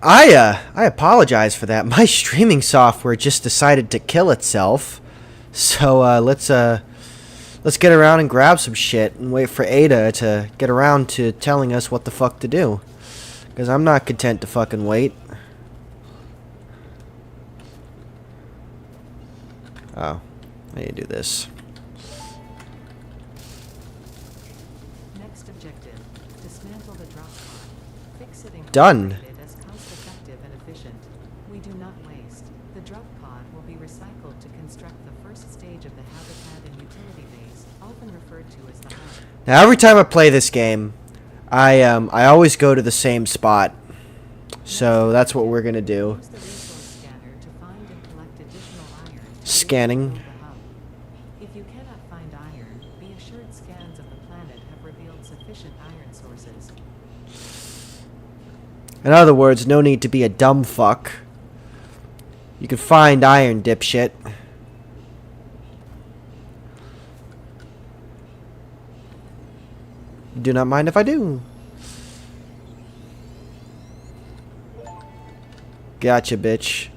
I apologize for that. My streaming software just decided to kill itself. So let's get around and grab some shit and wait for Ada to get around to telling us what the fuck to do. Because I'm not content to fucking wait. Oh, I need to do this. Next objective: dismantle the drop pod. Fix it and Done. it as cost-effective and efficient. We do not waste. The drop pod will be recycled to construct the first stage of the habitat and utility base, often referred to as the hub. Now every time I play this game, I always go to the same spot. So that's what we're gonna do. Use the resource scanner to find and collect additional iron. Scanning. To build the hub. If you cannot find iron, be assured scans of the planet have revealed sufficient iron sources. In other words, no need to be a dumb fuck. You can find iron, dipshit. Do not mind if I do. Gotcha, bitch.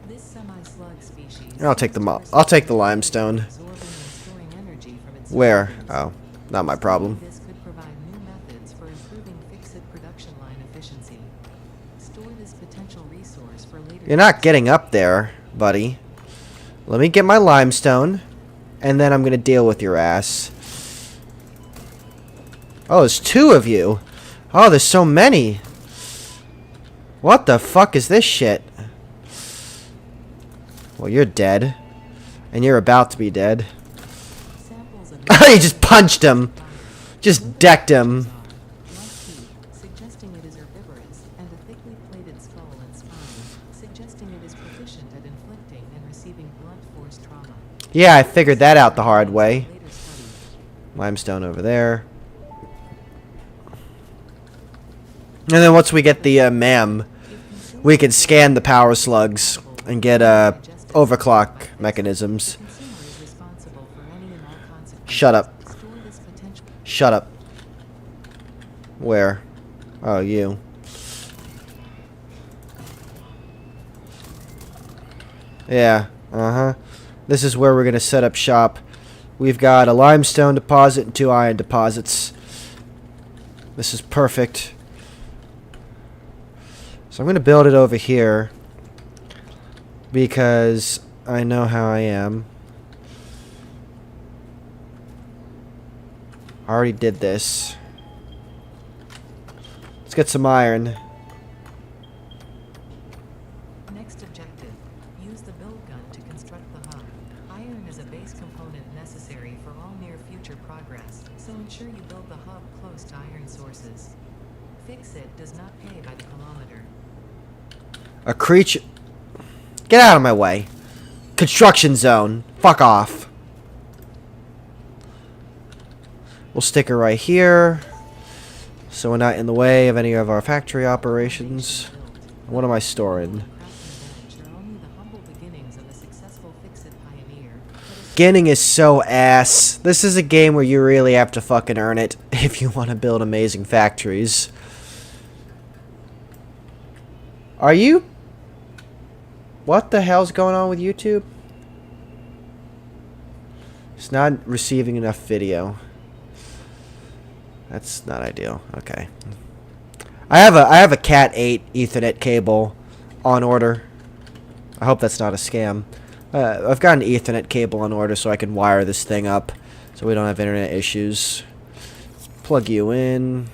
This semi-slug species I'll take I'll take the limestone. absorbing and storing energy from its Where? surroundings. Oh, not my problem. This could provide new methods for improving fix-it production line efficiency. Store this potential resource for later. You're not getting up there, buddy. Let me get my limestone, and then I'm gonna deal with your ass. Oh, there's two of you. Oh, there's so many. What the fuck is this shit? Well, you're dead. And you're about to be dead. Samples of You just punched him. Just decked him. like teeth, suggesting it is herbivorous, and a thickly plated skull and spine, suggesting it is proficient at inflicting and receiving blunt force trauma. Yeah, I figured that out the hard way. Later studies. Limestone over there. And then once we get the MAM, we can scan the power slugs and get overclock mechanisms. Consumer is responsible for any and all consequences. Shut up. Store this potential. Shut up. Where? Oh, you. Yeah, uh-huh. This is where we're going to set up shop. We've got a limestone deposit and 2 iron deposits. This is perfect. So I'm going to build it over here because I know how I am. I already did this. Let's get some iron. Next objective: use the build gun to construct the hub. Iron is a base component necessary for all near future progress, so ensure you build the hub close to iron sources. Fix it does not pay by the kilometer. A creature... Get out of my way. Construction zone. Fuck off. We'll stick her right here, so we're not in the way of any of our factory operations. What am I storing? Beginning is so ass. This is a game where you really have to fucking earn it if you want to build amazing factories. Are you... What the hell's going on with YouTube? It's not receiving enough video. That's not ideal. Okay. I have a Cat 8 Ethernet cable on order. I hope that's not a scam. I've got an Ethernet cable on order so I can wire this thing up so we don't have internet issues. Plug you in.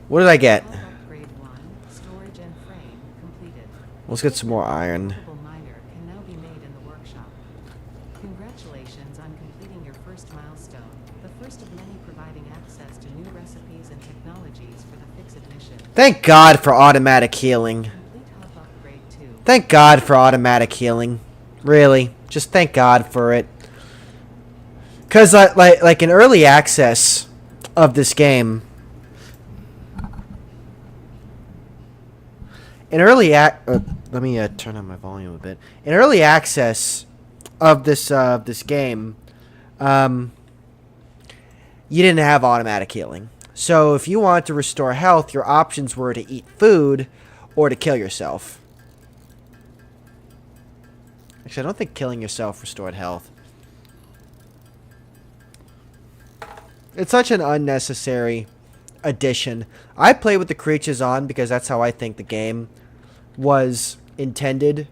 What did I get? Upgrade 1, storage and frame completed. Let's get some more iron. Portable miner can now be made in the workshop. Congratulations on completing your first milestone, the first of many providing access to new recipes and technologies for the Fix-It mission. Thank God for automatic healing. Complete hub upgrade 2. Thank God for automatic healing. Really. Just thank God for it. Because, like in early access of this game... In early let me turn on my volume a bit. In early access of this game, you didn't have automatic healing. So if you want to restore health, your options were to eat food or to kill yourself. Actually, I don't think killing yourself restored health. It's such an unnecessary addition. I play with the creatures on because that's how I think the game was intended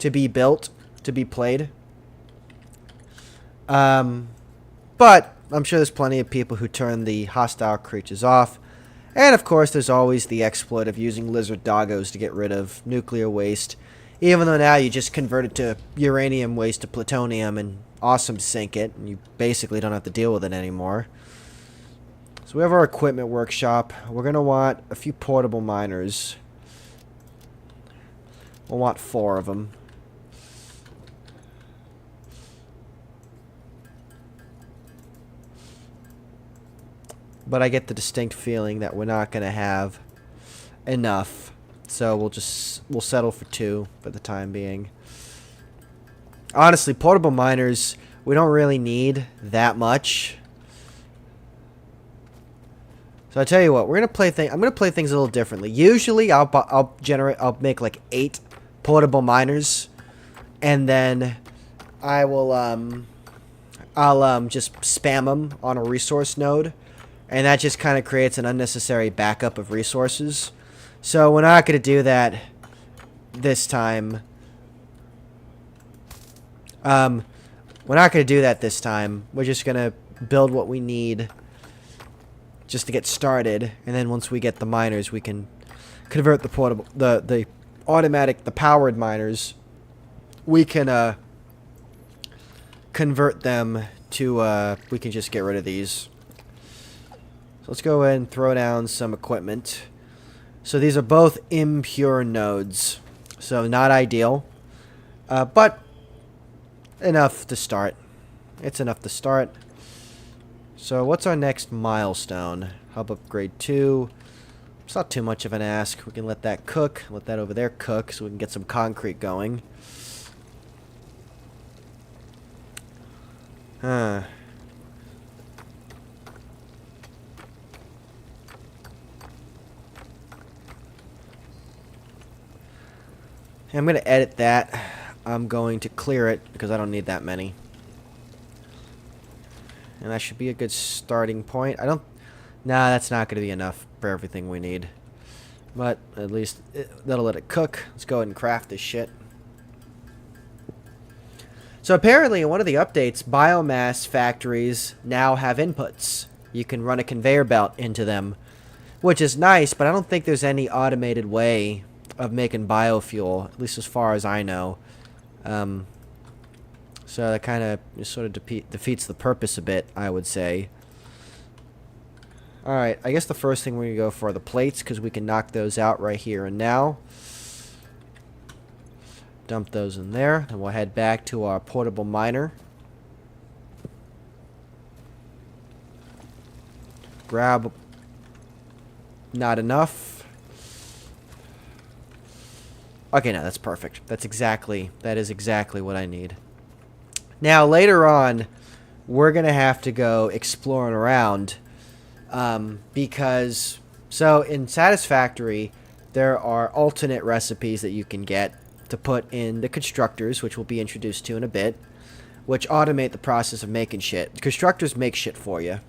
to be built, to be played. But I'm sure there's plenty of people who turn the hostile creatures off. And of course, there's always the exploit of using lizard doggos to get rid of nuclear waste. Even though now you just convert it to uranium waste to plutonium and awesome sink it, and you basically don't have to deal with it anymore. So we have our equipment workshop. We're going to want a few portable miners. We'll want 4 of them. But I get the distinct feeling that we're not going to have enough. So we'll settle for 2 for the time being. Honestly, portable miners, we don't really need that much. So I tell you what, I'm gonna play things a little differently. Usually, I'll make like 8 portable miners, and then I'll just spam them on a resource node, and that just kind of creates an unnecessary backup of resources. So we're not gonna do that this time. We're not gonna do that this time. We're just gonna build what we need just to get started, and then once we get the miners, we can convert the portable, the powered miners. We can convert them to we can just get rid of these. So let's go ahead and throw down some equipment. So these are both impure nodes, so not ideal, but enough to start. It's enough to start. So what's our next milestone? Hub upgrade 2. It's not too much of an ask. We can let that cook. Let that over there cook so we can get some concrete going. I'm going to edit that. I'm going to clear it because I don't need that many. And that should be a good starting point. Nah, that's not going to be enough for everything we need. But at least that'll let it cook. Let's go ahead and craft this shit. So apparently in one of the updates, biomass factories now have inputs. You can run a conveyor belt into them, which is nice, but I don't think there's any automated way of making biofuel, at least as far as I know. So that kind of sort of defeats the purpose a bit, I would say. Alright, I guess the first thing we're going to go for are the plates, because we can knock those out right here and now. Dump those in there. Then we'll head back to our portable miner. Grab... Not enough. Okay, no, that's perfect. That is exactly what I need. Now, later on, we're going to have to go exploring around, because, so in Satisfactory, there are alternate recipes that you can get to put in the constructors, which we'll be introduced to in a bit, which automate the process of making shit. Constructors make shit for you,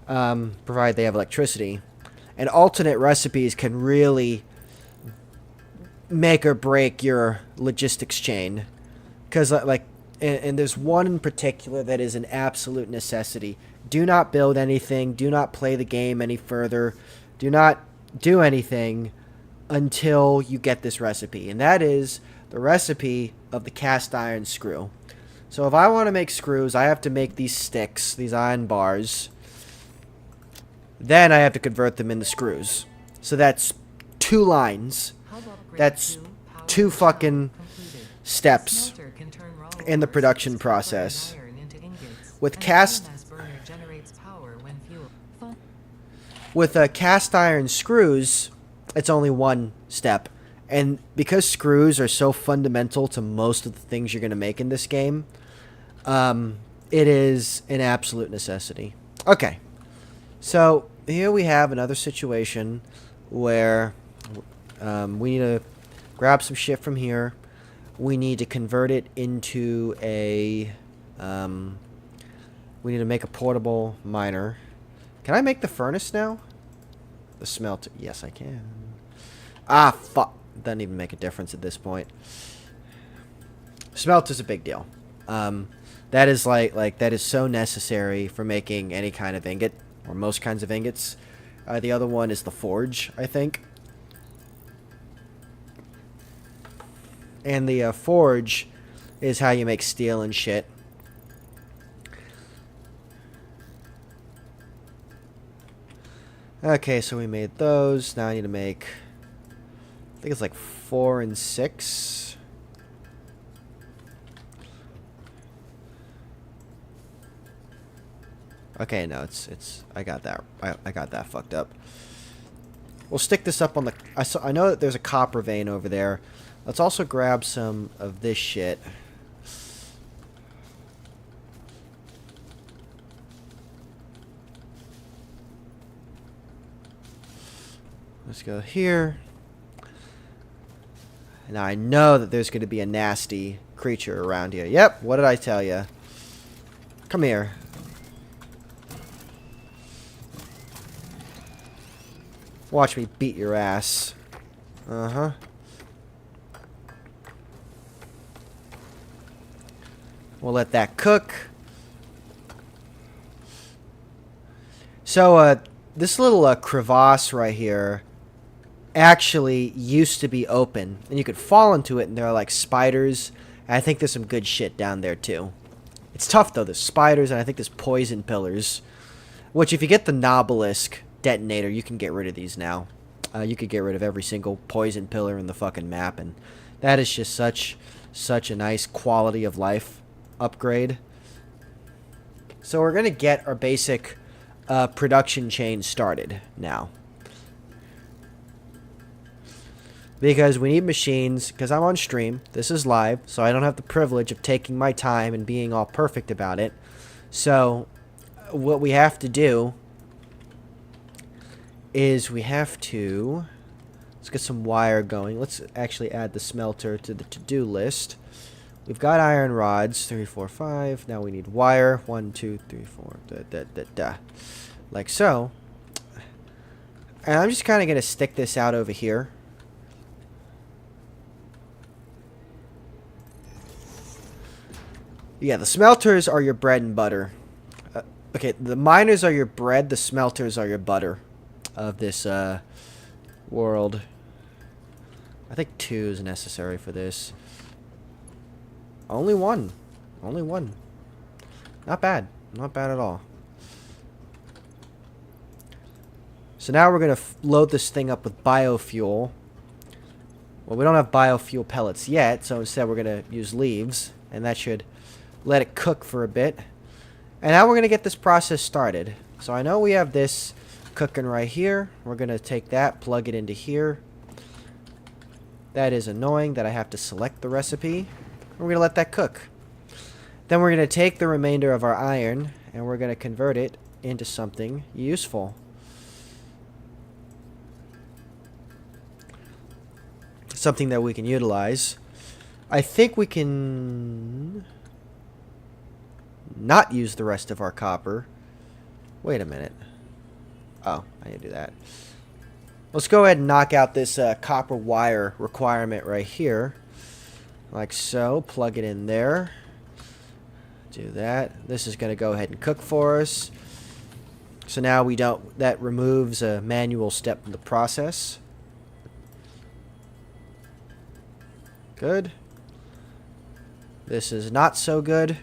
provided they have electricity. And alternate recipes can really make or break your logistics chain. Because, like, and there's one in particular that is an absolute necessity. Do not build anything. Do not play the game any further. Do not do anything until you get this recipe. And that is the recipe of the cast iron screw. So if I want to make screws, I have to make these sticks, these iron bars. Then I have to convert them into screws. So that's 2 lines. That's 2 fucking steps in the production process. With cast iron screws, it's only 1 step. And because screws are so fundamental to most of the things you're going to make in this game, it is an absolute necessity. Okay. So here we have another situation where we need to grab some shit from here. We need to convert it into a... we need to make a portable miner. Can I make the furnace now? The smelter. Yes, I can. Ah, fuck. Doesn't even make a difference at this point. Smelter's a big deal. That is that is so necessary for making any kind of ingot, or most kinds of ingots. The other one is the forge, I think. And the forge is how you make steel and shit. Okay, so we made those. Now I need to make... I think it's like 4 and 6. Okay, no, it's I got that. I got that fucked up. We'll stick this up on the... I know that there's a copper vein over there. Let's also grab some of this shit. Let's go here. Now I know that there's going to be a nasty creature around here. Yep, what did I tell you? Come here. Watch me beat your ass. Uh-huh. We'll let that cook. So, this little crevasse right here actually used to be open. And you could fall into it, and there are, like, spiders. And I think there's some good shit down there, too. It's tough, though. There's spiders, and I think there's poison pillars. Which, if you get the Nobelisk detonator, you can get rid of these now. You could get rid of every single poison pillar in the fucking map, and that is just such a nice quality of life upgrade. So we're gonna get our basic production chain started now, because we need machines. Because I'm on stream, this is live, so I don't have the privilege of taking my time and being all perfect about it. So what we have to do is we have to... Let's get some wire going. Let's actually add the smelter to the to-do list. We've got iron rods. 3, 4, 5. Now we need wire. 1, 2, 3, 4. Like so. And I'm just kind of going to stick this out over here. Yeah, the smelters are your bread and butter. Okay, the miners are your bread. The smelters are your butter of this world. I think 2 is necessary for this. Only 1. Only 1. Not bad. Not bad at all. So now we're going to load this thing up with biofuel. Well, we don't have biofuel pellets yet, so instead we're going to use leaves. And that should let it cook for a bit. And now we're going to get this process started. So I know we have this cooking right here. We're going to take that, plug it into here. That is annoying that I have to select the recipe. We're going to let that cook. Then we're going to take the remainder of our iron and we're going to convert it into something useful. Something that we can utilize. I think we can not use the rest of our copper. Wait a minute. Oh, I need to do that. Let's go ahead and knock out this copper wire requirement right here. Like so. Plug it in there. Do that. This is going to go ahead and cook for us. So now we don't... That removes a manual step in the process. Good. This is not so good.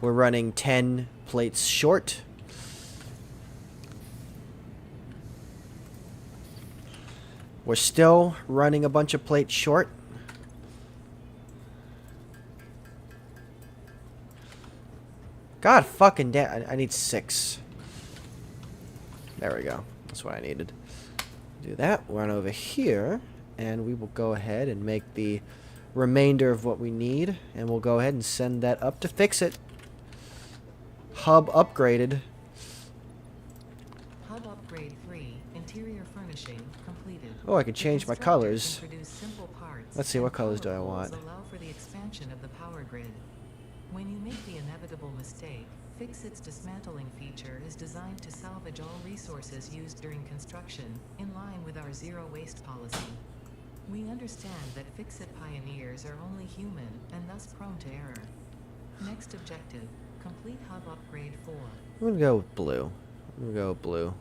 We're running 10 plates short. We're still running a bunch of plates short. God fucking damn. I need 6. There we go. That's what I needed. Do that. Run over here. And we will go ahead and make the remainder of what we need. And we'll go ahead and send that up to fix it. Hub upgraded. Oh, I can The change my constructor colors. can produce simple parts, Let's see, and what colors do power I poles want? allow for the expansion of the power grid. When you make the inevitable mistake, Fix-It's dismantling feature is designed to salvage all resources used during construction, in line with our zero waste policy. We understand that Fix-It pioneers are only human, and thus prone to error. Next objective, complete hub upgrade 4. I'm gonna go with blue. I'm gonna go with blue.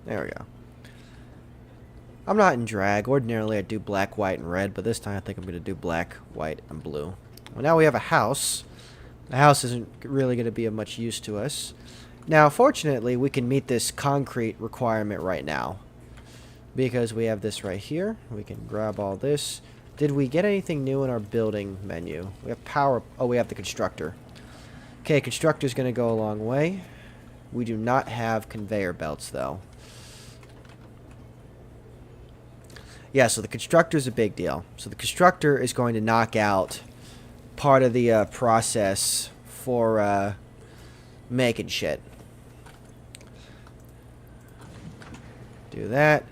There we go. I'm not in drag. Ordinarily I do black, white, and red, but this time I think I'm going to do black, white, and blue. Well, now we have a house. The house isn't really going to be of much use to us. Now, fortunately, we can meet this concrete requirement right now. Because we have this right here. We can grab all this. Did we get anything new in our building menu? We have power... Oh, we have the constructor. Okay, constructor's going to go a long way. We do not have conveyor belts, though. Yeah, so the constructor is a big deal. So the constructor is going to knock out part of the process for making shit. Do that.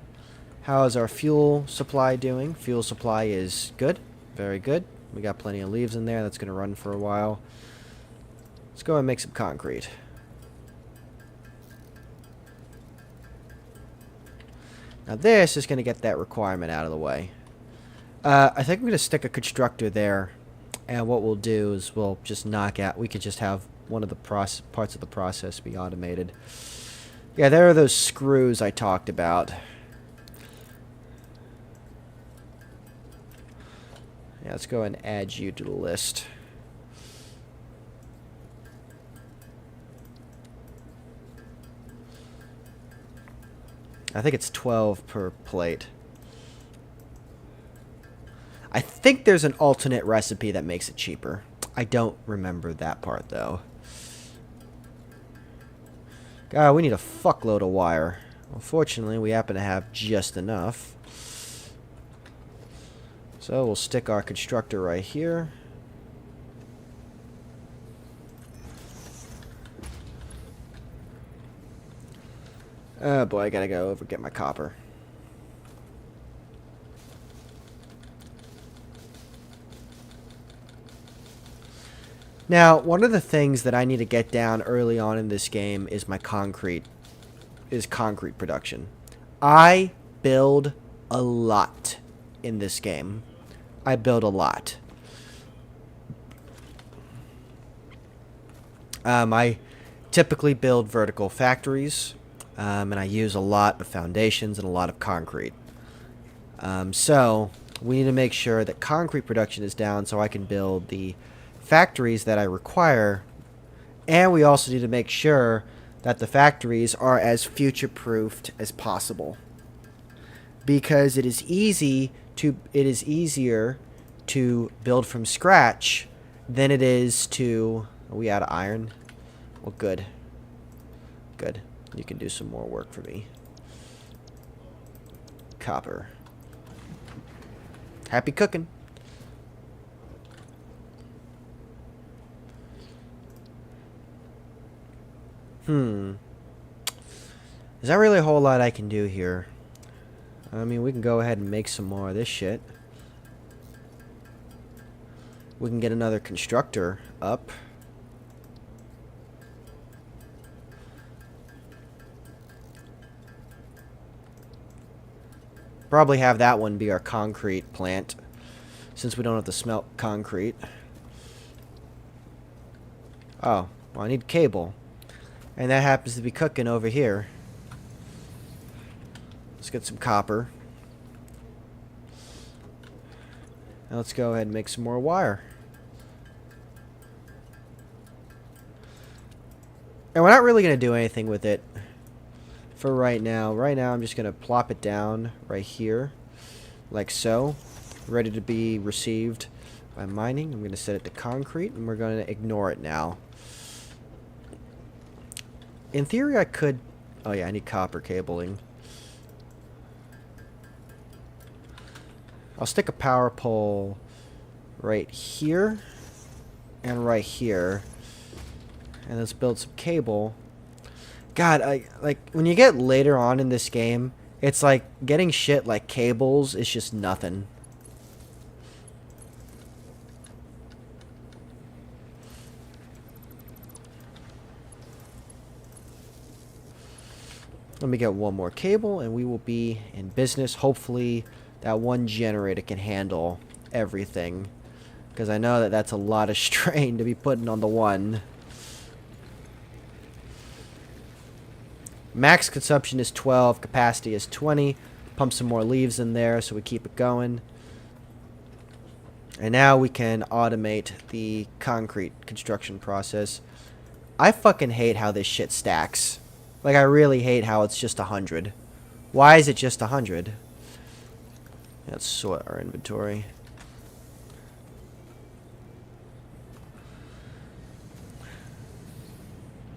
How is our fuel supply doing? Fuel supply is good. Very good. We got plenty of leaves in there. That's going to run for a while. Let's go and make some concrete. Now this is going to get that requirement out of the way. I think I'm going to stick a constructor there. And what we'll do is we'll just knock out... We could just have one of the parts of the process be automated. Yeah, there are those screws I talked about. Yeah, let's go and add you to the list. I think it's 12 per plate. I think there's an alternate recipe that makes it cheaper. I don't remember that part, though. God, we need a fuckload of wire. Unfortunately, we happen to have just enough. So we'll stick our constructor right here. Oh boy, I gotta go over get my copper. Now, one of the things that I need to get down early on in this game is my concrete production. I build a lot in this game. I build a lot. I typically build vertical factories, and I use a lot of foundations and a lot of concrete. So we need to make sure that concrete production is down so I can build the factories that I require, and we also need to make sure that the factories are as future-proofed as possible, because it is easier to build from scratch than it is to... Are we out of iron? Well, good. Good. You can do some more work for me. Copper. Happy cooking. There's not really a whole lot I can do here. I mean, we can go ahead and make some more of this shit. We can get another constructor up. Probably have that one be our concrete plant, since we don't have to smelt concrete. Oh, well, I need cable. And that happens to be cooking over here. Let's get some copper. Now let's go ahead and make some more wire. And we're not really going to do anything with it for right now. Right now I'm just going to plop it down right here, like so, ready to be received by mining. I'm going to set it to concrete, and we're going to ignore it now. In theory I could... Oh yeah, I need copper cabling. I'll stick a power pole right here. and right here. And let's build some cable. God, like when you get later on in this game, it's like getting shit like cables is just nothing. Let me get one more cable and we will be in business. Hopefully that one generator can handle everything, because I know that that's a lot of strain to be putting on the one. Max consumption is 12, capacity is 20. Pump some more leaves in there so we keep it going. And now we can automate the concrete construction process. I fucking hate how this shit stacks. Like, I really hate how it's just 100. Why is it just 100? Let's sort our inventory.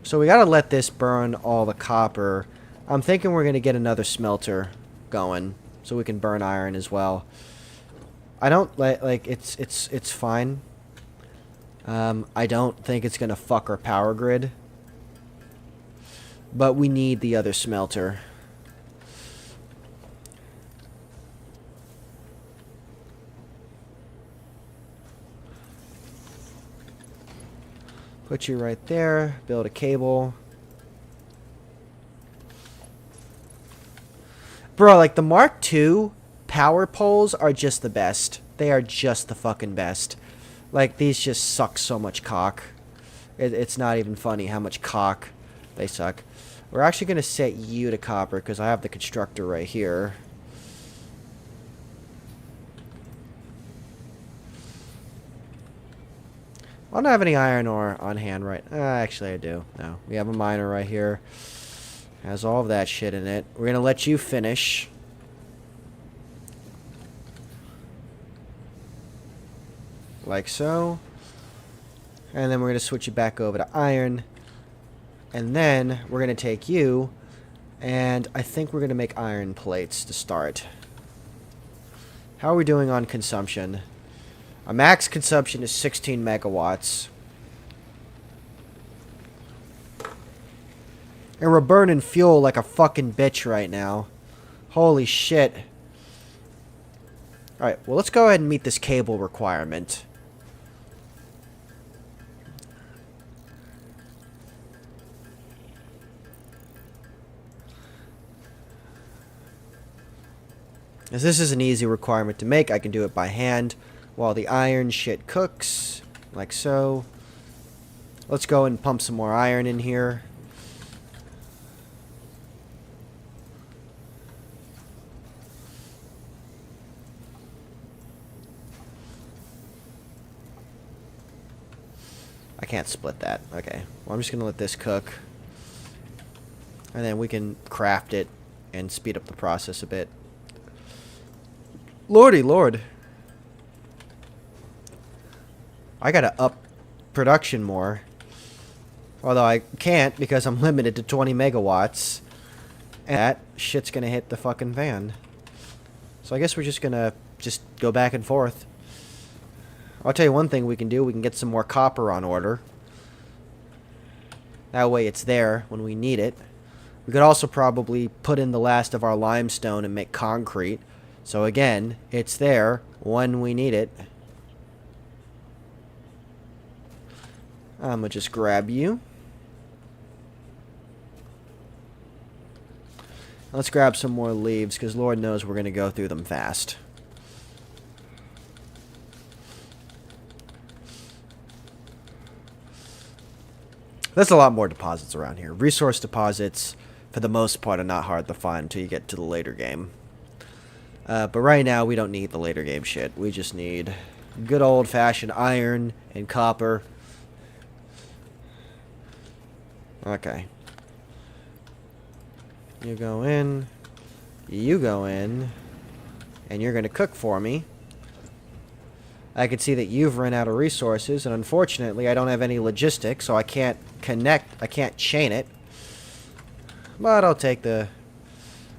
So we gotta let this burn all the copper. I'm thinking we're gonna get another smelter going, so we can burn iron as well. I don't like it's fine. I don't think it's gonna fuck our power grid, but we need the other smelter. Put you right there. Build a cable. Bro, like the Mark II power poles are just the best. They are just the fucking best. Like, these just suck so much cock. It's not even funny how much cock they suck. We're actually going to set you to copper because I have the constructor right here. I don't have any iron ore on hand right... actually, I do. No, we have a miner right here. Has all of that shit in it. We're going to let you finish. Like so. And then we're going to switch you back over to iron. And then we're going to take you. And I think we're going to make iron plates to start. How are we doing on consumption? Our max consumption is 16 megawatts. And we're burning fuel like a fucking bitch right now. Holy shit. Alright, well, let's go ahead and meet this cable requirement. As this is an easy requirement to make, I can do it by hand while the iron shit cooks, like so. Let's go and pump some more iron in here. I can't split that. Okay. Well, I'm just going to let this cook. And then we can craft it and speed up the process a bit. Lordy lord. I gotta up production more. Although I can't because I'm limited to 20 megawatts. And that shit's gonna hit the fucking fan. So I guess we're just gonna go back and forth. I'll tell you one thing we can do. We can get some more copper on order. That way it's there when we need it. We could also probably put in the last of our limestone and make concrete. So again, it's there when we need it. I'm gonna just grab you. Let's grab some more leaves, because Lord knows we're gonna go through them fast. There's a lot more deposits around here. Resource deposits, for the most part, are not hard to find until you get to the later game. But right now, we don't need the later game shit. We just need good old-fashioned iron and copper. Okay. You go in. You go in. And you're going to cook for me. I can see that you've run out of resources, and unfortunately, I don't have any logistics, so I can't connect. I can't chain it. But I'll take the...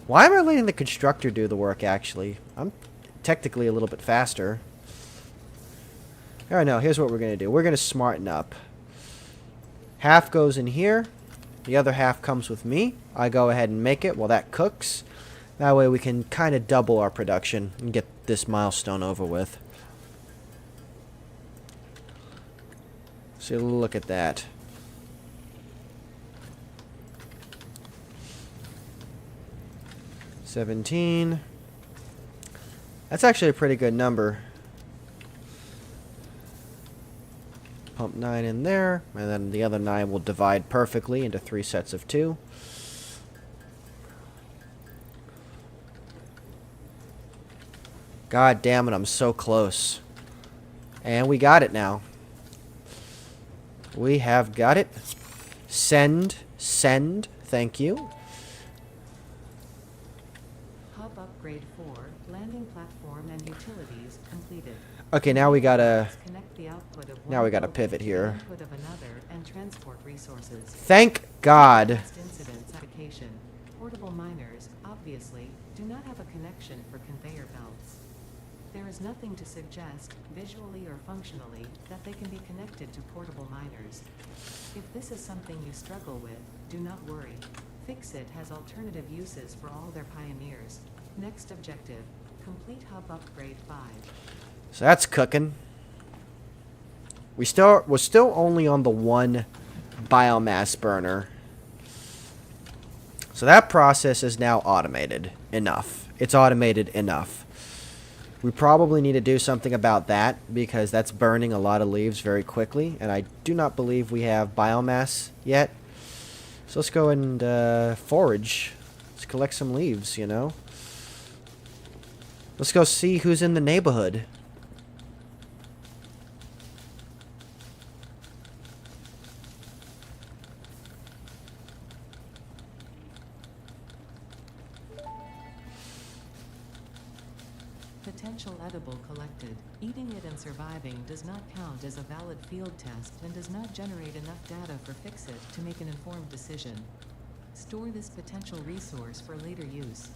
Why am I letting the constructor do the work, actually? I'm technically a little bit faster. Oh no, here's what we're going to do. We're going to smarten up. Half goes in here. The other half comes with me. I go ahead and make it while that cooks. That way we can kind of double our production and get this milestone over with. So look at that. $17. That's actually a pretty good number. Pump 9 in there, and then the other 9 will divide perfectly into 3 sets of 2. God damn it, I'm so close. And we got it now. We have got it. Send, thank you. Hub upgrade 4, landing platform and utilities completed. Okay, now we gotta... Connect the output of Now we gotta building pivot to here. the input of another and transport resources. Thank God. Last incidents application. Portable miners, obviously, do not have a connection for conveyor belts. There is nothing to suggest, visually or functionally, that they can be connected to portable miners. If this is something you struggle with, do not worry. Fixit has alternative uses for all their pioneers. Next objective, complete hub upgrade 5. So that's cooking. We're still only on the one biomass burner. So that process is now automated enough. It's automated enough. We probably need to do something about that because that's burning a lot of leaves very quickly, and I do not believe we have biomass yet. So let's go and forage. Let's collect some leaves, you know. Let's go see who's in the neighborhood. Potential edible collected. Eating it and surviving does not count as a valid field test and does not generate enough data for Fixit to make an informed decision. Store this potential resource for later use.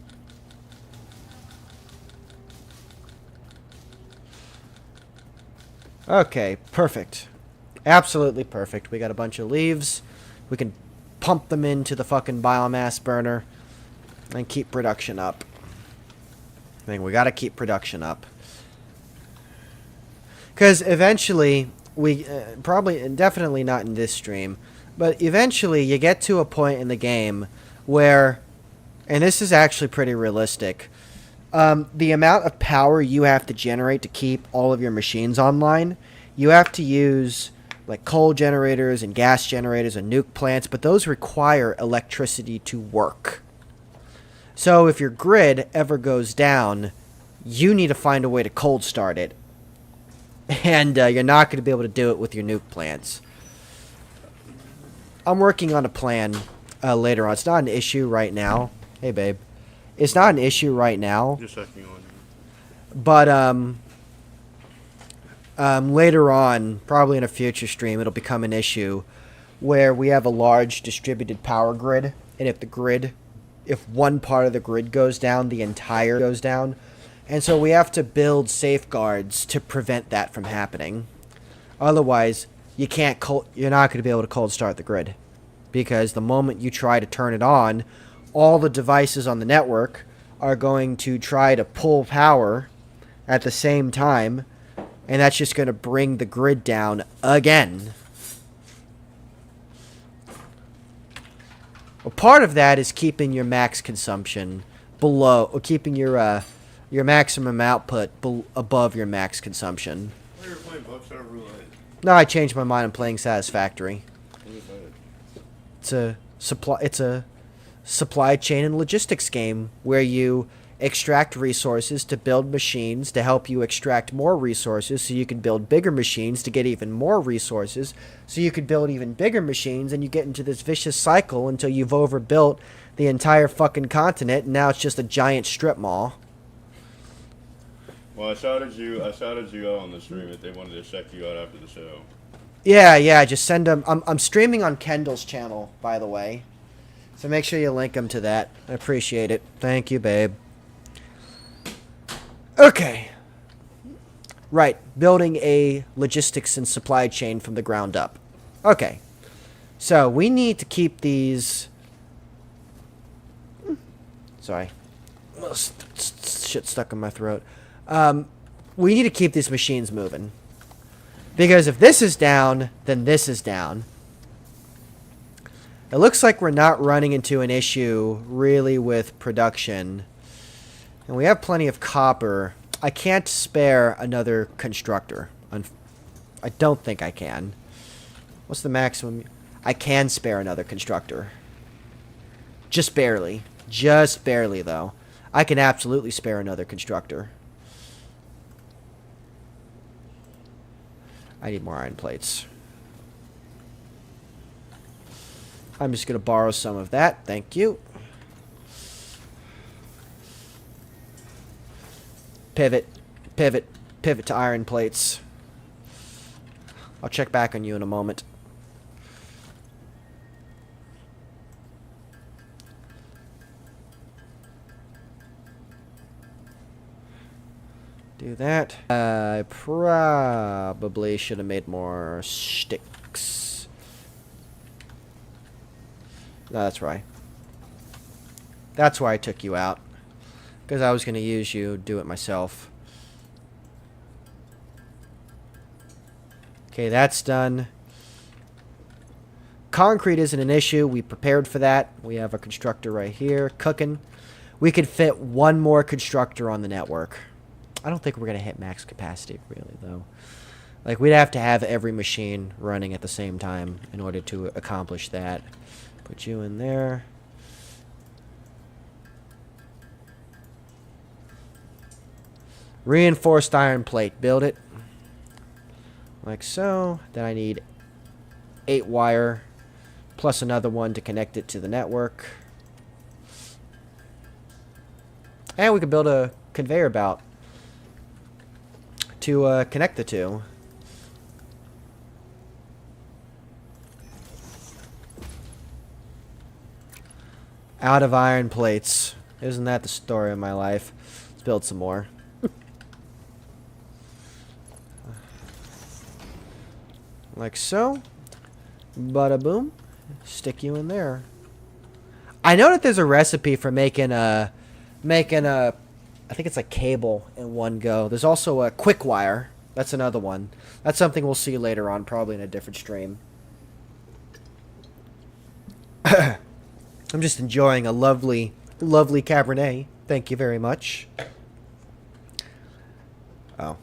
Okay, perfect. Absolutely perfect. We got a bunch of leaves. We can pump them into the fucking biomass burner and keep production up. I think we got to keep production up. Because eventually, we probably, and definitely not in this stream, but eventually you get to a point in the game where, and this is actually pretty realistic, the amount of power you have to generate to keep all of your machines online, you have to use like coal generators and gas generators and nuke plants, but those require electricity to work. So if your grid ever goes down, you need to find a way to cold start it. And you're not going to be able to do it with your nuke plants. I'm working on a plan later on. It's not an issue right now. Hey, babe. It's not an issue right now. Just checking on you. But later on, probably in a future stream, it'll become an issue where we have a large distributed power grid. And if one part of the grid goes down, the entire goes down. And so we have to build safeguards to prevent that from happening. Otherwise, you're not going to be able to cold start the grid. Because the moment you try to turn it on, all the devices on the network are going to try to pull power at the same time. And that's just going to bring the grid down again. Well, part of that is keeping your max consumption below, or keeping your maximum output above your max consumption. Why are you playing Buckstar Roulette? No, I changed my mind. I'm playing Satisfactory. What is that? It's a supply chain and logistics game where you extract resources to build machines to help you extract more resources so you can build bigger machines to get even more resources so you can build even bigger machines, and you get into this vicious cycle until you've overbuilt the entire fucking continent and now it's just a giant strip mall. Well, I shouted you out on the stream if they wanted to check you out after the show. Yeah, just send them. I'm streaming on Kendall's channel, by the way. So make sure you link them to that. I appreciate it. Thank you, babe. Okay. Right, building a logistics and supply chain from the ground up. Okay, so we need to keep these... Sorry. Shit stuck in my throat. We need to keep these machines moving. Because if this is down, then this is down. It looks like we're not running into an issue really with production. And we have plenty of copper. I can't spare another constructor. I don't think I can. What's the maximum? I can spare another constructor. Just barely. Just barely, though. I can absolutely spare another constructor. I need more iron plates. I'm just going to borrow some of that. Thank you. Pivot. Pivot. Pivot to iron plates. I'll check back on you in a moment. Do that. I probably should have made more sticks. No, that's right. That's why I took you out. Because I was going to use you, do it myself. Okay, that's done. Concrete isn't an issue. We prepared for that. We have a constructor right here cooking. We could fit one more constructor on the network. I don't think we're going to hit max capacity, really, though. Like, we'd have to have every machine running at the same time in order to accomplish that. Put you in there. Reinforced iron plate. Build it. Like so. Then I need 8 wire plus another one to connect it to the network. And we could build a conveyor belt to connect the two. Out of iron plates. Isn't that the story of my life? Let's build some more. Like so. Bada boom. Stick you in there. I know that there's a recipe for making a I think it's a cable in one go. There's also a quick wire. That's another one. That's something we'll see later on, probably in a different stream. I'm just enjoying a lovely, lovely Cabernet. Thank you very much. Oh.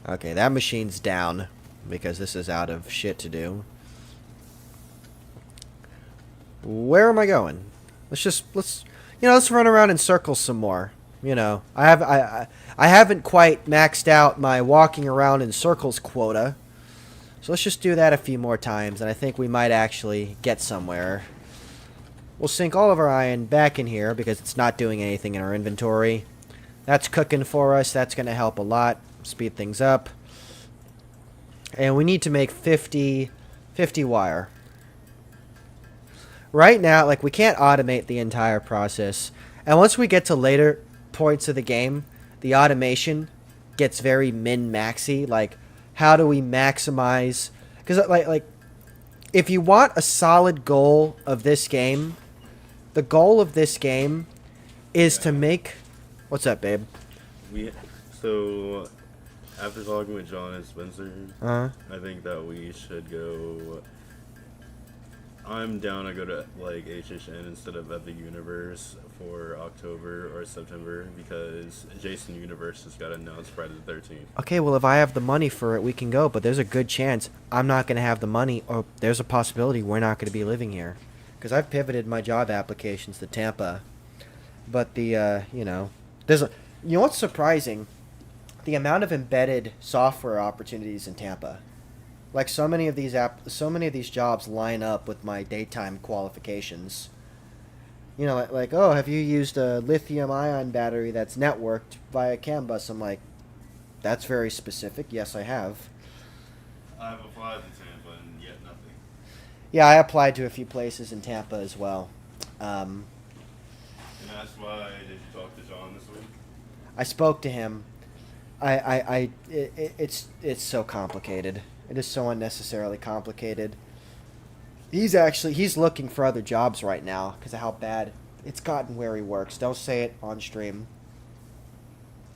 Okay, that machine's down because this is out of shit to do. Where am I going? Let's run around in circles some more. You know, I haven't quite maxed out my walking around in circles quota. So let's just do that a few more times, and I think we might actually get somewhere. We'll sink all of our iron back in here because it's not doing anything in our inventory. That's cooking for us. That's going to help a lot. Speed things up. And we need to make 50 wire. Right now, like, we can't automate the entire process. And once we get to later points of the game, the automation gets very min-maxy. Like, how do we maximize? Because, like, if you want a solid goal of this game, the goal of this game is to make... What's up, babe? So, after talking with John and Spencer, I think that we should go... I'm down to go to, like, HHN instead of Epic Universe for October or September because Jason Universe has got announced Friday the 13th. Okay, well, if I have the money for it, we can go, but there's a good chance I'm not going to have the money, or there's a possibility we're not going to be living here. Because I've pivoted my job applications to Tampa. But the, you know what's surprising? The amount of embedded software opportunities in Tampa. Like, so many of these jobs line up with my daytime qualifications. You know, like, oh, have you used a lithium-ion battery that's networked via CAN bus? I'm like, that's very specific. Yes, I have. I've applied to Tampa and yet nothing. Yeah, I applied to a few places in Tampa as well. And that's why, did you talk to John this week? I spoke to him. It's so complicated. It is so unnecessarily complicated. He's looking for other jobs right now because of how bad it's gotten where he works. Don't say it on stream.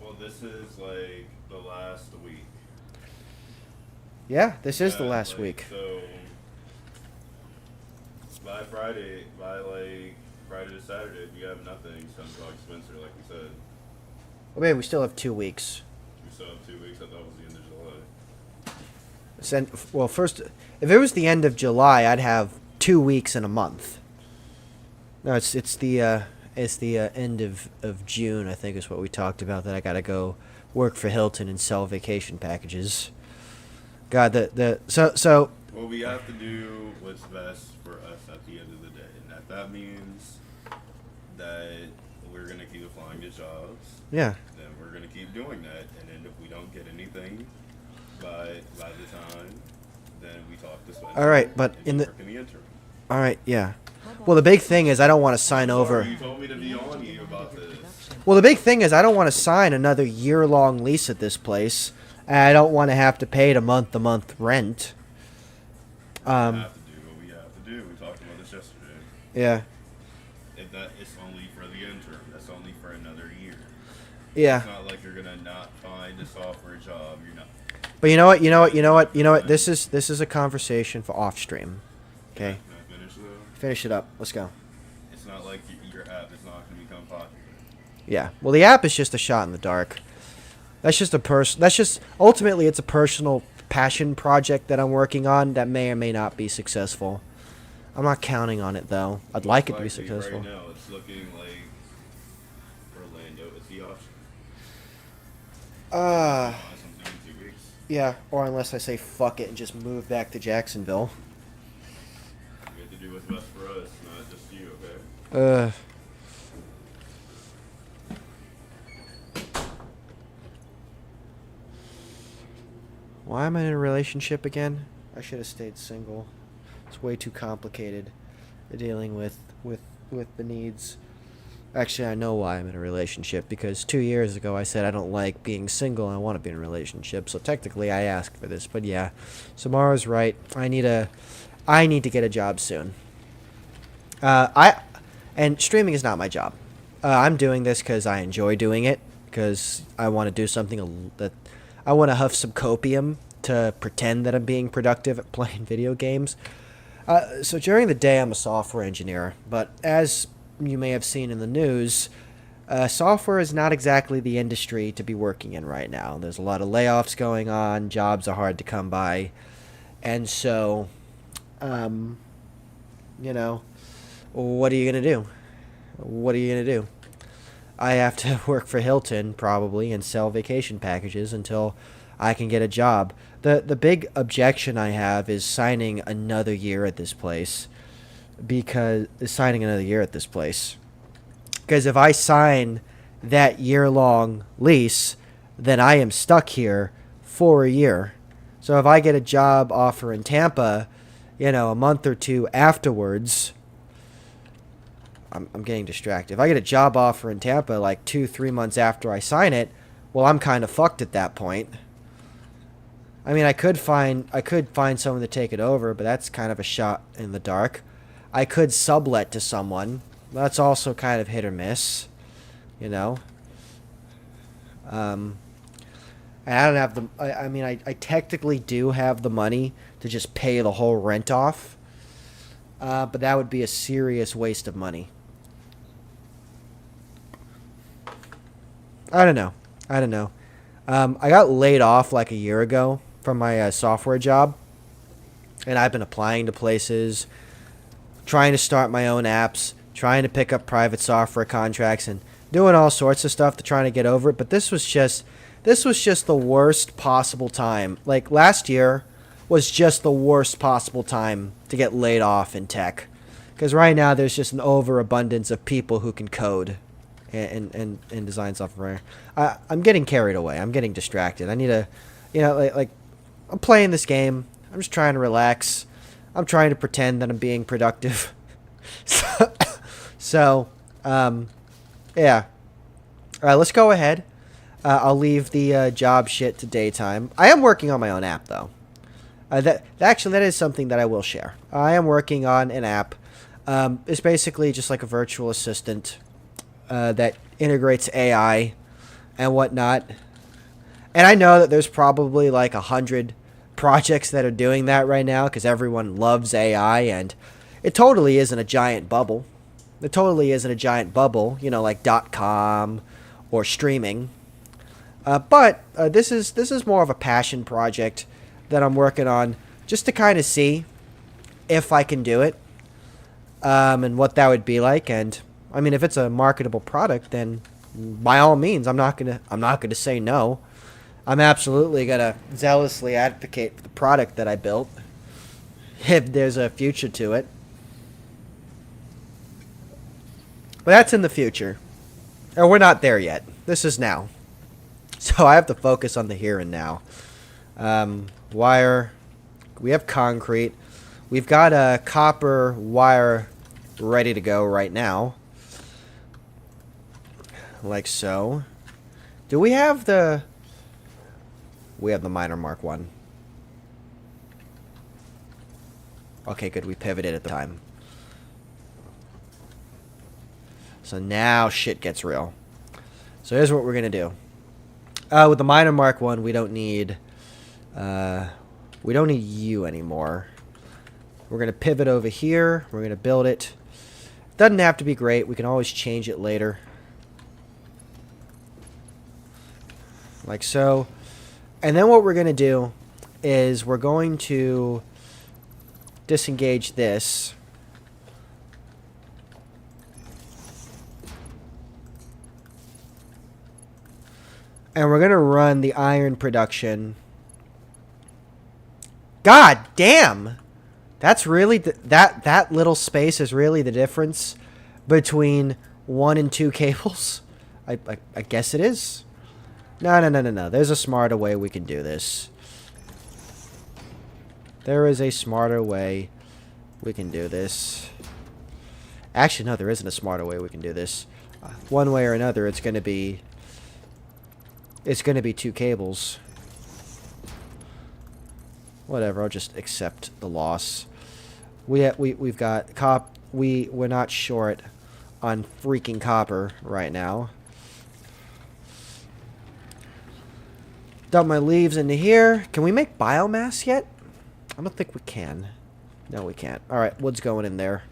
Well, this is like the last week. Yeah, this is the Yeah, last like, week. So by Friday to Saturday, if you have nothing, it's time to talk to Spencer, like we said. Well, maybe we still have 2 weeks. We still have 2 weeks. I thought it was the end of July. Well, first, if it was the end of July, I'd have 2 weeks and a month. No, it's the end of June. I think is what we talked about. That I gotta go work for Hilton and sell vacation packages. God, so. Well, we have to do what's best for us at the end of the day, and if that means that we're gonna keep applying to jobs. Yeah. Then we're gonna keep doing that, and then if we don't get anything by the time, then we talk to Spencer. All right, but and in the work in the interim. all right, yeah. Well, the big thing is I don't want to sign over. You told me to be on you about this. Well, the big thing is I don't want to sign another year-long lease at this place. And I don't want to have to pay the month rent. We have to do what we have to do. We talked about this yesterday. Yeah. If that it's only for the interim. That's only for another year. Yeah. It's not like you're gonna not find a software job. You're not. But you know what? This is a conversation for off stream. Okay. Can I finish though? Finish it up. Let's go. It's not like your app is not gonna become popular. Yeah. Well, the app is just a shot in the dark. That's just ultimately it's a personal passion project that I'm working on that may or may not be successful. I'm not counting on it though. I'd like it to be successful. Right now, it's looking like Orlando is the option. Something in 2 weeks. Yeah, or unless I say fuck it and just move back to Jacksonville. We have to do what's best for us, not just you, okay? Why am I in a relationship again? I should have stayed single. It's way too complicated dealing with the needs. Actually, I know why I'm in a relationship, because 2 years ago I said I don't like being single and I want to be in a relationship. So technically I asked for this, but yeah. Samara's right. I need to get a job soon. And streaming is not my job. I'm doing this because I enjoy doing it, because I want to do something that I want to huff some copium to pretend that I'm being productive at playing video games. So during the day, I'm a software engineer, but as you may have seen in the news, software is not exactly the industry to be working in right now. There's a lot of layoffs going on, jobs are hard to come by, and so, you know, what are you going to do? What are you going to do? I have to work for Hilton, probably, and sell vacation packages until I can get a job. The big objection I have is signing another year at this place. Because if I sign that year-long lease, then I am stuck here for a year. So if I get a job offer in Tampa, a month or two afterwards, I'm getting distracted. If I get a job offer in Tampa like 2-3 months after I sign it, well, I'm kind of fucked at that point. I mean, I could find someone to take it over, but that's kind of a shot in the dark. I could sublet to someone. That's also kind of hit or miss, And I don't have I technically do have the money to just pay the whole rent off, but that would be a serious waste of money. I don't know. I got laid off like a year ago from my software job, and I've been applying to places, trying to start my own apps, trying to pick up private software contracts, and doing all sorts of stuff to try to get over it. But this was just the worst possible time. Like, last year was just the worst possible time to get laid off in tech, because right now there's just an overabundance of people who can code and design software. I'm getting carried away. I'm getting distracted. I need to, like I'm playing this game. I'm just trying to relax. I'm trying to pretend that I'm being productive. So, yeah. All right, let's go ahead. I'll leave the job shit to daytime. I am working on my own app, though. That is something that I will share. I am working on an app. It's basically just like a virtual assistant that integrates AI and whatnot. And I know that there's probably like 100 projects that are doing that right now because everyone loves AI, and it totally isn't a giant bubble. It totally isn't a giant bubble, you know, like .com or streaming. But this is more of a passion project that I'm working on just to kind of see if I can do it and what that would be like. And I mean, if it's a marketable product, then by all means, I'm not gonna say no. I'm absolutely gonna zealously advocate for the product that I built if there's a future to it. But that's in the future. Or we're not there yet. This is now. So I have to focus on the here and now. Wire. We have concrete. We've got a copper wire ready to go right now. Like so. Do we have the... We have the miner mark 1. Okay, good. We pivoted at the time. So now shit gets real. So here's what we're going to do. With the miner mark 1, we don't need you anymore. We're going to pivot over here. We're going to build it. Doesn't have to be great. We can always change it later. Like so. And then what we're going to do is we're going to disengage this. And we're going to run the iron production. God damn! That's really... that little space is really the difference between 1 and 2 cables? I guess it is. No. There's a smarter way we can do this. There is a smarter way we can do this. Actually, no, there isn't a smarter way we can do this. One way or another, it's going to be... It's going to be 2 cables. Whatever, I'll just accept the loss. We've got we're not short on freaking copper right now. Dump my leaves into here. Can we make biomass yet? I don't think we can. No, we can't. Alright, wood's going in there.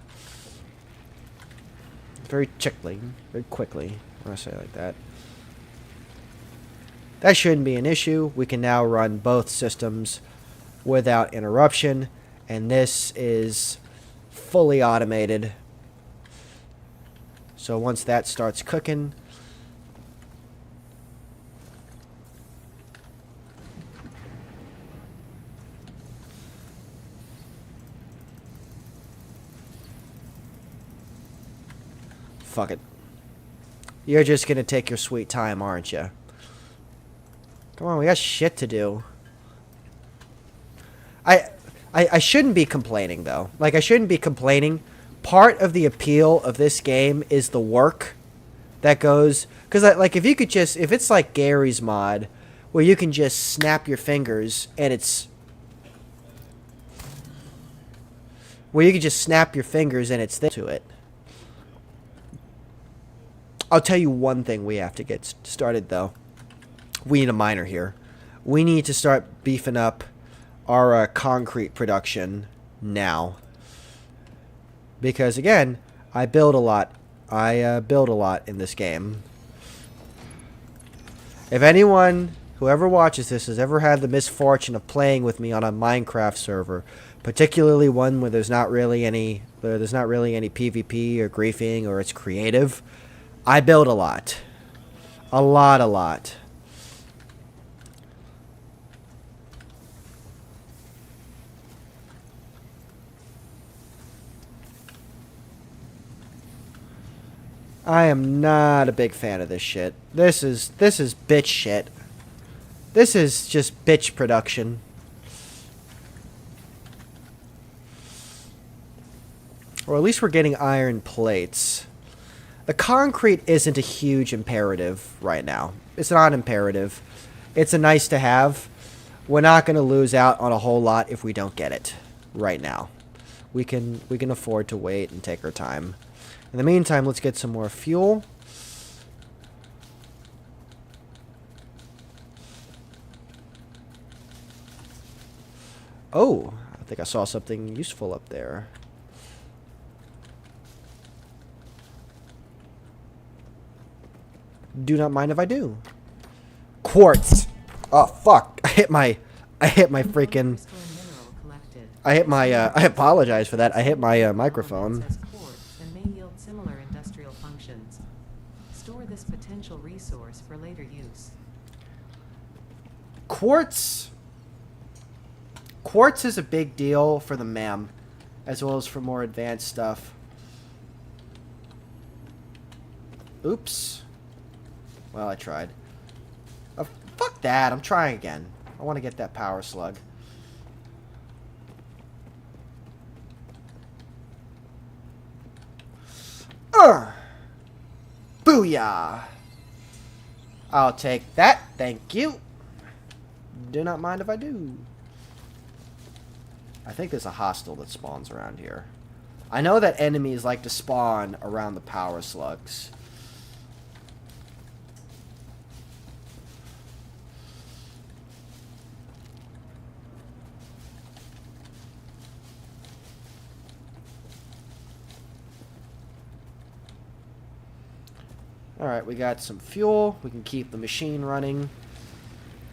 Very quickly. When I say it like that. That shouldn't be an issue. We can now run both systems without interruption. And this is fully automated. So once that starts cooking... Fuck it. You're just gonna take your sweet time, aren't you? Come on, we got shit to do. I shouldn't be complaining, though. Like, I shouldn't be complaining. Part of the appeal of this game is the work that goes... Because, like, if you could just... If it's like Gary's mod, where you can just snap your fingers, and it's... Where you can just snap your fingers, and it's there to it. I'll tell you one thing we have to get started, though. We need a miner here. We need to start beefing up our concrete production now. Because, again, I build a lot. I build a lot in this game. If anyone, whoever watches this, has ever had the misfortune of playing with me on a Minecraft server, particularly one where there's not really any PvP or griefing or it's creative, I build a lot. A lot. I am not a big fan of this shit. This is bitch shit. This is just bitch production. Or at least we're getting iron plates. The concrete isn't a huge imperative right now. it's not imperative. It's a nice to have. We're not going to lose out on a whole lot if we don't get it right now. We can afford to wait and take our time. In the meantime, let's get some more fuel. Oh, I think I saw something useful up there. Do not mind if I do. Quartz. Oh fuck! I hit my freaking. I hit my. I apologize for that. I hit my microphone. And may yield similar industrial functions. Store this potential resource for later use. Quartz. Quartz is a big deal for the MAM, as well as for more advanced stuff. Oops. Well, I tried. Oh, fuck that. I'm trying again. I want to get that power slug. Booyah! I'll take that. Thank you. Do not mind if I do. I think there's a hostile that spawns around here. I know that enemies like to spawn around the power slugs. Alright, we got some fuel. We can keep the machine running.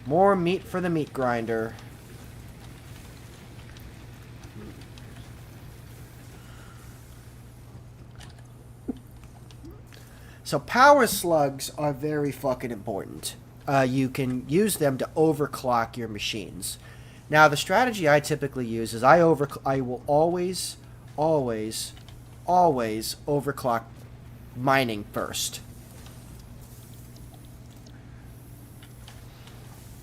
More meat for the meat grinder. So power slugs are very fucking important. You can use them to overclock your machines. Now, the strategy I typically use is I will always overclock mining first.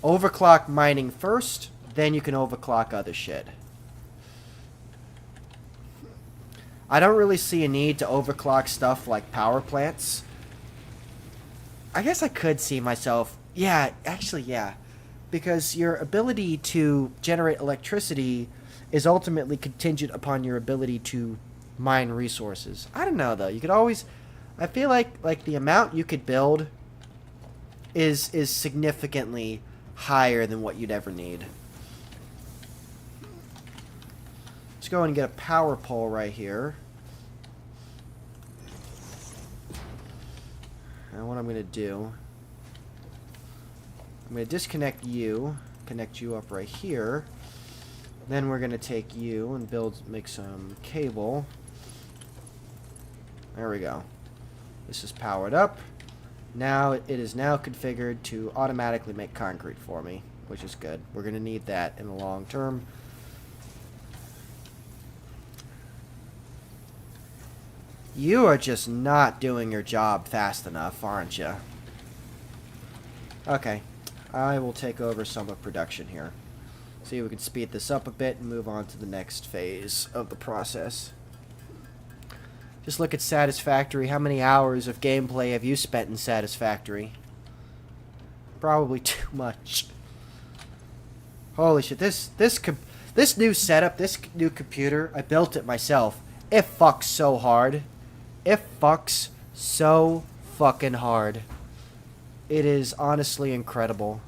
Overclock mining first, then you can overclock other shit. I don't really see a need to overclock stuff like power plants. I guess I could see myself... Yeah, actually, yeah. Because your ability to generate electricity is ultimately contingent upon your ability to mine resources. I don't know, though. You could always... I feel like the amount you could build is significantly higher than what you'd ever need. Let's go and get a power pole right here. And what I'm going to do, I'm going to disconnect you, connect you up right here. Then we're going to take you and make some cable. There we go. This is powered up. Now it is now configured to automatically make concrete for me, which is good. We're going to need that in the long term. You are just not doing your job fast enough, aren't you? Okay. I will take over some of production here. See if we can speed this up a bit and move on to the next phase of the process. Just look at Satisfactory. How many hours of gameplay have you spent in Satisfactory? Probably too much. Holy shit. This new setup, this new computer, I built it myself. It fucks so hard. It fucks so fucking hard. It is honestly incredible.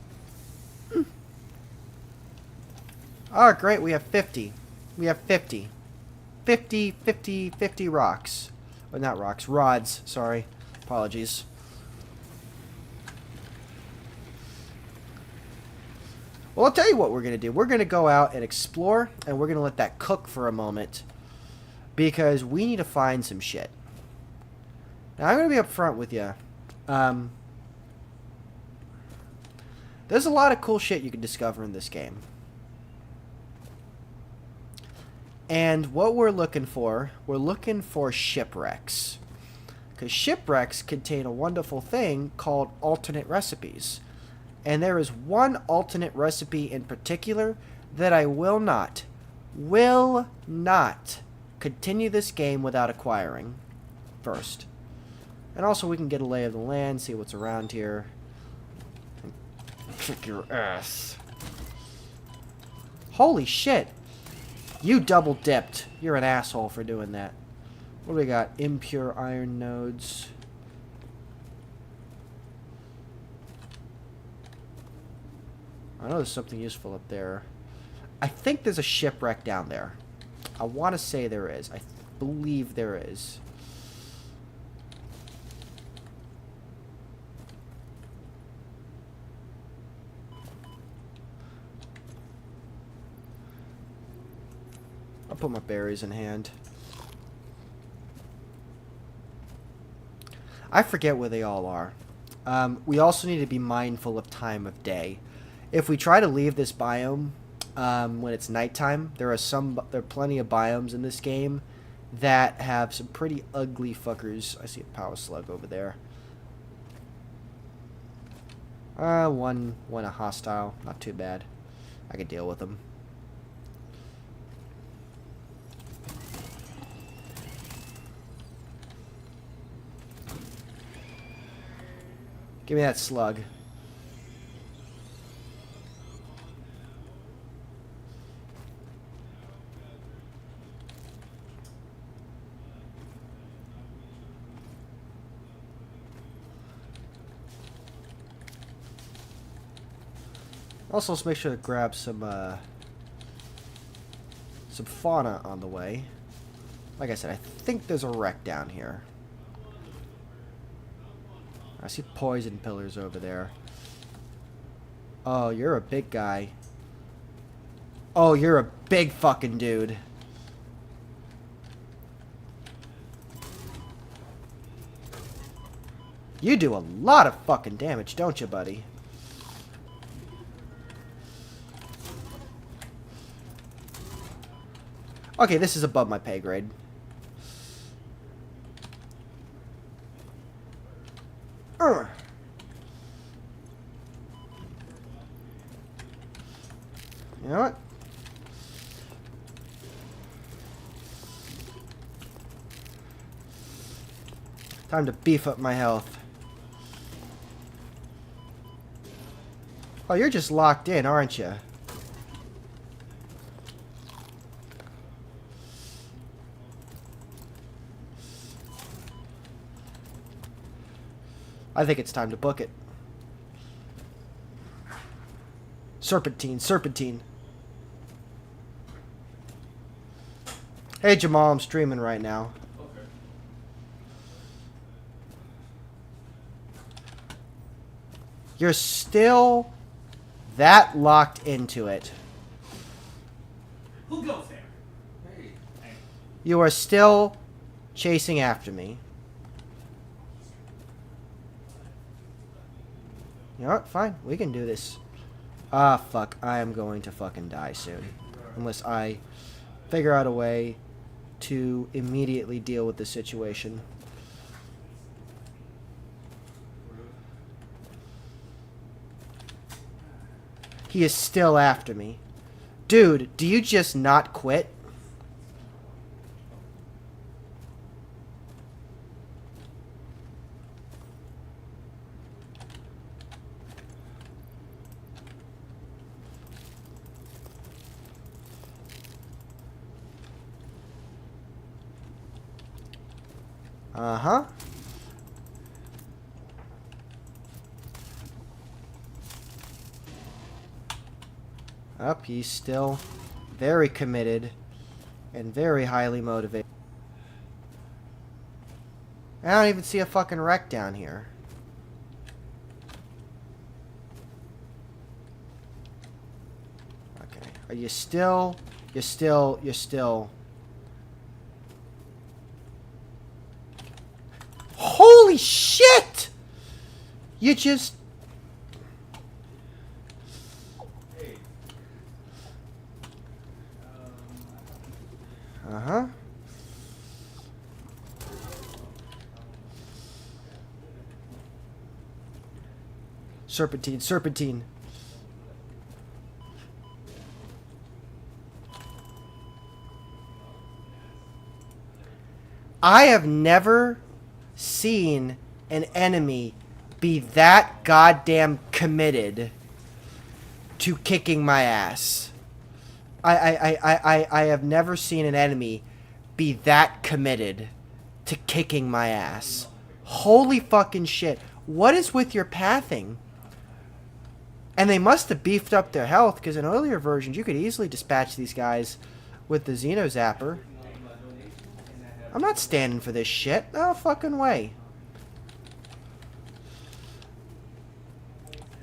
Oh, great. We have 50. We have 50. 50 rocks. Or not rocks, rods. Sorry. Apologies. Well, I'll tell you what we're going to do. We're going to go out and explore, and we're going to let that cook for a moment. Because we need to find some shit. Now, I'm going to be upfront with you. There's a lot of cool shit you can discover in this game. And what we're looking for shipwrecks. Because shipwrecks contain a wonderful thing called alternate recipes. And there is one alternate recipe in particular that I will not continue this game without acquiring first. And also we can get a lay of the land, see what's around here. Kick your ass. Holy shit. You double dipped. You're an asshole for doing that. What do we got? Impure iron nodes. I know there's something useful up there. I think there's a shipwreck down there. I want to say there is. I believe there is. I'll put my berries in hand. I forget where they all are. We also need to be mindful of time of day. If we try to leave this biome when it's nighttime, there are plenty of biomes in this game that have some pretty ugly fuckers. I see a power slug over there. One a hostile, not too bad. I could deal with them. Give me that slug. Also, let's make sure to grab some fauna on the way. Like I said, I think there's a wreck down here. I see poison pillars over there. Oh, you're a big guy. Oh, you're a big fucking dude. You do a lot of fucking damage, don't you, buddy? Okay, this is above my pay grade. You know what? Time to beef up my health. Oh, you're just locked in, aren't you? I think it's time to book it. Serpentine, serpentine. Hey Jamal, I'm streaming right now. Okay. You're still that locked into it. Who goes there? Hey. Hey. You are still chasing after me. You know what? Fine. We can do this. Ah, fuck. I am going to fucking die soon. Unless I figure out a way to immediately deal with the situation. He is still after me. Dude, do you just not quit? Uh-huh. Up, he's still very committed and very highly motivated. I don't even see a fucking wreck down here. Okay. Are you still... You're still... Holy shit! You just... Uh-huh. Serpentine, serpentine. I have never seen an enemy be that goddamn committed to kicking my ass. I have never seen an enemy be that committed to kicking my ass. Holy fucking shit. What is with your pathing? And they must have beefed up their health, because in earlier versions you could easily dispatch these guys with the Xeno Zapper. I'm not standing for this shit. No fucking way.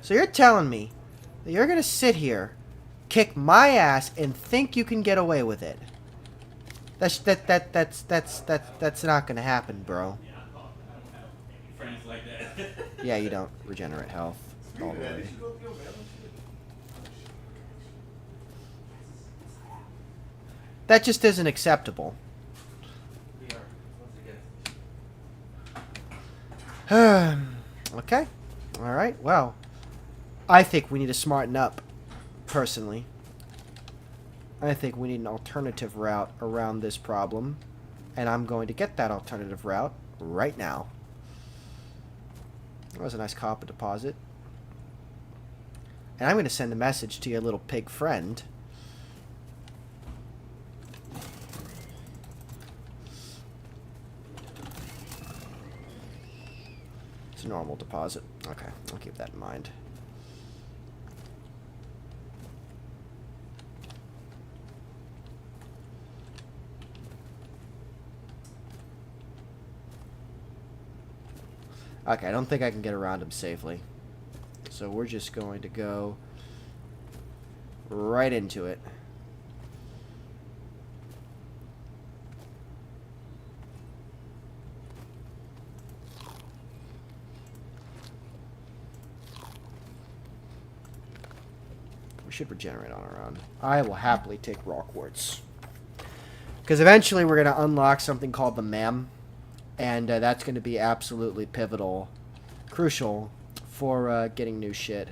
So you're telling me that you're gonna sit here, kick my ass, and think you can get away with it? That's not gonna happen, bro. Friends like that. Yeah, you don't regenerate health all the way. That just isn't acceptable. Okay. Alright, well. I think we need to smarten up, personally. I think we need an alternative route around this problem. And I'm going to get that alternative route right now. That was a nice copper deposit. And I'm going to send a message to your little pig friend. It's a normal deposit. Okay, I'll keep that in mind. Okay, I don't think I can get around him safely. So we're just going to go right into it. We should regenerate on our own. I will happily take rock quartz. Because eventually we're going to unlock something called the MAM. And that's going to be absolutely pivotal, crucial for getting new shit.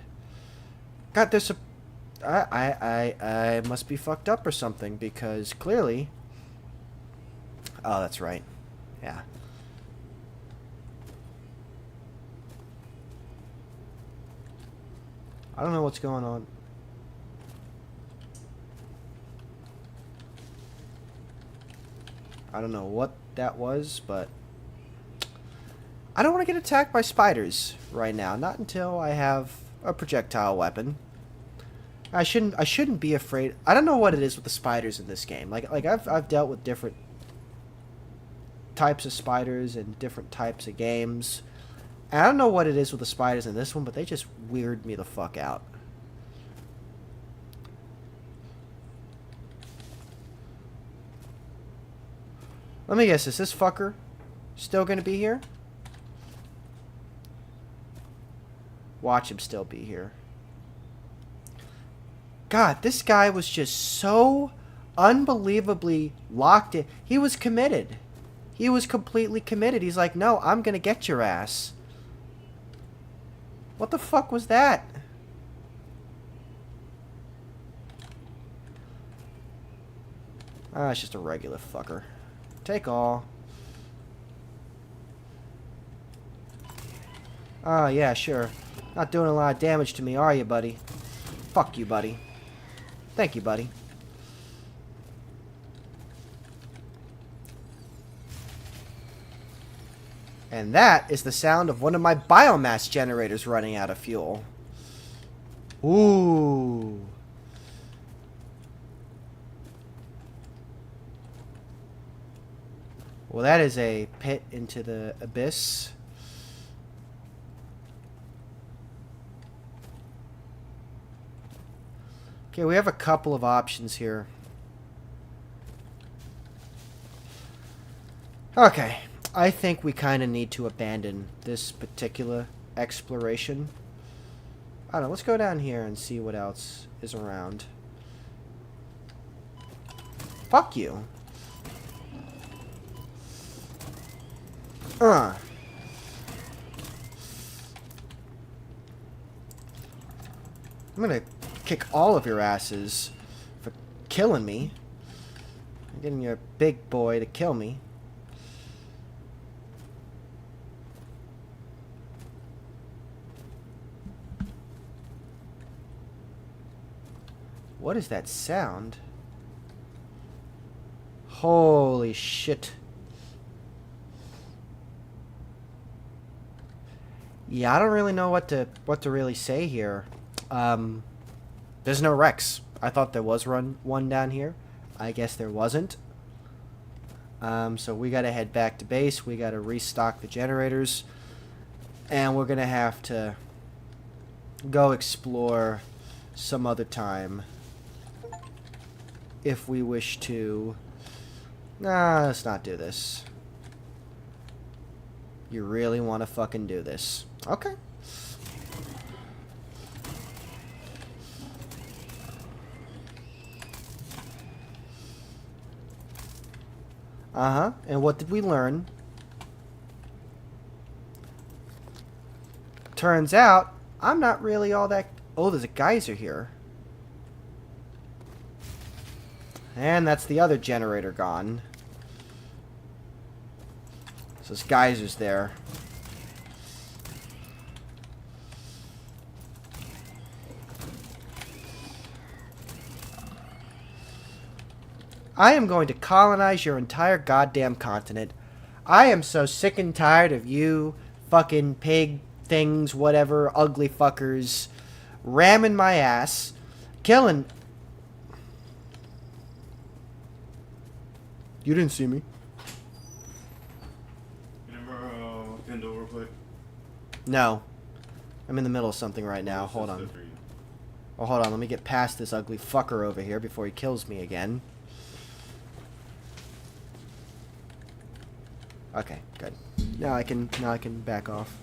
God, there's a... I must be fucked up or something, because clearly... Oh, that's right. Yeah. I don't know what's going on. I don't know what that was, but... I don't want to get attacked by spiders right now. Not until I have a projectile weapon. I shouldn't be afraid. I don't know what it is with the spiders in this game. Like I've dealt with different types of spiders in different types of games. And I don't know what it is with the spiders in this one, but they just weird me the fuck out. Let me guess, is this fucker still gonna be here? Watch him still be here. God, this guy was just so unbelievably locked in. He was committed. He was completely committed. He's like, no, I'm going to get your ass. What the fuck was that? Ah, it's just a regular fucker. Take all. Ah, yeah, sure. Not doing a lot of damage to me, are you, buddy? Fuck you, buddy. Thank you, buddy. And that is the sound of one of my biomass generators running out of fuel. Ooh. Well, that is a pit into the abyss. Okay, we have a couple of options here. Okay, I think we kind of need to abandon this particular exploration. I don't know, let's go down here and see what else is around. Fuck you. I'm gonna kick all of your asses for killing me. I'm getting your big boy to kill me. What is that sound? Holy shit. Yeah, I don't really know what to really say here. There's no Rex. I thought there was one down here. I guess there wasn't. So we gotta head back to base. We gotta restock the generators. And we're gonna have to go explore some other time. If we wish to. Nah, let's not do this. You really want to fucking do this. Okay. Uh-huh. And what did we learn? Turns out, I'm not really all that... Oh, there's a geyser here. And that's the other generator gone. So this geyser's there. I am going to colonize your entire goddamn continent. I am so sick and tired of you fucking pig things, whatever, ugly fuckers, ramming my ass, killing... You didn't see me. Remember Kendall real quick? No. I'm in the middle of something right now. Hold on. Oh, hold on. Let me get past this ugly fucker over here before he kills me again. Okay, good. Now I can back off.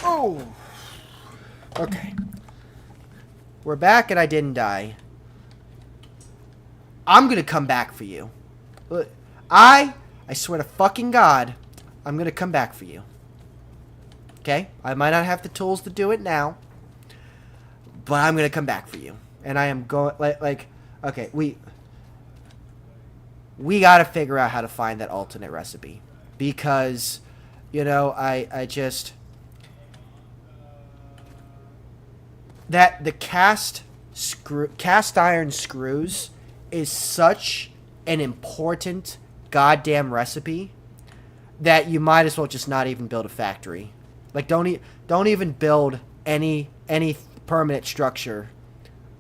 Oh! Okay. We're back and I didn't die. I'm gonna come back for you. I swear to fucking God, I'm gonna come back for you. Okay? I might not have the tools to do it now, but I'm gonna come back for you. And I am going, like, okay, we gotta figure out how to find that alternate recipe. Because, you know, I just... That the cast iron screws is such an important goddamn recipe that you might as well just not even build a factory. Like, don't even build any permanent structure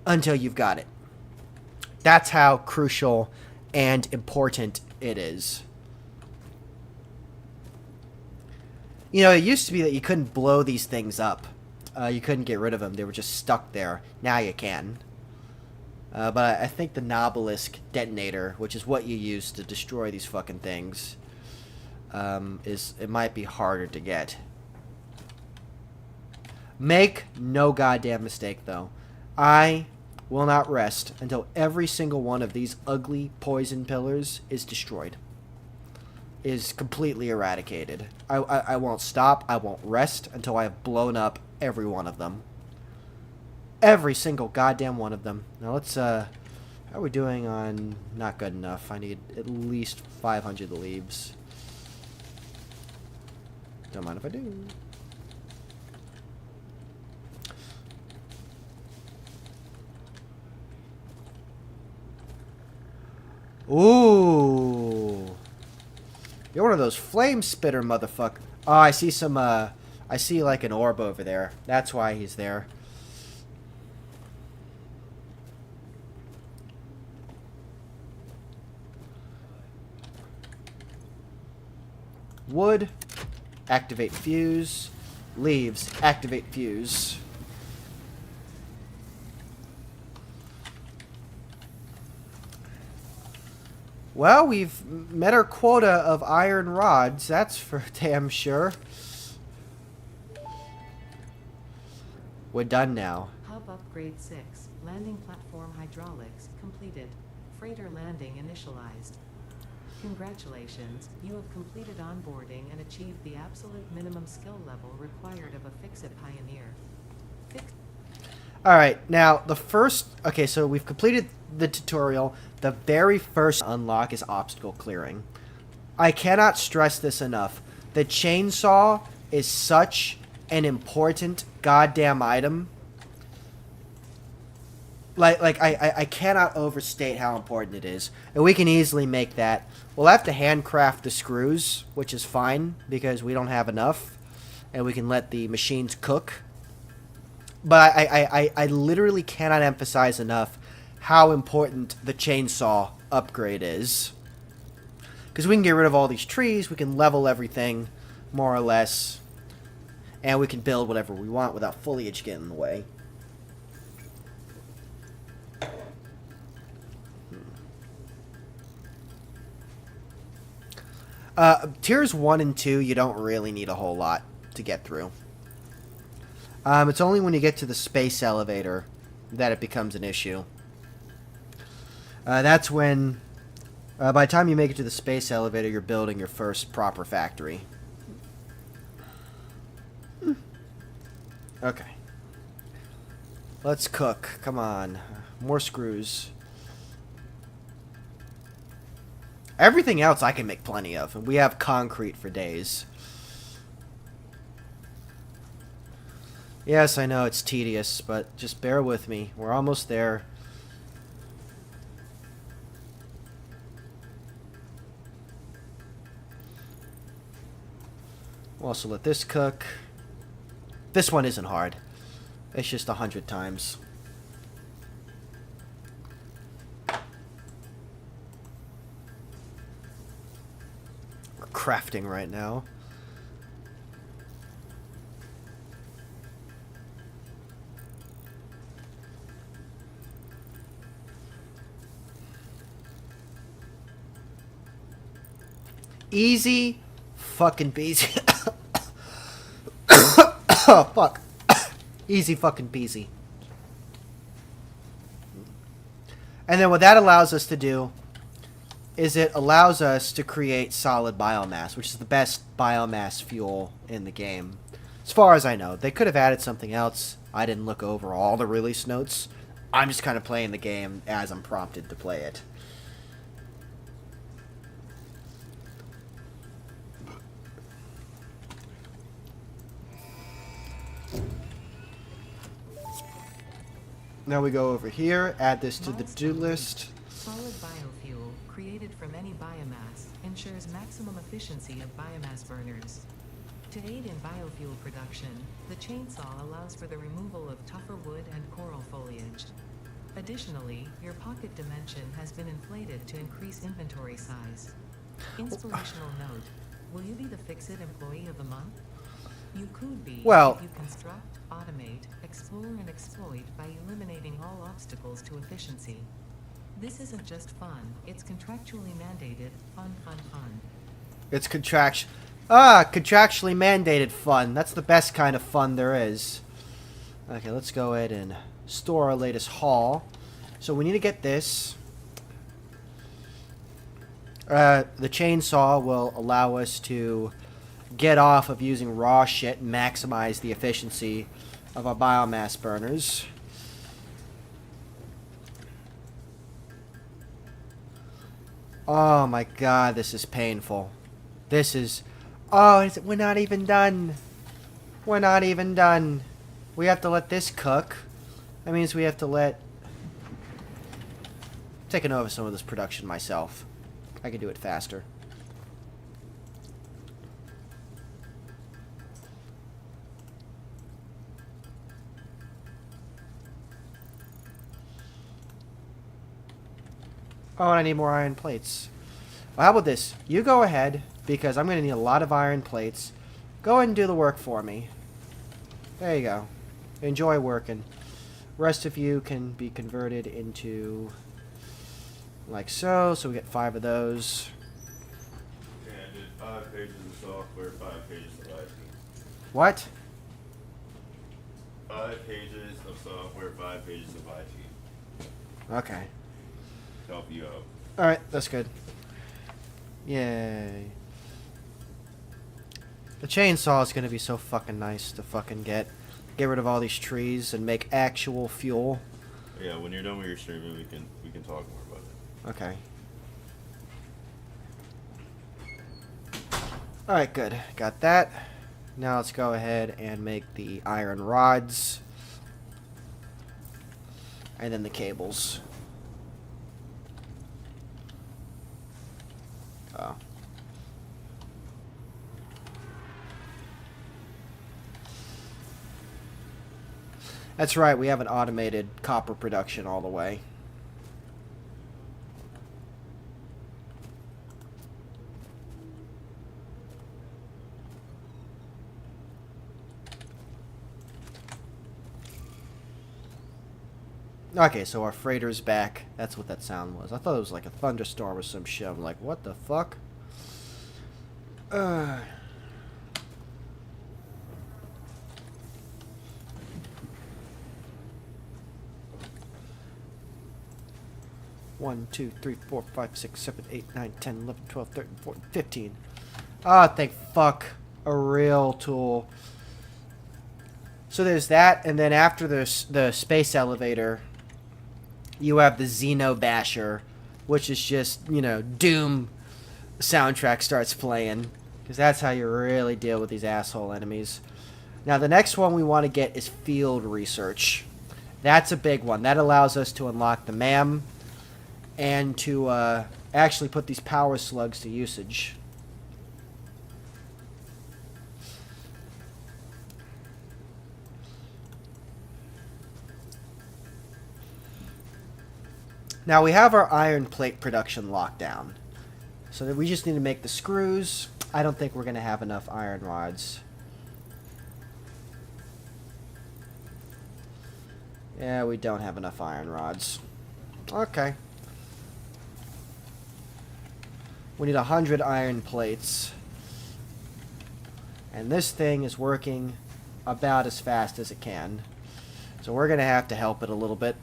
until you've got it. That's how crucial and important it is. You know, it used to be that you couldn't blow these things up. You couldn't get rid of them. They were just stuck there. Now you can. But I think the Nobelisk detonator, which is what you use to destroy these fucking things, it might be harder to get. Make no goddamn mistake, though. I will not rest until every single one of these ugly poison pillars is destroyed. Is completely eradicated. I won't stop. I won't rest until I have blown up every one of them. Every single goddamn one of them. Now let's, how are we doing on... Not good enough. I need at least 500 leaves. Don't mind if I do. Ooh. You're one of those flame spitter motherfucker. Oh, I see some, I see like an orb over there. That's why he's there. Wood. Activate fuse. Leaves. Activate fuse. Well, we've met our quota of iron rods, that's for damn sure. We're done now. Hub upgrade 6. Landing platform hydraulics completed. Freighter landing initialized. Congratulations, you have completed onboarding and achieved the absolute minimum skill level required of a Fix-It Pioneer. Alright, now the first... Okay, so we've completed the tutorial. The very first unlock is obstacle clearing. I cannot stress this enough. The chainsaw is such an important goddamn item. I cannot overstate how important it is. And we can easily make that. We'll have to handcraft the screws, which is fine, because we don't have enough. And we can let the machines cook. But I literally cannot emphasize enough how important the chainsaw upgrade is. Because we can get rid of all these trees, we can level everything, more or less. And we can build whatever we want without foliage getting in the way. Tiers 1 and 2, you don't really need a whole lot to get through. It's only when you get to the space elevator that it becomes an issue. That's when, by the time you make it to the space elevator, you're building your first proper factory. Okay. Let's cook. Come on. More screws. Everything else I can make plenty of. And we have concrete for days. Yes, I know it's tedious, but just bear with me. We're almost there. We'll also let this cook. This one isn't hard. It's just 100 times. We're crafting right now. Easy fucking peasy. Oh, fuck. Easy fucking peasy. And then what that allows us to do is it allows us to create solid biomass, which is the best biomass fuel in the game. As far as I know. They could have added something else. I didn't look over all the release notes. I'm just kind of playing the game as I'm prompted to play it. Now we go over here, add this to the to-do list. Solid biofuel, created from any biomass, ensures maximum efficiency of biomass burners. To aid in biofuel production, the chainsaw allows for the removal of tougher wood and coral foliage. Additionally, your pocket dimension has been inflated to increase inventory size. Inspirational note, will you be the Fix-It Employee of the Month? You could be Well, if you construct, automate, explore, and exploit by eliminating all obstacles to efficiency. This isn't just fun, it's contractually mandated, fun, fun, fun. It's contractually mandated fun. That's the best kind of fun there is. Okay, let's go ahead and store our latest haul. So we need to get this. The chainsaw will allow us to get off of using raw shit and maximize the efficiency of our biomass burners. Oh my god, this is painful. This is... Oh, we're not even done. We're not even done. We have to let this cook. That means we have to let... I'm taking over some of this production myself. I can do it faster. Oh, and I need more iron plates. Well, how about this? You go ahead, because I'm going to need a lot of iron plates. Go ahead and do the work for me. There you go. Enjoy working. Rest of you can be converted into... like so. So we get 5 of those. Yeah, I did 5 pages of software, 5 pages of IT. What? 5 pages of software, 5 pages of IT. Okay. Help you out. Alright, that's good. Yay. The chainsaw is going to be so fucking nice to fucking get. Get rid of all these trees and make actual fuel. Yeah, when you're done with your streaming, we can talk more about it. Okay. Alright, good. Got that. Now let's go ahead and make the iron rods. And then the cables. Oh. That's right, we have an automated copper production all the way. Okay, so our freighter's back. That's what that sound was. I thought it was like a thunderstorm or some shit. I'm like, what the fuck? One, 2, 3, 4, 5, 6, 7, 8, 9, 10, 11, 12, 13, 14, 15. Ah, thank fuck. A real tool. So there's that, and then after the space elevator, you have the Xeno Basher, which is just, you know, Doom soundtrack starts playing. Because that's how you really deal with these asshole enemies. Now, the next one we want to get is field research. That's a big one. That allows us to unlock the MAM and to actually put these power slugs to usage. Now we have our iron plate production locked down. So that we just need to make the screws. I don't think we're going to have enough iron rods. Yeah, we don't have enough iron rods. Okay. We need 100 iron plates. And this thing is working about as fast as it can. So we're going to have to help it a little bit.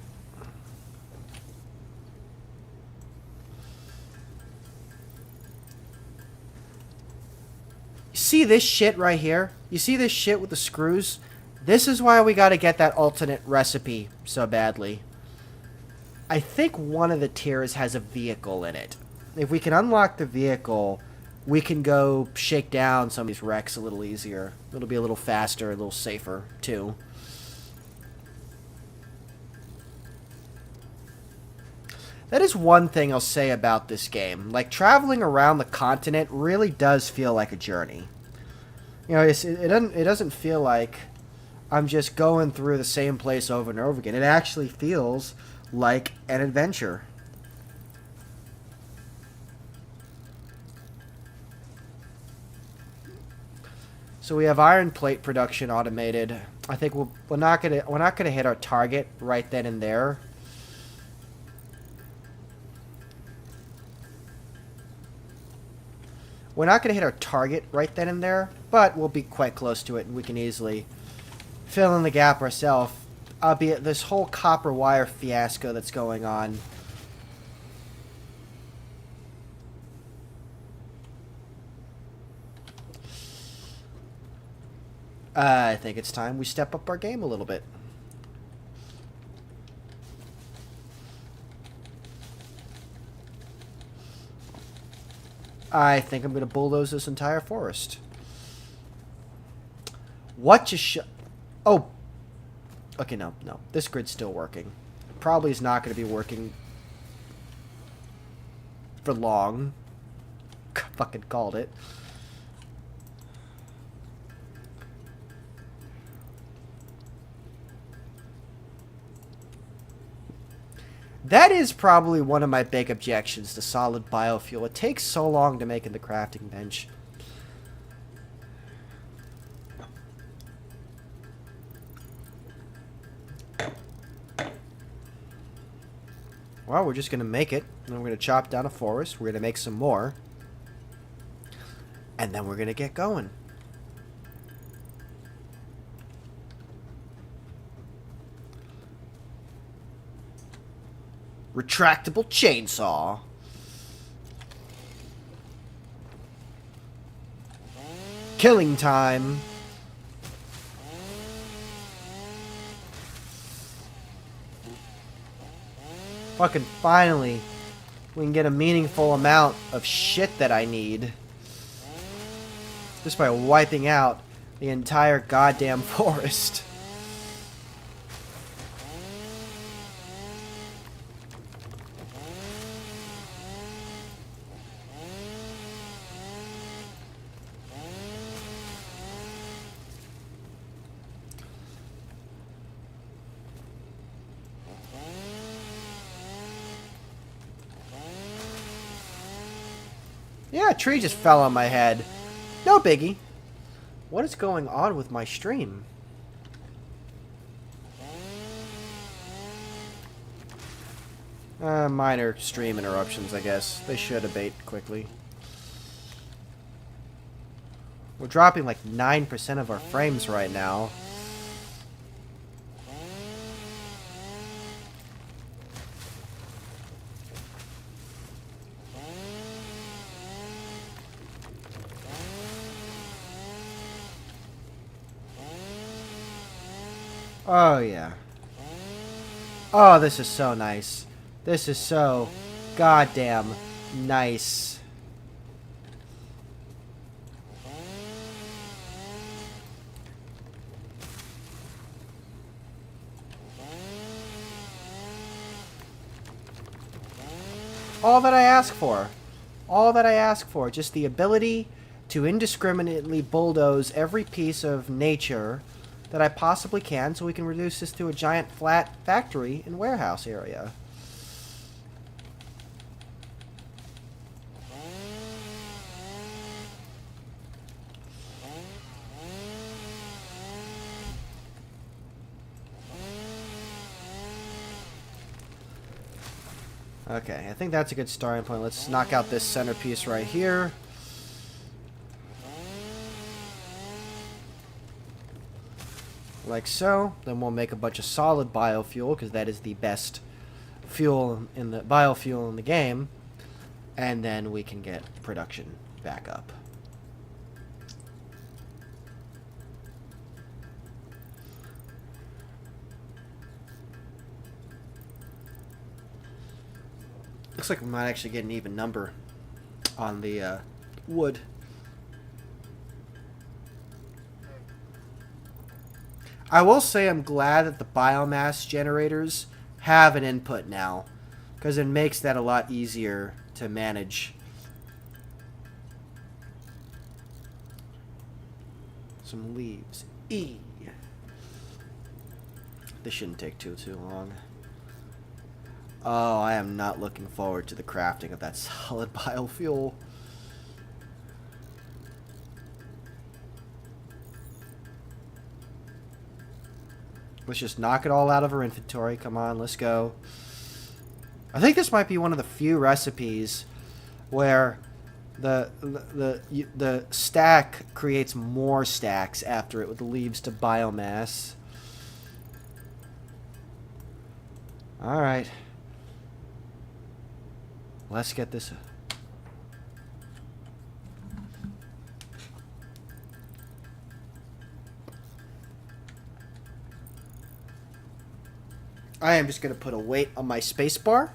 See this shit right here? You see this shit with the screws? This is why we gotta get that alternate recipe so badly. I think one of the tiers has a vehicle in it. If we can unlock the vehicle, we can go shake down some of these wrecks a little easier. It'll be a little faster, a little safer, too. That is one thing I'll say about this game. Like, traveling around the continent really does feel like a journey. You know, it doesn't feel like I'm just going through the same place over and over again. It actually feels like an adventure. So we have iron plate production automated. I think we're not gonna hit our target right then and there. We're not going to hit our target right then and there, but we'll be quite close to it, and we can easily fill in the gap ourselves. Albeit this whole copper wire fiasco that's going on. I think it's time we step up our game a little bit. I think I'm going to bulldoze this entire forest. What just Oh. Okay, no. This grid's still working. Probably is not going to be working for long. Fucking called it. That is probably one of my big objections to solid biofuel. It takes so long to make in the crafting bench. Well, we're just going to make it. And we're going to chop down a forest. We're going to make some more. And then we're going to get going. Retractable chainsaw. Killing time. Fucking finally, we can get a meaningful amount of shit that I need. Just by wiping out the entire goddamn forest. Yeah, a tree just fell on my head. No biggie. What is going on with my stream? Minor stream interruptions, I guess. They should abate quickly. We're dropping like 9% of our frames right now. Oh, yeah. Oh, this is so nice. This is so goddamn nice. All that I ask for. All that I ask for. Just the ability to indiscriminately bulldoze every piece of nature that I possibly can, so we can reduce this to a giant flat factory and warehouse area. Okay, I think that's a good starting point. Let's knock out this centerpiece right here. Like so. Then we'll make a bunch of solid biofuel, because that is the best fuel in the biofuel in the game. And then we can get production back up. Looks like we might actually get an even number on the wood. I will say I'm glad that the biomass generators have an input now, because it makes that a lot easier to manage. Some leaves. This shouldn't take too long. Oh, I am not looking forward to the crafting of that solid biofuel. Let's just knock it all out of our inventory. Come on, let's go. I think this might be one of the few recipes where The stack creates more stacks after it leaves to biomass. All right. Let's get this. I am just going to put a weight on my space bar.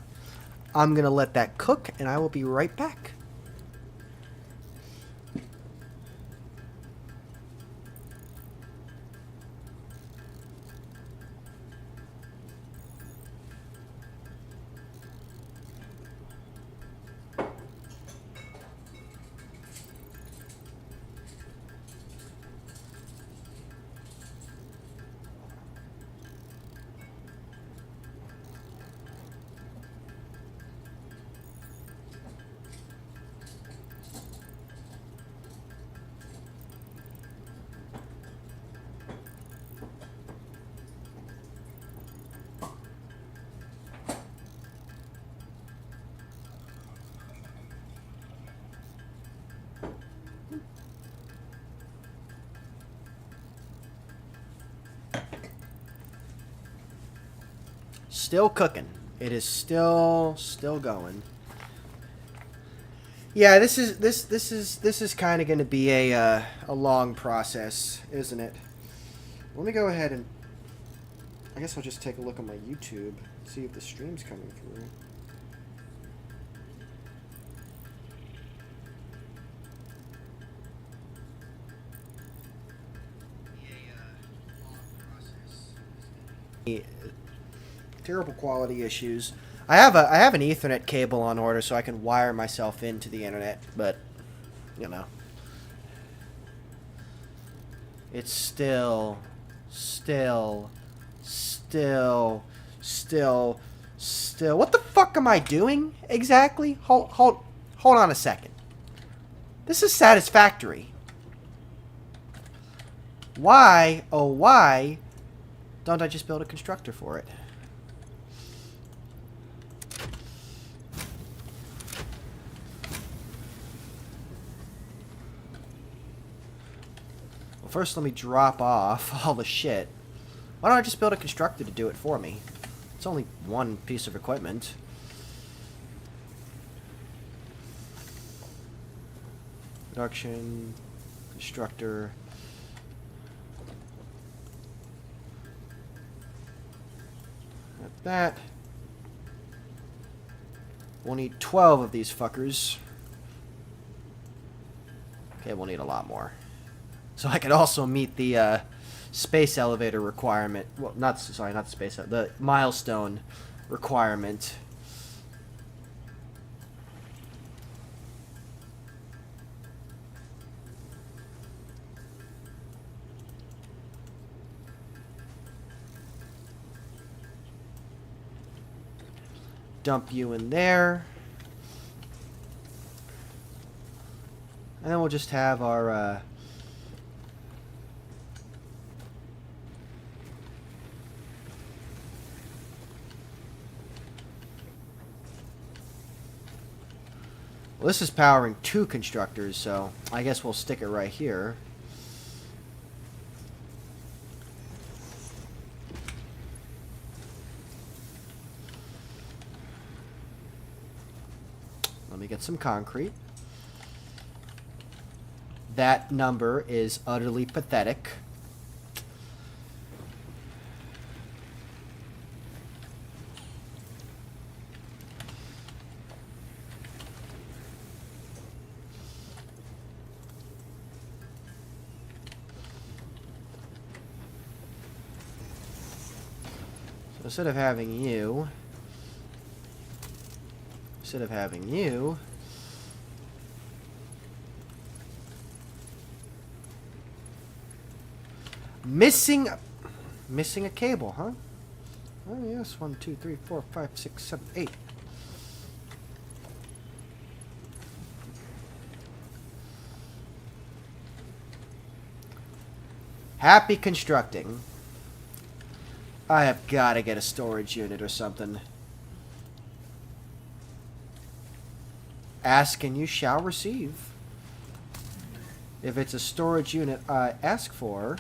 I'm going to let that cook, and I will be right back. Still cooking. It is still going. Yeah, this is kind of going to be a long process, isn't it? Let me go ahead and I guess I'll just take a look on my YouTube, see if the stream's coming through. Terrible quality issues. I have an Ethernet cable on order so I can wire myself into the internet, but you know, it's still what the fuck am I doing exactly? Hold on a second. This is Satisfactory. Why, oh why don't I just build a constructor for it? Well, first let me drop off all the shit. Why don't I just build a constructor to do it for me? It's only one piece of equipment. Production, constructor. Got that. We'll need 12 of these fuckers. Okay, we'll need a lot more. So I could also meet the space elevator requirement. Well, not space. The milestone requirement. Dump you in there. And then we'll just have our well, this is powering 2 constructors, so I guess we'll stick it right here. Let me get some concrete. That number is utterly pathetic. So instead of having you, missing a cable, huh? Oh yes, 1, 2, 3, 4, 5, 6, 7, 8. Happy constructing. I have got to get a storage unit or something. Ask and you shall receive. If it's a storage unit I ask for,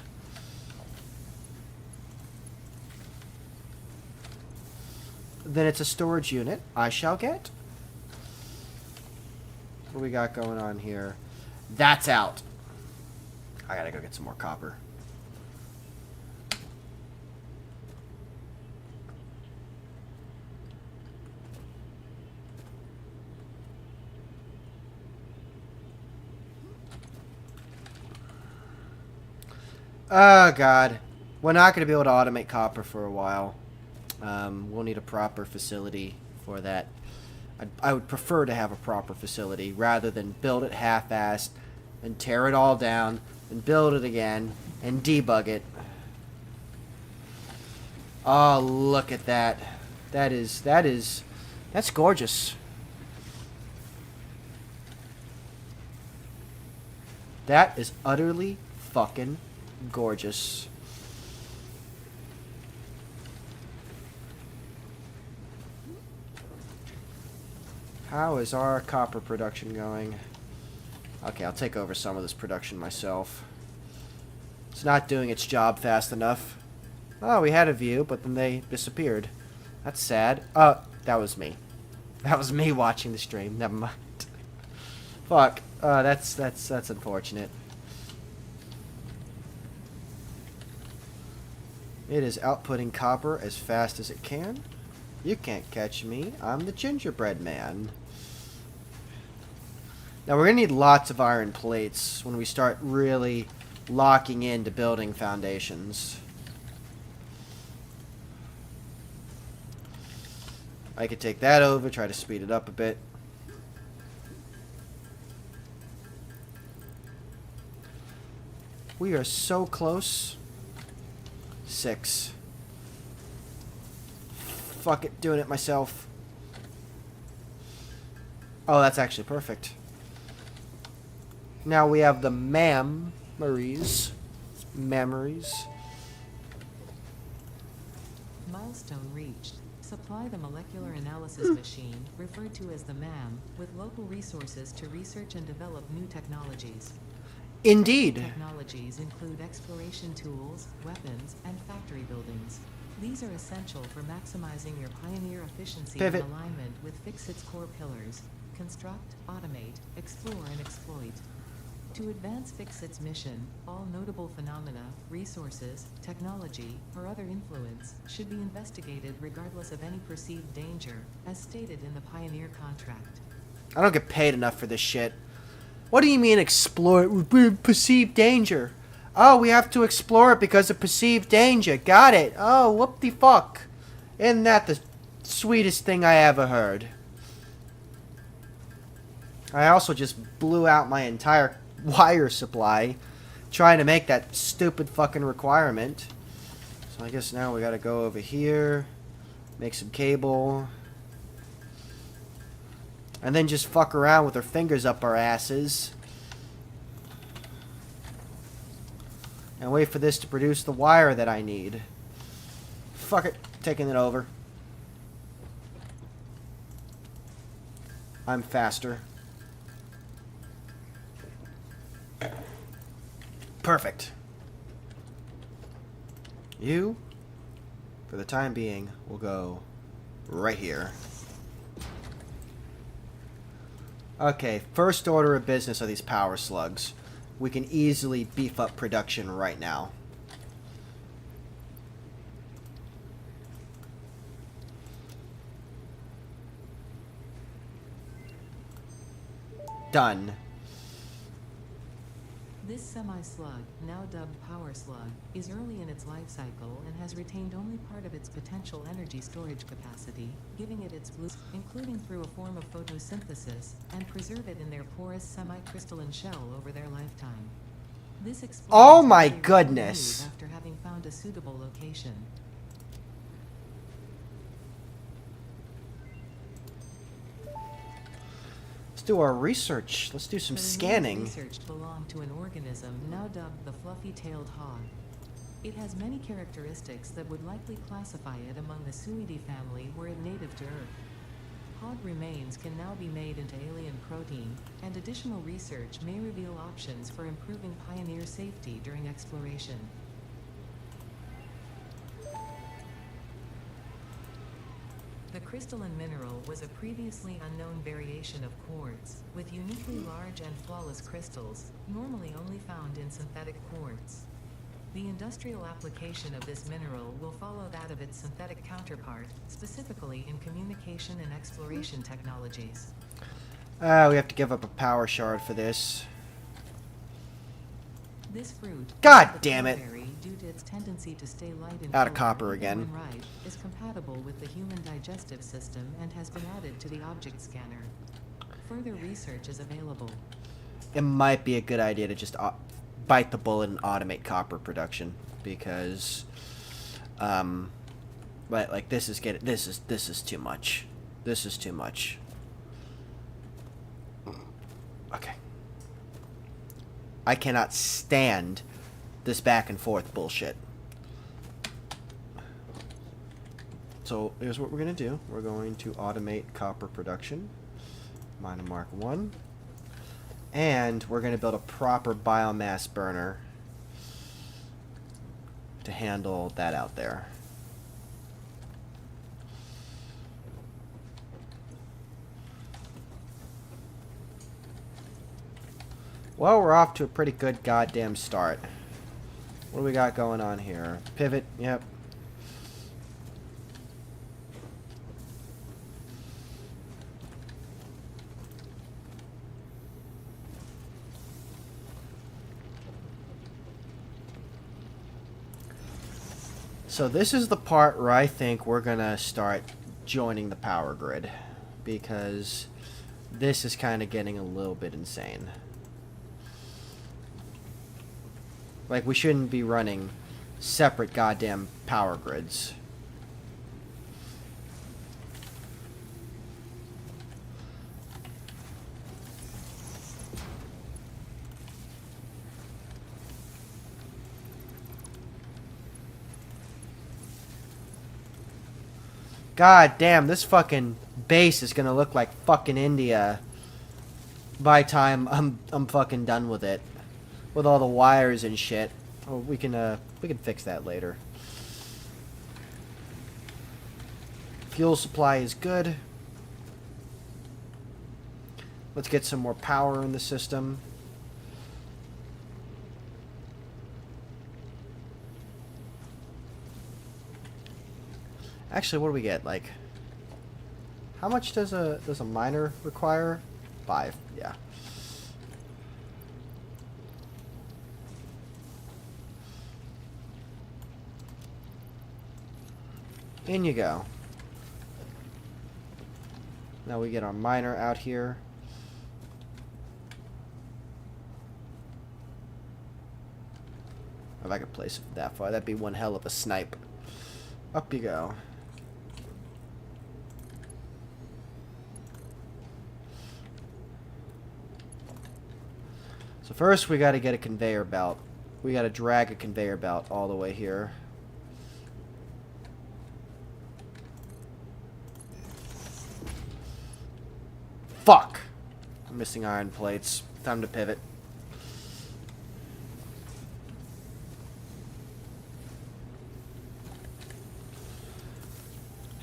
then it's a storage unit I shall get. What we got going on here? That's out. I gotta go get some more copper. Oh, God. We're not going to be able to automate copper for a while. We'll need a proper facility for that. I would prefer to have a proper facility rather than build it half-assed and tear it all down and build it again and debug it. Oh, look at that. That's gorgeous. That is utterly fucking gorgeous. How is our copper production going? Okay, I'll take over some of this production myself. It's not doing its job fast enough. Oh, we had a view, but then they disappeared. That's sad. Oh, that was me. That was me watching the stream. Never mind. Fuck. That's unfortunate. It is outputting copper as fast as it can. You can't catch me. I'm the gingerbread man. Now we're going to need lots of iron plates when we start really locking into building foundations. I could take that over, try to speed it up a bit. We are so close. 6. Fuck it, doing it myself. Oh, that's actually perfect. Now we have the memories. Milestone reached. Supply the molecular analysis machine, referred to as the MAM, with local resources to research and develop new technologies. Indeed. Technologies include exploration tools, weapons, and factory buildings. These are essential for maximizing your Pioneer efficiency Pivot. in alignment with Fixit's core pillars: construct, automate, explore, and exploit. To advance Fixit's mission, all notable phenomena, resources, technology, or other influence should be investigated regardless of any perceived danger, as stated in the Pioneer contract. I don't get paid enough for this shit. What do you mean explore it with perceived danger? Oh, we have to explore it because of perceived danger. Got it. Oh, whoop-de-fuck. Isn't that the sweetest thing I ever heard? I also just blew out my entire wire supply trying to make that stupid fucking requirement. So I guess now we gotta go over here, make some cable, and then just fuck around with our fingers up our asses and wait for this to produce the wire that I need. Fuck it, taking it over. I'm faster. Perfect. You, for the time being, will go right here. Okay, first order of business are these power slugs. We can easily beef up production right now. Done. This semi-slug, now dubbed Power Slug, is early in its life cycle and has retained only part of its potential energy storage capacity, giving it its blue, including through a form of photosynthesis, and preserve it in their porous semi-crystalline shell over their lifetime. This Oh my explodes goodness. after having found a suitable location. Let's do our research. Let's do some The scanning. research belonged to an organism now dubbed the fluffy-tailed hog. It has many characteristics that would likely classify it among the Suidae family were it native to Earth. Hog remains can now be made into alien protein, and additional research may reveal options for improving Pioneer safety during exploration. The crystalline mineral was a previously unknown variation of quartz, with uniquely large and flawless crystals, normally only found in synthetic quartz. The industrial application of this mineral will follow that of its synthetic counterpart, specifically in communication and exploration technologies. We have to give up a power shard for this. This fruit, God the damn it. Conveyor, due to its tendency to stay light in Out of color copper even again. when ripe, is compatible with the human digestive system and has been added to the object scanner. Further research is available. It might be a good idea to just bite the bullet and automate copper production, because but like this is too much. This is too much. Okay. I cannot stand this back and forth bullshit. So here's what we're going to do. We're going to automate copper production. Miner Mark 1. And we're going to build a proper biomass burner to handle that out there. Well, we're off to a pretty good goddamn start. What do we got going on here? Pivot, yep. So this is the part where I think we're gonna start joining the power grid, because this is kind of getting a little bit insane. Like, we shouldn't be running separate goddamn power grids. God damn, this fucking base is gonna look like fucking India by the time I'm fucking done with it. With all the wires and shit. Oh, we can fix that later. Fuel supply is good. Let's get some more power in the system. Actually, what do we get? Like, how much does a miner require? 5, yeah. In you go. Now we get our miner out here. If I could place it that far, that'd be one hell of a snipe. Up you go. So first we gotta get a conveyor belt. We gotta drag a conveyor belt all the way here. Fuck! I'm missing iron plates. Time to pivot.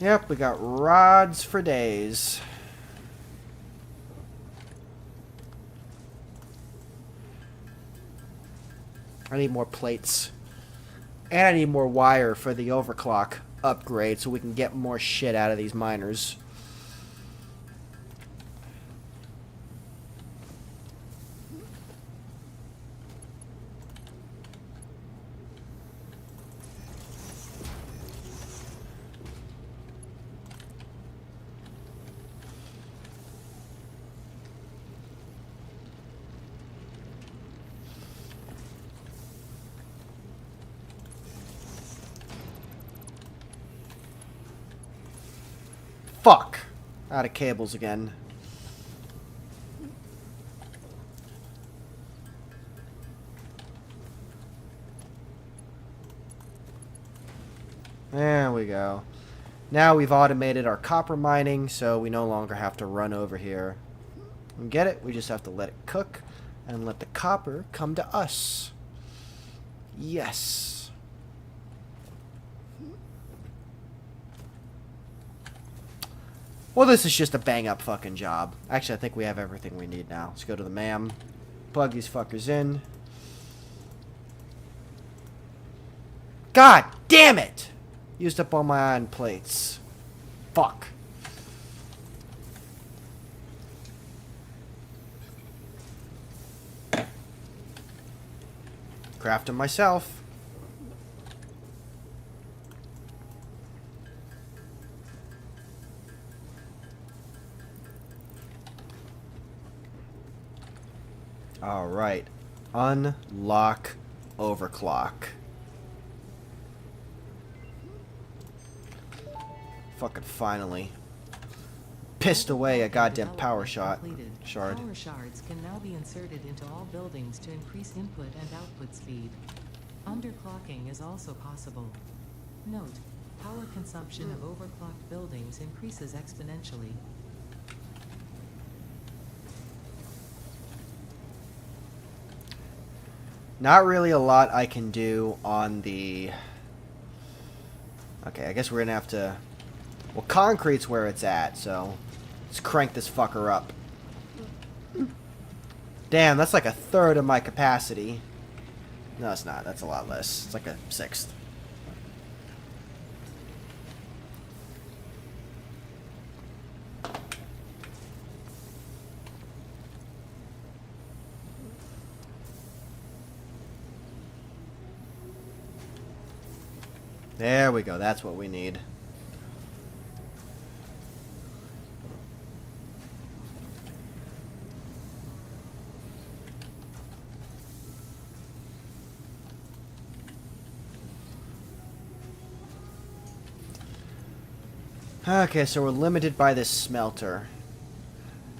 Yep, we got rods for days. I need more plates. And I need more wire for the overclock upgrade so we can get more shit out of these miners. Fuck! Out of cables again. There we go. Now we've automated our copper mining, so we no longer have to run over here and get it. We just have to let it cook and let the copper come to us. Yes. Well, this is just a bang-up fucking job. Actually, I think we have everything we need now. Let's go to the MAM. Plug these fuckers in. God damn it! Used up all my iron plates. Fuck. Craft them myself. Alright. Unlock overclock. Fucking finally. Pissed away a goddamn power shard. Power shards can now be inserted into all buildings to increase input and output speed. Underclocking is also possible. Note, power consumption of overclocked buildings increases exponentially. Not really a lot I can do on the... Okay, I guess we're gonna have to... Well, concrete's where it's at, so... Let's crank this fucker up. Damn, that's like a third of my capacity. No, it's not. That's a lot less. It's like a sixth. There we go. That's what we need. Okay, so we're limited by this smelter.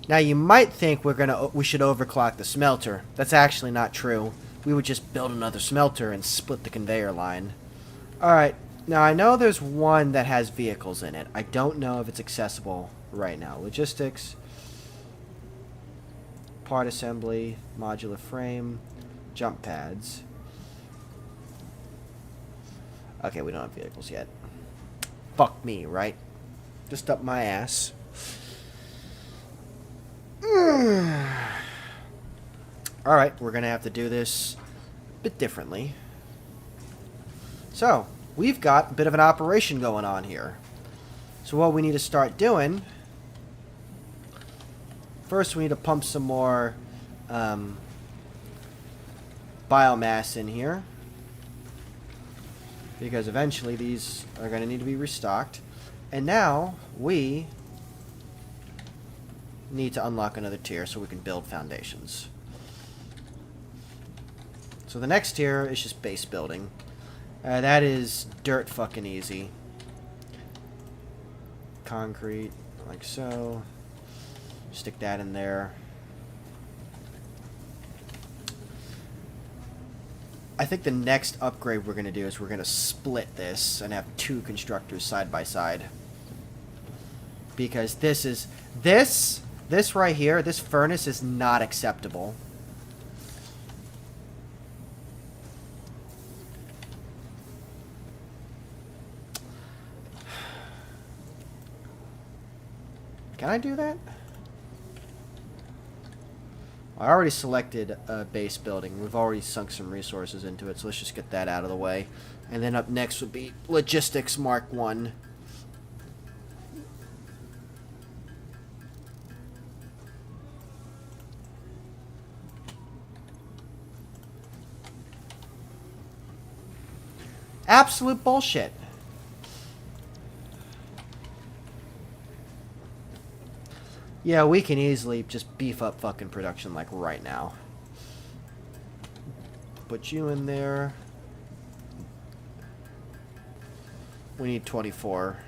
Now you might think we should overclock the smelter. That's actually not true. We would just build another smelter and split the conveyor line. Alright, now I know there's one that has vehicles in it. I don't know if it's accessible right now. Logistics, part assembly, modular frame, jump pads. Okay, we don't have vehicles yet. Fuck me, right? Just up my ass. Alright, we're going to have to do this a bit differently. So, we've got a bit of an operation going on here. So what we need to start doing... First, we need to pump some more biomass in here. Because eventually these are going to need to be restocked. And now, we need to unlock another tier so we can build foundations. So the next tier is just base building. That is dirt fucking easy. Concrete, like so. Stick that in there. I think the next upgrade we're going to do is we're going to split this and have two constructors side by side. Because this right here, this furnace is not acceptable. Can I do that? I already selected a base building. We've already sunk some resources into it, so let's just get that out of the way. And then up next would be Logistics Mark 1. Absolute bullshit. Yeah, we can easily just beef up fucking production like right now. Put you in there. We need 24.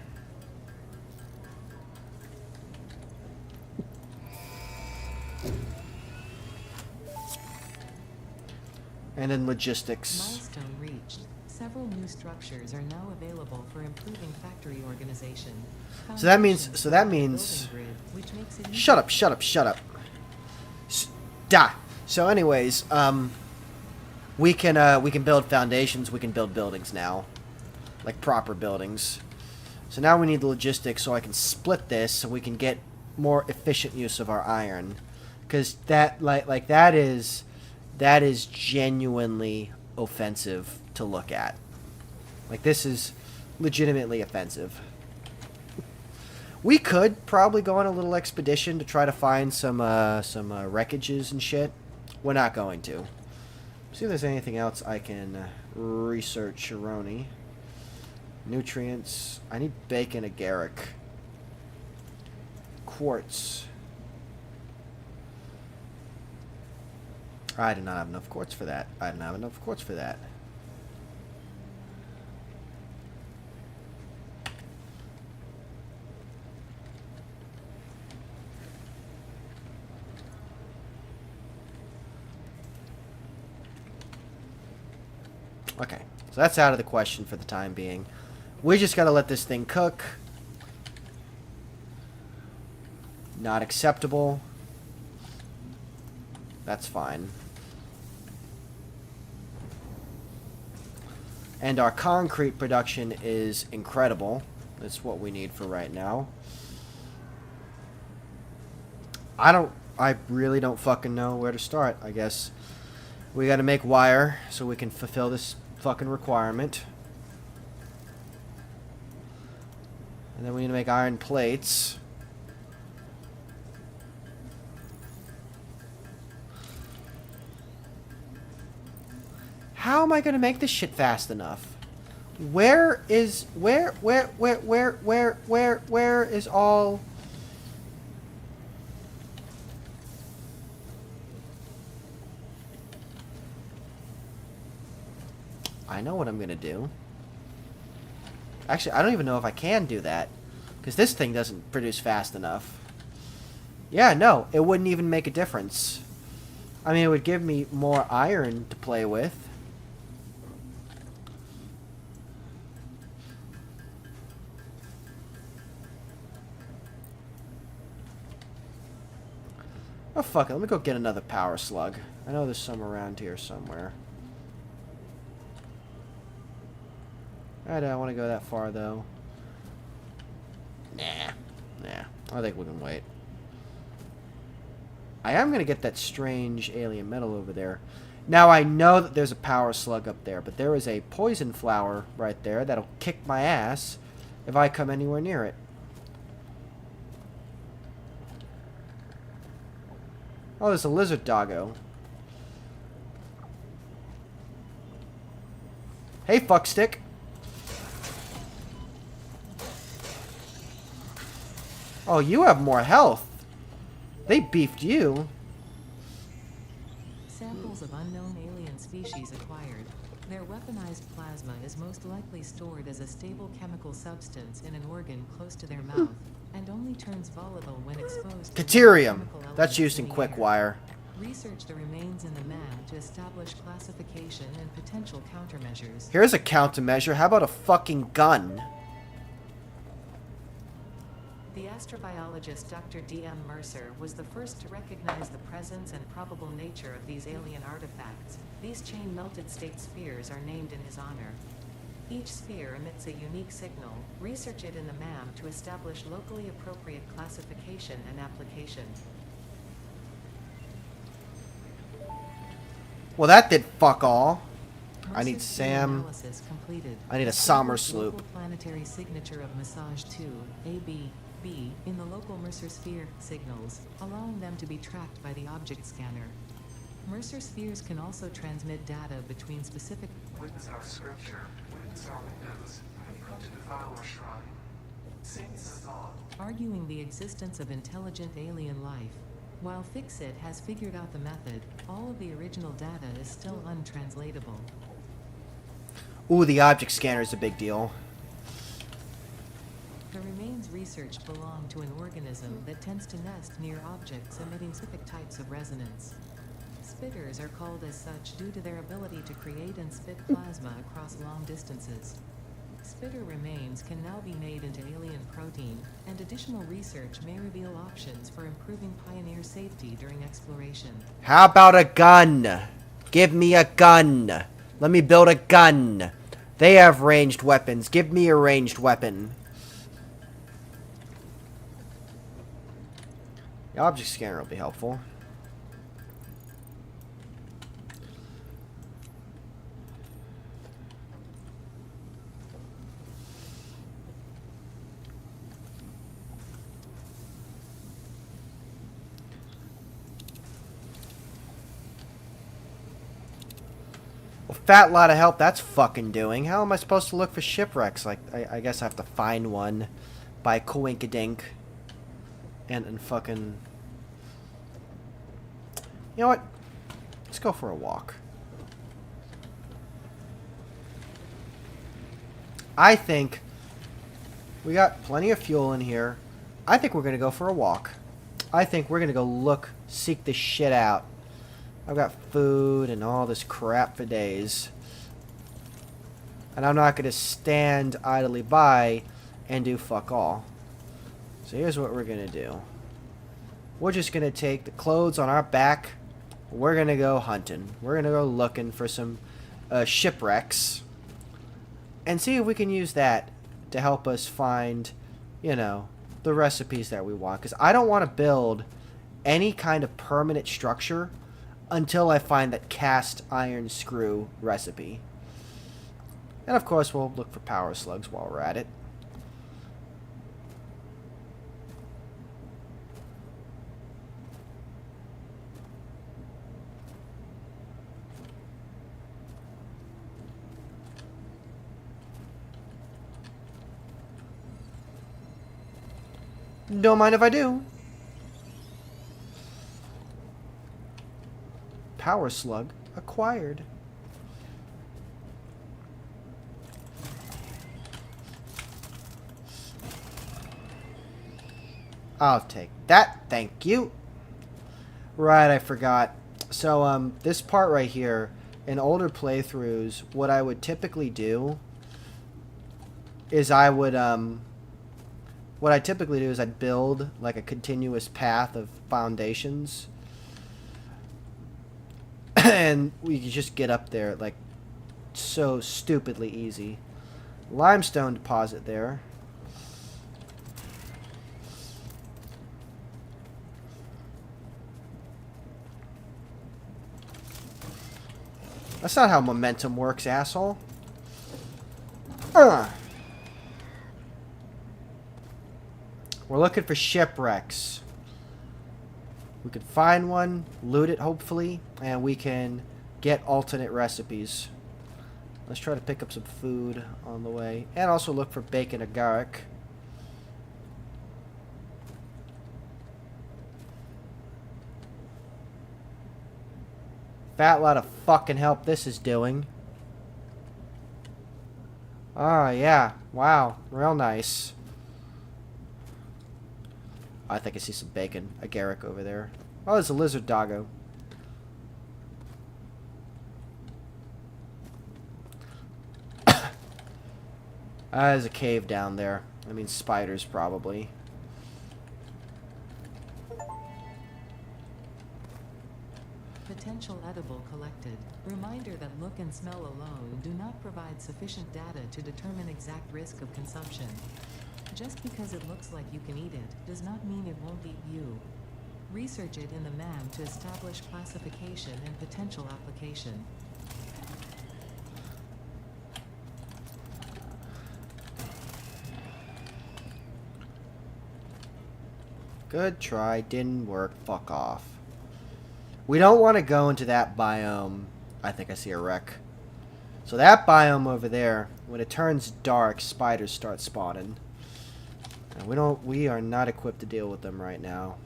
And then logistics. Milestone reached. Several new structures are now available for improving factory organization. So that means- Foundations so that provide a means- building grid, which makes it Shut up, easier shut up, shut up. So anyways, we can build foundations, we can build buildings now. Like proper buildings. So now we need the logistics so I can split this so we can get more efficient use of our iron. Cuz that that is genuinely offensive to look at. Like this is legitimately offensive. We could probably go on a little expedition to try to find some wreckages and shit. We're not going to. See if there's anything else I can research. Chironi. Nutrients. I need bacon agaric. Quartz. I did not have enough quartz for that. I didn't have enough quartz for that. Okay, so that's out of the question for the time being. We just gotta let this thing cook. Not acceptable. That's fine. And our concrete production is incredible. That's what we need for right now. I really don't fucking know where to start, I guess. We gotta make wire so we can fulfill this fucking requirement. And then we need to make iron plates. How am I gonna make this shit fast enough? Where is all... I know what I'm gonna do. Actually, I don't even know if I can do that. Because this thing doesn't produce fast enough. Yeah, no, it wouldn't even make a difference. I mean, it would give me more iron to play with. Oh, fuck it. Let me go get another power slug. I know there's some around here somewhere. I don't want to go that far, though. Nah. I think we can wait. I am going to get that strange alien metal over there. Now, I know that there's a power slug up there, but there is a poison flower right there that'll kick my ass if I come anywhere near it. Oh, there's a lizard doggo. Hey, fuckstick. Oh, you have more health. They beefed you. Samples of unknown alien species acquired. Their weaponized plasma is most likely stored as a stable chemical substance in an organ close to their mouth, and only turns volatile when exposed to Deuterium. chemical elements That's used in the quick air. wire. Research the remains in the MAM to establish classification and potential countermeasures. Here's a countermeasure. How about a fucking gun? The astrobiologist Dr. D.M. Mercer was the first to recognize the presence and probable nature of these alien artifacts. These chain-melted state spheres are named in his honor. Each sphere emits a unique signal. Research it in the MAM to establish locally appropriate classification and application. Well, that did fuck all. I need Mercer sphere Sam. analysis completed. I need a Established Sommersloop. local planetary signature of massage 2, AB, B, in the local Mercer sphere signals, allowing them to be tracked by the object scanner. Mercer spheres can also transmit data between specific... Witness our scripture, witness our windows, and come to defile our shrine. Saints us all. arguing the existence of intelligent alien life. While Fixit has figured out the method, all of the original data is still untranslatable. Ooh, the object scanner is a big deal. The remains researched belong to an organism that tends to nest near objects emitting specific types of resonance. Spitters are called as such due to their ability to create and spit plasma across long distances. Spitter remains can now be made into alien protein, and additional research may reveal options for improving Pioneer safety during exploration. How about a gun? Give me a gun. Let me build a gun. They have ranged weapons. Give me a ranged weapon. The object scanner will be helpful. Fat lot of help that's fucking doing. How am I supposed to look for shipwrecks? Like, I guess I have to find one by coinkadink and fucking... You know what? Let's go for a walk. I think we got plenty of fuel in here. I think we're going to go for a walk. I think we're going to go seek this shit out. I've got food and all this crap for days. And I'm not going to stand idly by and do fuck all. So here's what we're going to do. We're just going to take the clothes on our back. We're going to go hunting. We're going to go looking for some shipwrecks. And see if we can use that to help us find, you know, the recipes that we want. Because I don't want to build any kind of permanent structure until I find that cast iron screw recipe. And of course we'll look for power slugs while we're at it. Don't mind if I do. Power slug acquired. I'll take that, thank you. Right, I forgot. So, this part right here, in older playthroughs, what I would typically do is I'd build like a continuous path of foundations. And we could just get up there like so stupidly easy. Limestone deposit there. That's not how momentum works, asshole. We're looking for shipwrecks. We could find one, loot it hopefully, and we can get alternate recipes. Let's try to pick up some food on the way. And also look for bacon agaric. Fat lot of fucking help this is doing. Oh yeah, wow, real nice. I think I see some bacon agaric over there. Oh, there's a lizard doggo. There's a cave down there. I mean spiders probably. Potential edible collected. Reminder that look and smell alone do not provide sufficient data to determine exact risk of consumption. Just because it looks like you can eat it does not mean it won't eat you. Research it in the MAM to establish classification and potential application. Good try, didn't work, fuck off. We don't want to go into that biome. I think I see a wreck. So that biome over there, when it turns dark, spiders start spawning. And we are not equipped to deal with them right now.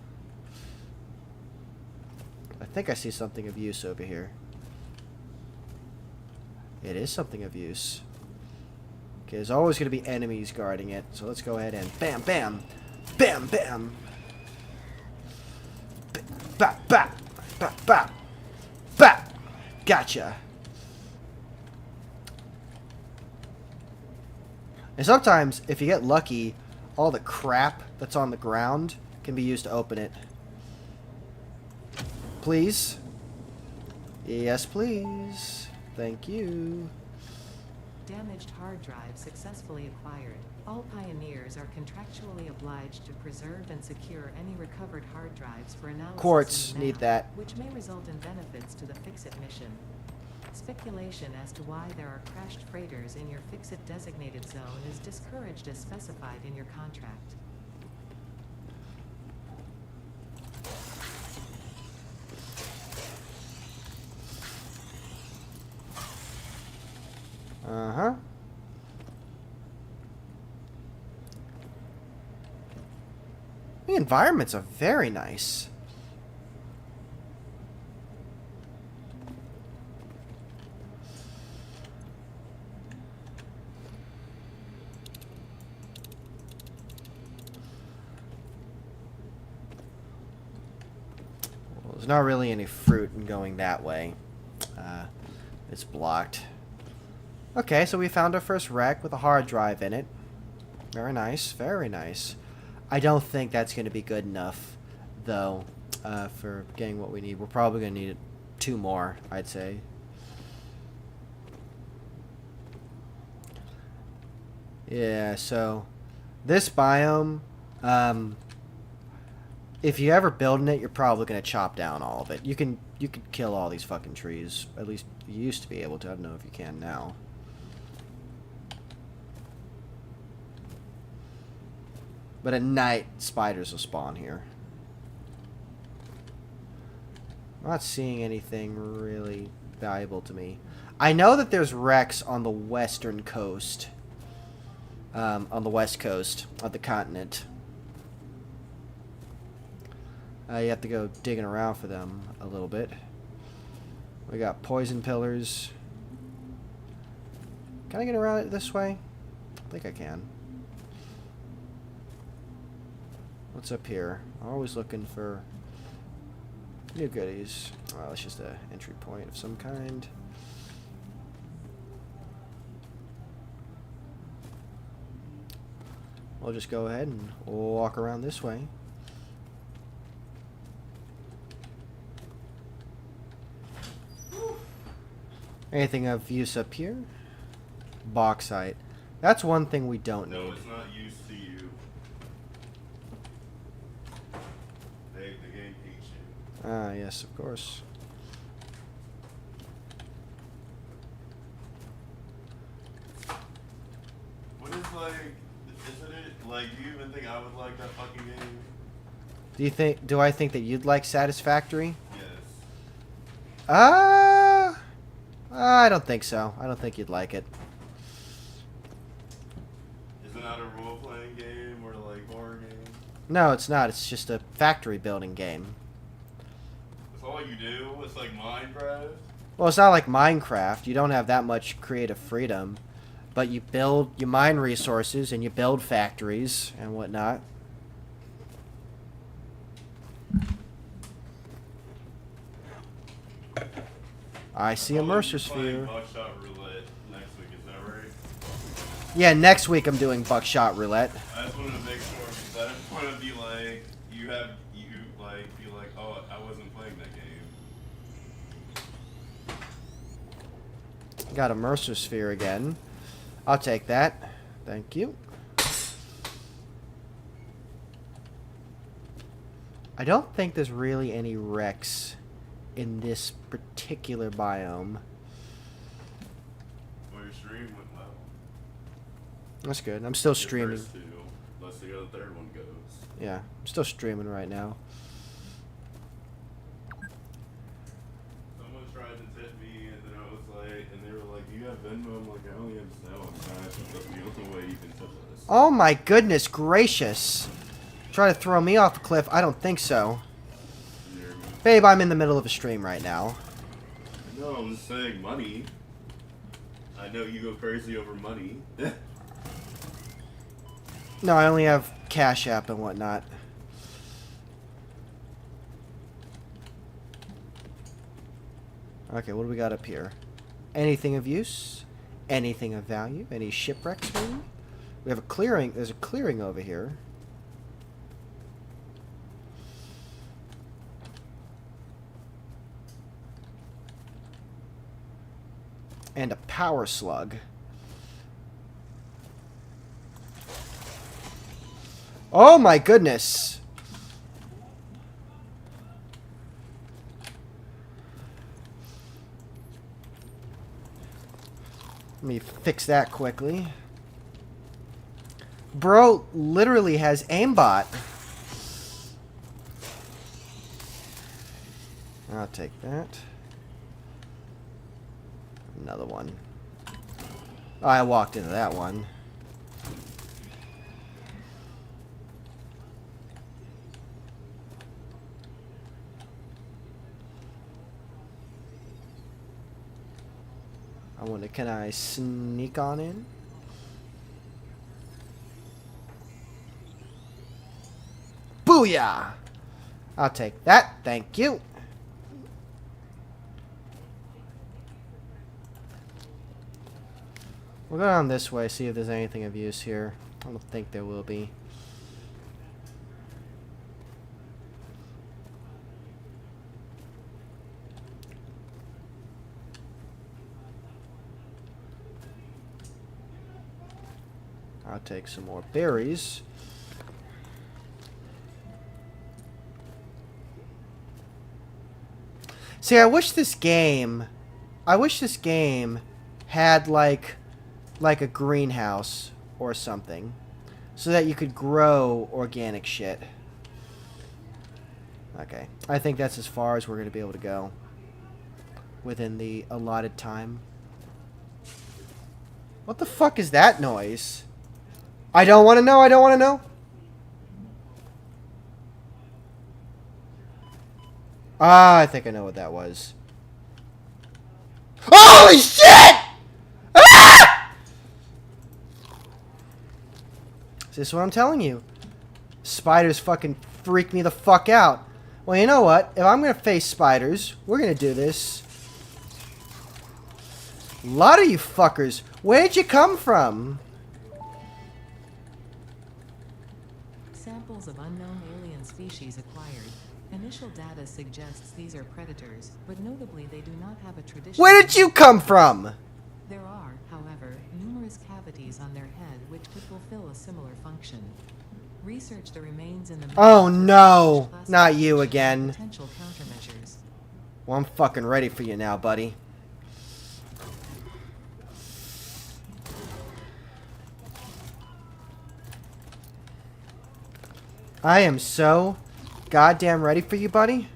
I think I see something of use over here. It is something of use. Okay, there's always going to be enemies guarding it. So let's go ahead and bam, bam, bam, bam. Bap, bap, bap, bap. Gotcha. And sometimes, if you get lucky, all the crap that's on the ground can be used to open it. Please. Yes, please. Thank you. Damaged hard drive successfully acquired. All pioneers are contractually obliged to preserve and secure any recovered hard drives for analysis Quartz, in the need lab, that. which may result in benefits to the Fix-It mission. Speculation as to why there are crashed freighters in your Fix-It designated zone is discouraged as specified in your contract. Uh-huh. The environments are very nice. Well, there's not really any fruit in going that way. It's blocked. Okay, so we found our first wreck with a hard drive in it. Very nice, very nice. I don't think that's going to be good enough, though, for getting what we need. We're probably going to need 2 more, I'd say. Yeah, so this biome, if you ever build in it, you're probably going to chop down all of it. You could kill all these fucking trees. At least you used to be able to. I don't know if you can now. But at night, spiders will spawn here. I'm not seeing anything really valuable to me. I know that there's wrecks on the western coast. On the west coast of the continent. You have to go digging around for them a little bit. We got poison pillars. Can I get around it this way? I think I can. What's up here? I'm always looking for new goodies. Well, it's just an entry point of some kind. We'll just go ahead and walk around this way. Anything of use up here? Bauxite. That's one thing we don't No, need. it's not used to you. The game hates you. Ah, yes, of course. What is like? Isn't it like? Do you even think I would like that fucking game? Do I think that you'd like Satisfactory? Yes. I don't think so. I don't think you'd like it. Isn't that a role-playing game or like horror game? No, it's not. It's just a factory building game. That's all you do? It's like Minecraft? Well, it's not like Minecraft. You don't have that much creative freedom. But you mine resources and you build factories and whatnot. I see a Mercer Sphere. Buckshot Roulette next week, is that right? Yeah, next week I'm doing Buckshot Roulette. I just wanted to make sure because I didn't want to be like be like, oh, I wasn't playing that game. Got a Mercer Sphere again. I'll take that. Thank you. I don't think there's really any wrecks in this particular biome. Well, your stream went well. That's good. I'm still Your streaming. first two, let's see how the third one goes. Yeah, I'm still streaming right now. Someone tried to tip me, and then I was like, and they were like, "Do you have Venmo?" I'm like, "I only have Zelle." I'm trying to tip you. The only way you can tip us. Oh my goodness gracious. Try to throw me off a cliff? I don't think so. Babe, I'm in the middle of a stream right now. No, I'm just saying money. I know you go crazy over money. No, I only have Cash App and whatnot. What? 'Cause, like, I don't understand. Like, you have, like, Venmo, I'm like, I only have Zelle. I'm trying to tip you. The only way you can tip us. No, I'm saying money. Okay, what do we got up here? Anything of use? Anything of value? Any shipwrecks, maybe? We have a clearing. There's a clearing over here. And a power slug. Oh my goodness! Let me fix that quickly. Bro literally has aimbot. I'll take that. Another one. Oh, I walked into that one. I wonder, can I sneak on in? Booyah! I'll take that, thank you. We'll go down this way, see if there's anything of use here. I don't think there will be. I'll take some more berries. See, I wish this game had like a greenhouse or something, so that you could grow organic shit. Okay, I think that's as far as we're going to be able to go within the allotted time. What the fuck is that noise? I don't want to know, I don't want to know. Ah, I think I know what that was. Holy shit! Ah! Is this what I'm telling you? Spiders fucking freak me the fuck out. Well, you know what? If I'm going to face spiders, we're going to do this. A lot of you fuckers. Where'd you come from? Samples of unknown alien species acquired. Initial data suggests these are predators, but notably they do not have a traditional... Where did you come from? There are, however, numerous cavities on their head which could fulfill a similar function. Research the remains in the... Oh no! Not you again. Potential countermeasures. Well, I'm fucking ready for you now, buddy. I am so goddamn ready for you, buddy.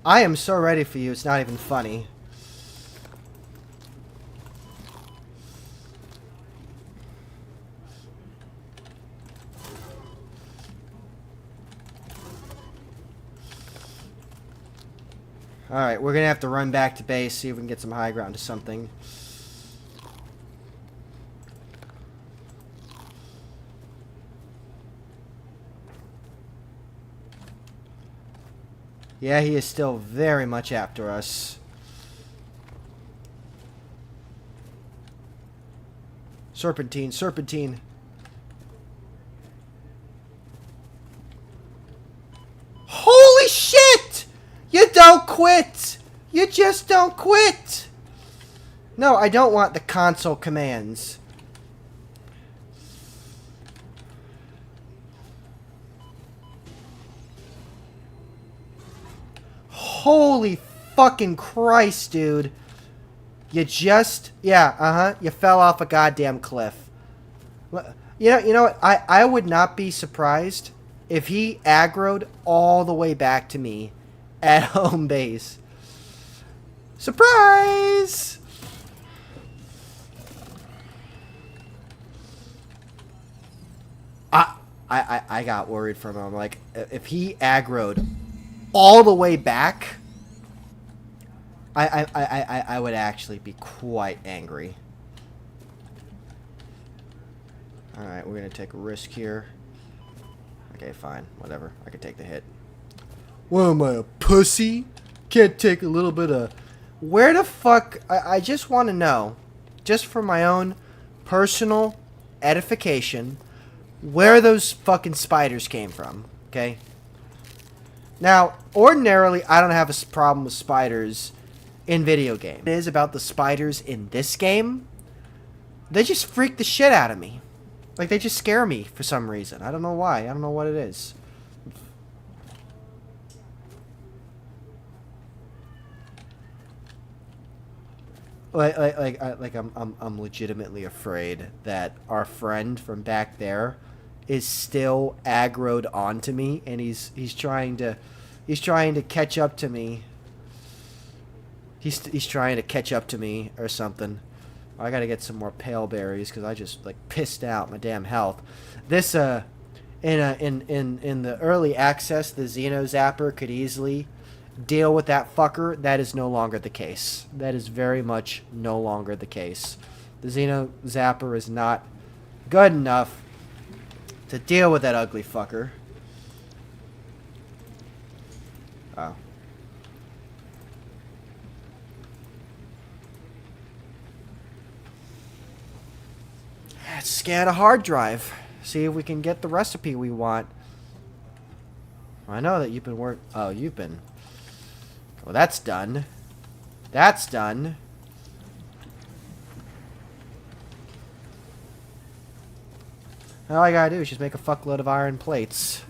I am so ready for you, it's not even funny. Alright, we're gonna have to run back to base, see if we can get some high ground to something. Yeah, he is still very much after us. Serpentine, serpentine. Holy shit! You don't quit! You just don't quit! No, I don't want the console commands. Holy fucking Christ, dude. You just... Yeah, you fell off a goddamn cliff. You know what? I would not be surprised if he aggroed all the way back to me at home base. Surprise! I got worried for him. Like, if he aggroed all the way back, I would actually be quite angry. Alright, we're gonna take a risk here. Okay, fine. Whatever. I can take the hit. What am I, a pussy? Can't take a little bit of... Where the fuck... I just want to know, just for my own personal edification, where those fucking spiders came from, okay? Now, ordinarily, I don't have a problem with spiders in video games. It is about the spiders in this game. They just freak the shit out of me. Like, they just scare me for some reason. I don't know why. I don't know what it is. I'm legitimately afraid that our friend from back there is still aggroed onto me, and he's trying to catch up to me. He's trying to catch up to me or something. I gotta get some more pale berries because I just like pissed out my damn health. This in the early access, the Xeno Zapper could easily deal with that fucker. That is no longer the case. That is very much no longer the case. The Xeno Zapper is not good enough to deal with that ugly fucker. Oh. Let's scan a hard drive. See if we can get the recipe we want. I know that you've been working... Oh, you've been... Well, that's done. That's done. All I gotta do is just make a fuckload of iron plates.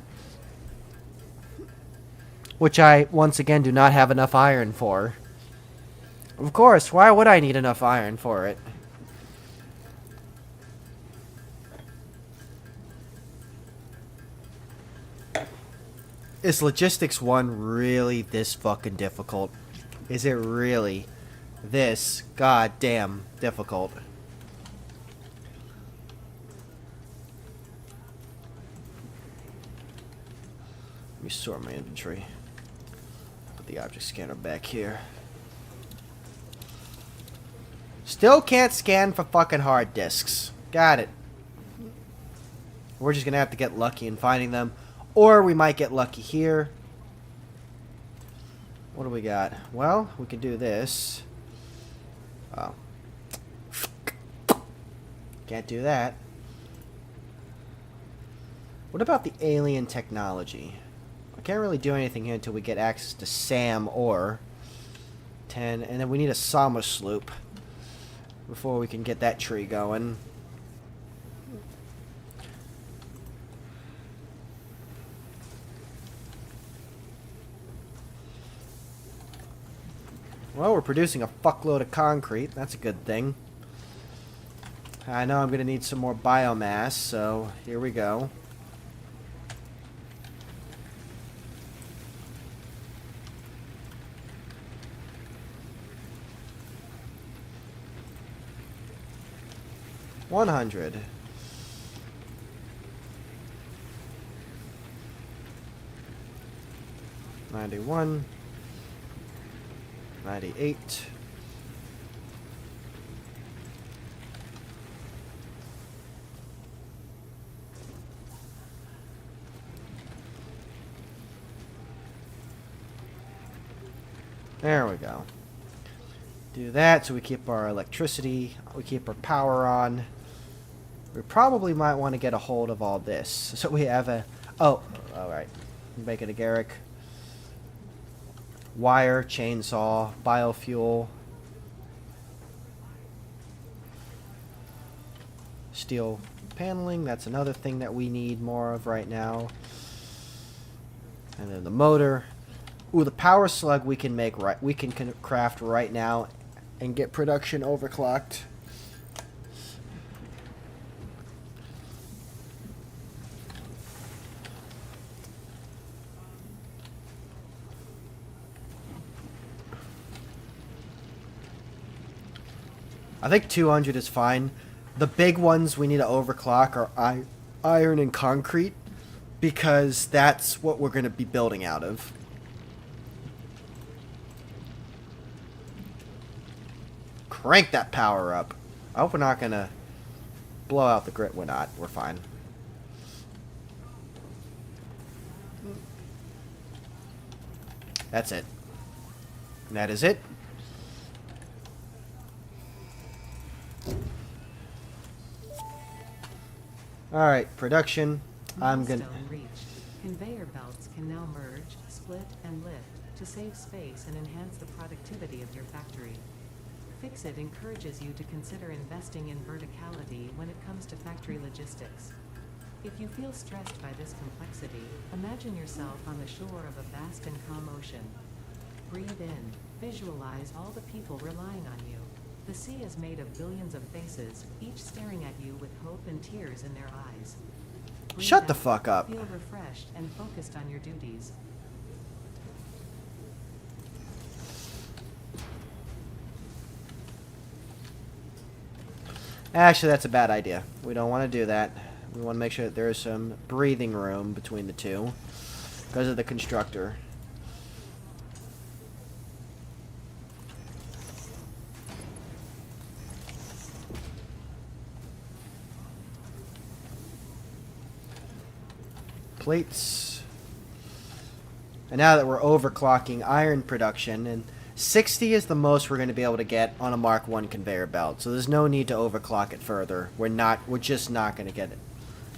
Which I, once again, do not have enough iron for. Of course, why would I need enough iron for it? Is Logistics 1 really this fucking difficult? Is it really this goddamn difficult? Let me sort my inventory. Put the object scanner back here. Still can't scan for fucking hard disks. Got it. We're just gonna have to get lucky in finding them. Or we might get lucky here. What do we got? Well, we can do this. Oh. Can't do that. What about the alien technology? I can't really do anything here until we get access to SAM or 10. And then we need a Sama sloop before we can get that tree going. Well, we're producing a fuckload of concrete. That's a good thing. I know I'm going to need some more biomass, so here we go. $100. $91. 98. There we go. Do that so we keep our electricity, we keep our power on. We probably might want to get a hold of all this. So we have a... Oh, alright. Make it a Garrick. Wire, chainsaw, biofuel, steel paneling. That's another thing that we need more of right now. And then the motor. Ooh, the power slug we can make right. We can craft right now and get production overclocked. I think 200 is fine. The big ones we need to overclock are iron and concrete because that's what we're going to be building out of. Crank that power up. I hope we're not going to blow out the grit. We're not. We're fine. That's it. And that is it. Alright, production. I'm gonna... Milestone reached. Conveyor belts can now merge, split, and lift to save space and enhance the productivity of your factory. Fix-It encourages you to consider investing in verticality when it comes to factory logistics. If you feel stressed by this complexity, imagine yourself on the shore of a vast and calm ocean. Breathe in, visualize all the people relying on you. The sea is made of billions of faces, each staring at you with hope and tears in their eyes. Breathe Shut the out, fuck up. Feel refreshed and focused on your duties. Actually, that's a bad idea. We don't want to do that. We want to make sure that there is some breathing room between the two because of the constructor. Plates. And now that we're overclocking iron production, and 60 is the most we're going to be able to get on a Mark 1 conveyor belt. So there's no need to overclock it further. We're just not going to get it.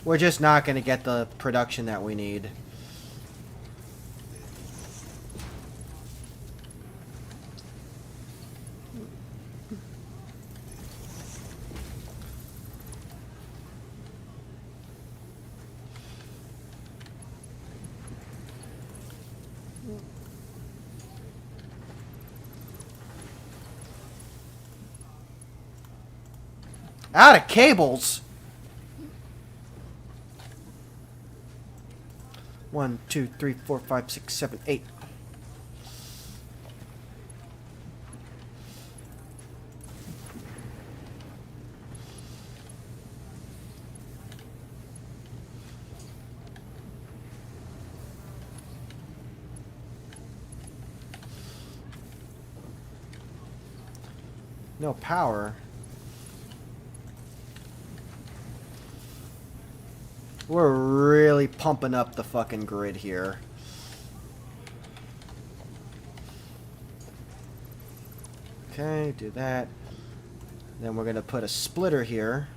We're just not going to get the production that we need. Out of cables. 1, 2, 3, 4, 5, 6, 7, 8. No power. We're really pumping up the fucking grid here. Okay, do that. Then we're going to put a splitter here.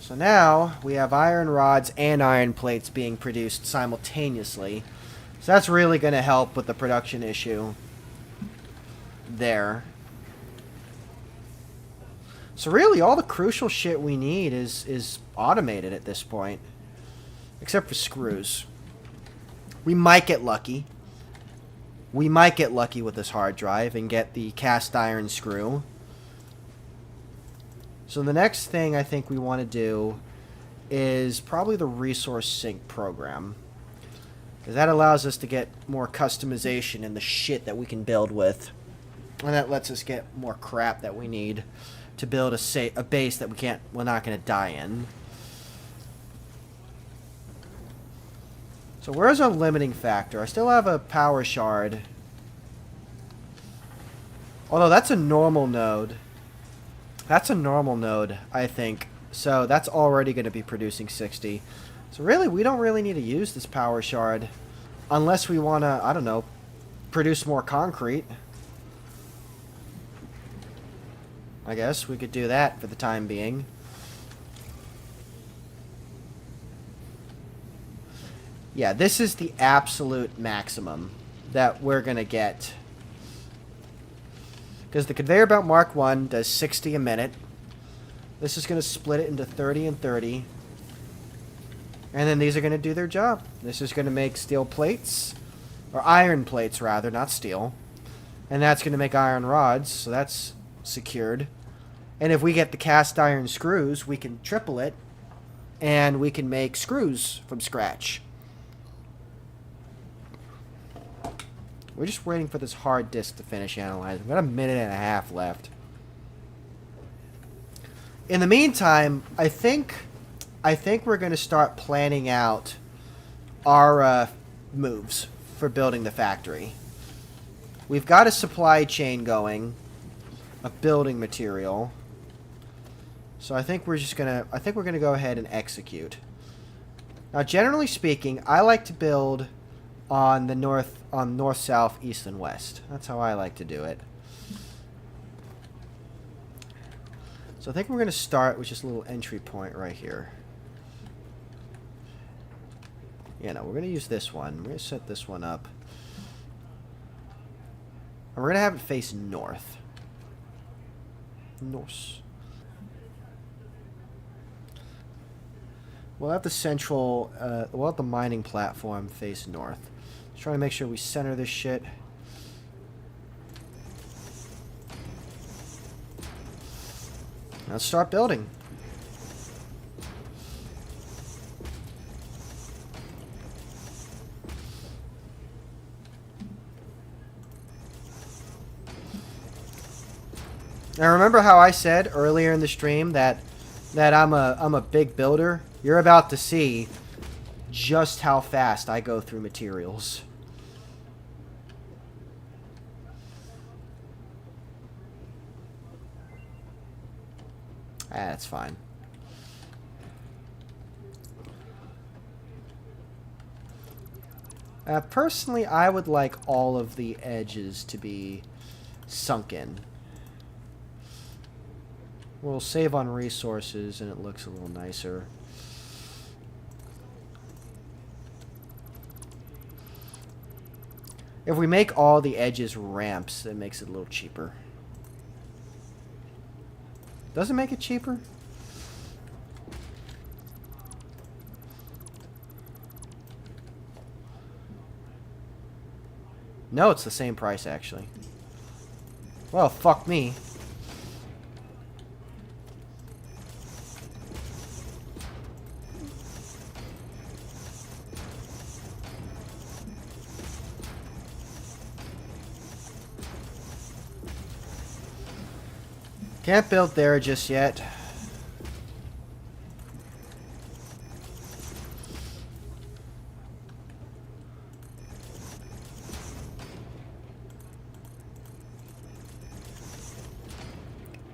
So now we have iron rods and iron plates being produced simultaneously. So that's really going to help with the production issue there. So really all the crucial shit we need is automated at this point. Except for screws. We might get lucky. We might get lucky with this hard drive and get the cast iron screw. So the next thing I think we want to do is probably the resource sync program. Because that allows us to get more customization in the shit that we can build with. And that lets us get more crap that we need to build a base that we're not going to die in. So where's our limiting factor? I still have a power shard. Although that's a normal node. That's a normal node, I think. So that's already going to be producing 60. So really, we don't really need to use this power shard. Unless we want to, I don't know, produce more concrete. I guess we could do that for the time being. Yeah, this is the absolute maximum that we're going to get. Because the conveyor belt Mark 1 does 60 a minute. This is going to split it into 30 and 30. And then these are going to do their job. This is going to make steel plates. Or iron plates, rather, not steel. And that's going to make iron rods. So that's secured. And if we get the cast iron screws, we can triple it. And we can make screws from scratch. We're just waiting for this hard disk to finish analyzing. We've got a minute and a half left. In the meantime, I think I think we're going to start planning out our moves for building the factory. We've got a supply chain going of building material. So I think we're gonna go ahead and execute. Now, generally speaking, I like to build on the north, south, east, and west. That's how I like to do it. So I think we're gonna start with just a little entry point right here. Yeah, no, we're gonna use this one. We're gonna set this one up. And we're gonna have it face north. North. We'll have the central, we'll have the mining platform face north. Just trying to make sure we center this shit. Let's start building. Now remember how I said earlier in the stream that I'm a big builder? You're about to see just how fast I go through materials. That's fine. Personally, I would like all of the edges to be sunken. We'll save on resources and it looks a little nicer. If we make all the edges ramps, it makes it a little cheaper. Does it make it cheaper? No, it's the same price actually. Well, fuck me. Can't build there just yet.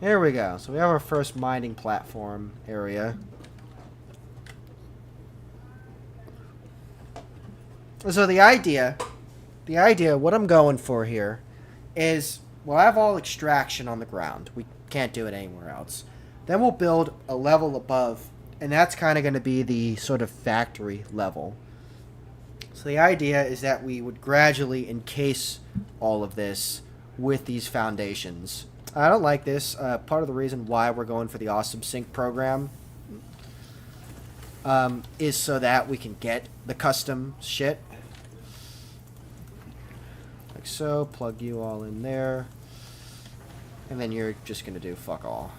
Here we go. So we have our first mining platform area. So the idea, what I'm going for here is we'll have all extraction on the ground. We can't do it anywhere else. Then we'll build a level above, and that's kind of going to be the sort of factory level. So the idea is that we would gradually encase all of this with these foundations. I don't like this. Part of the reason why we're going for the Awesome Sync program is so that we can get the custom shit. Like so, plug you all in there. And then you're just going to do fuck all.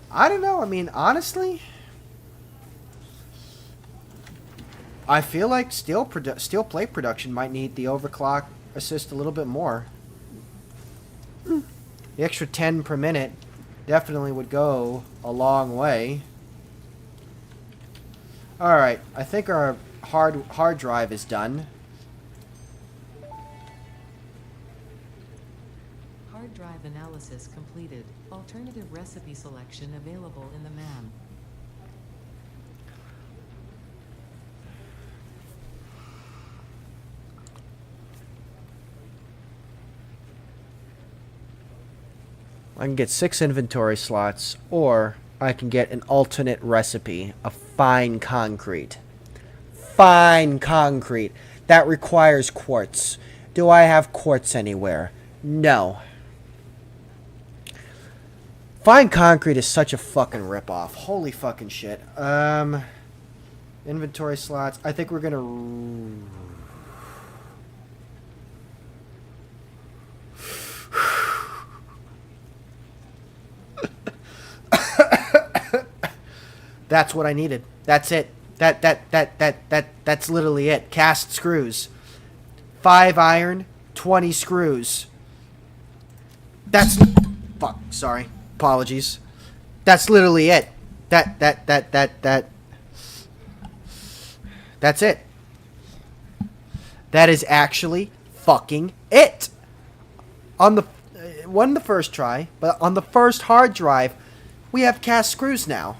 I don't know. I mean, honestly, I feel like steel plate production might need the overclock assist a little bit more. The extra 10 per minute definitely would go a long way. Alright, I think our hard drive is done. Hard drive analysis completed. Alternative recipe selection available in the MAM. I can get 6 inventory slots, or I can get an alternate recipe of fine concrete. Fine concrete. That requires quartz. Do I have quartz anywhere? No. Fine concrete is such a fucking ripoff. Holy fucking shit. Inventory slots. I think we're gonna... That's what I needed. That's it. That's literally it. Cast screws. 5 iron, 20 screws. That's... Fuck, sorry. Apologies. That's literally it. That's it. That is actually fucking it. On the... Wasn't the first try, but on the first hard drive, we have cast screws now.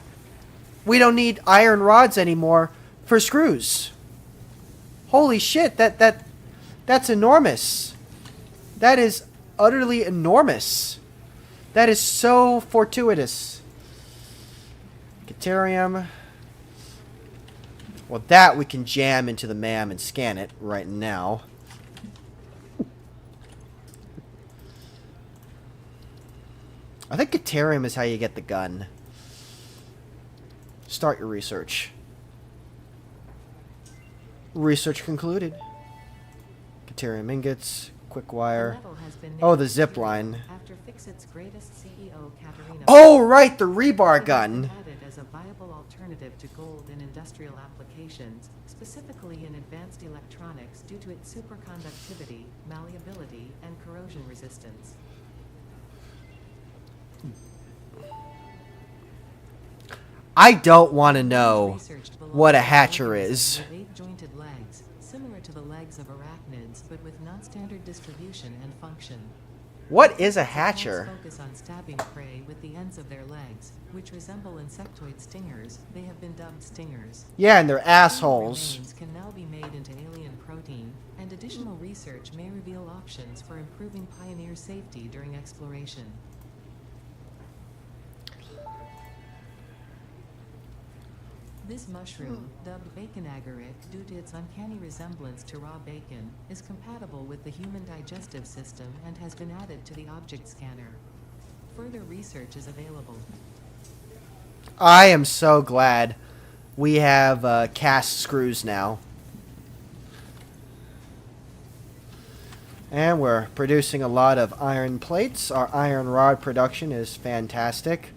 We don't need iron rods anymore for screws. Holy shit, that's enormous. That is utterly enormous. That is so fortuitous. Deuterium. Well, that we can jam into the MAM and scan it right now. I think Deuterium is how you get the gun. Start your research. Research concluded. Deuterium ingots, quick wire. Oh, the zip line. After Fixit's greatest CEO, Katerina, Oh, right, the rebar gun. added as a viable alternative to gold in industrial applications, specifically in advanced electronics due to its superconductivity, malleability, and corrosion resistance. I don't want to know what a hatcher is. With 8-jointed legs, similar to the legs of arachnids, but with non-standard distribution and function. What is a Attacks hatcher? focus on stabbing prey with the ends of their legs, which resemble insectoid stingers. They have been dubbed stingers. Yeah, and they're Some assholes. remains can now be made into alien protein, and additional research may reveal options for improving pioneer safety during exploration. This mushroom, dubbed bacon agaric due to its uncanny resemblance to raw bacon, is compatible with the human digestive system and has been added to the object scanner. Further research is available. I am so glad we have cast screws now. And we're producing a lot of iron plates. Our iron rod production is fantastic.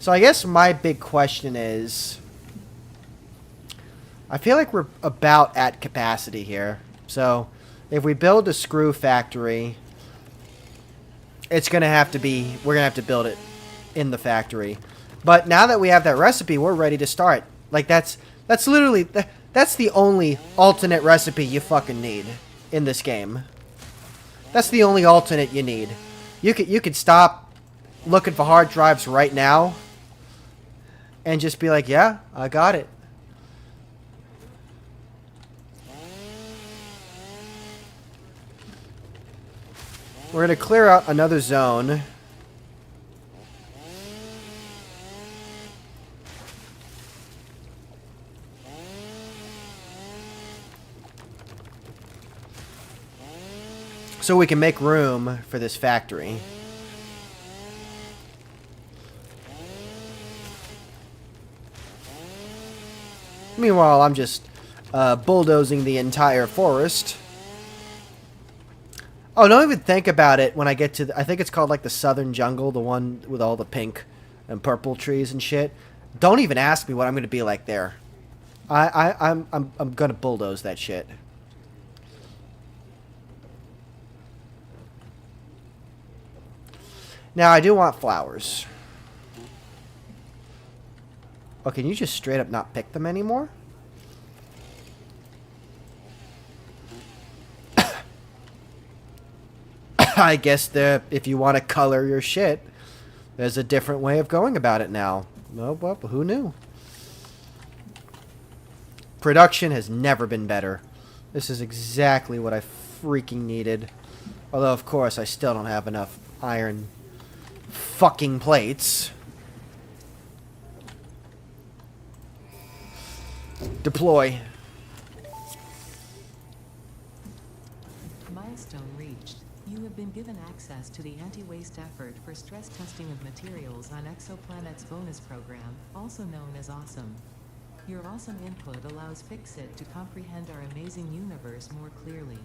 So I guess my big question is... I feel like we're about at capacity here. So, if we build a screw factory, it's going to have to be... We're going to have to build it in the factory. But now that we have that recipe, we're ready to start. Like, that's literally... That's the only alternate recipe you fucking need in this game. That's the only alternate you need. You could stop looking for hard drives right now and just be like, yeah, I got it. We're going to clear out another zone. So we can make room for this factory. Meanwhile, I'm just bulldozing the entire forest. Oh, don't even think about it when I get to... I think it's called like the Southern Jungle, the one with all the pink and purple trees and shit. Don't even ask me what I'm going to be like there. I'm going to bulldoze that shit. Now, I do want flowers. Oh, can you just straight up not pick them anymore? I guess if you want to color your shit, there's a different way of going about it now. Oh, well, who knew? Production has never been better. This is exactly what I freaking needed. Although, of course, I still don't have enough iron fucking plates. Deploy. Milestone reached. You have been given access to the anti-waste effort for stress testing of materials on Exoplanet's bonus program, also known as AWESOME. Your awesome input allows Fixit to comprehend our amazing universe more clearly.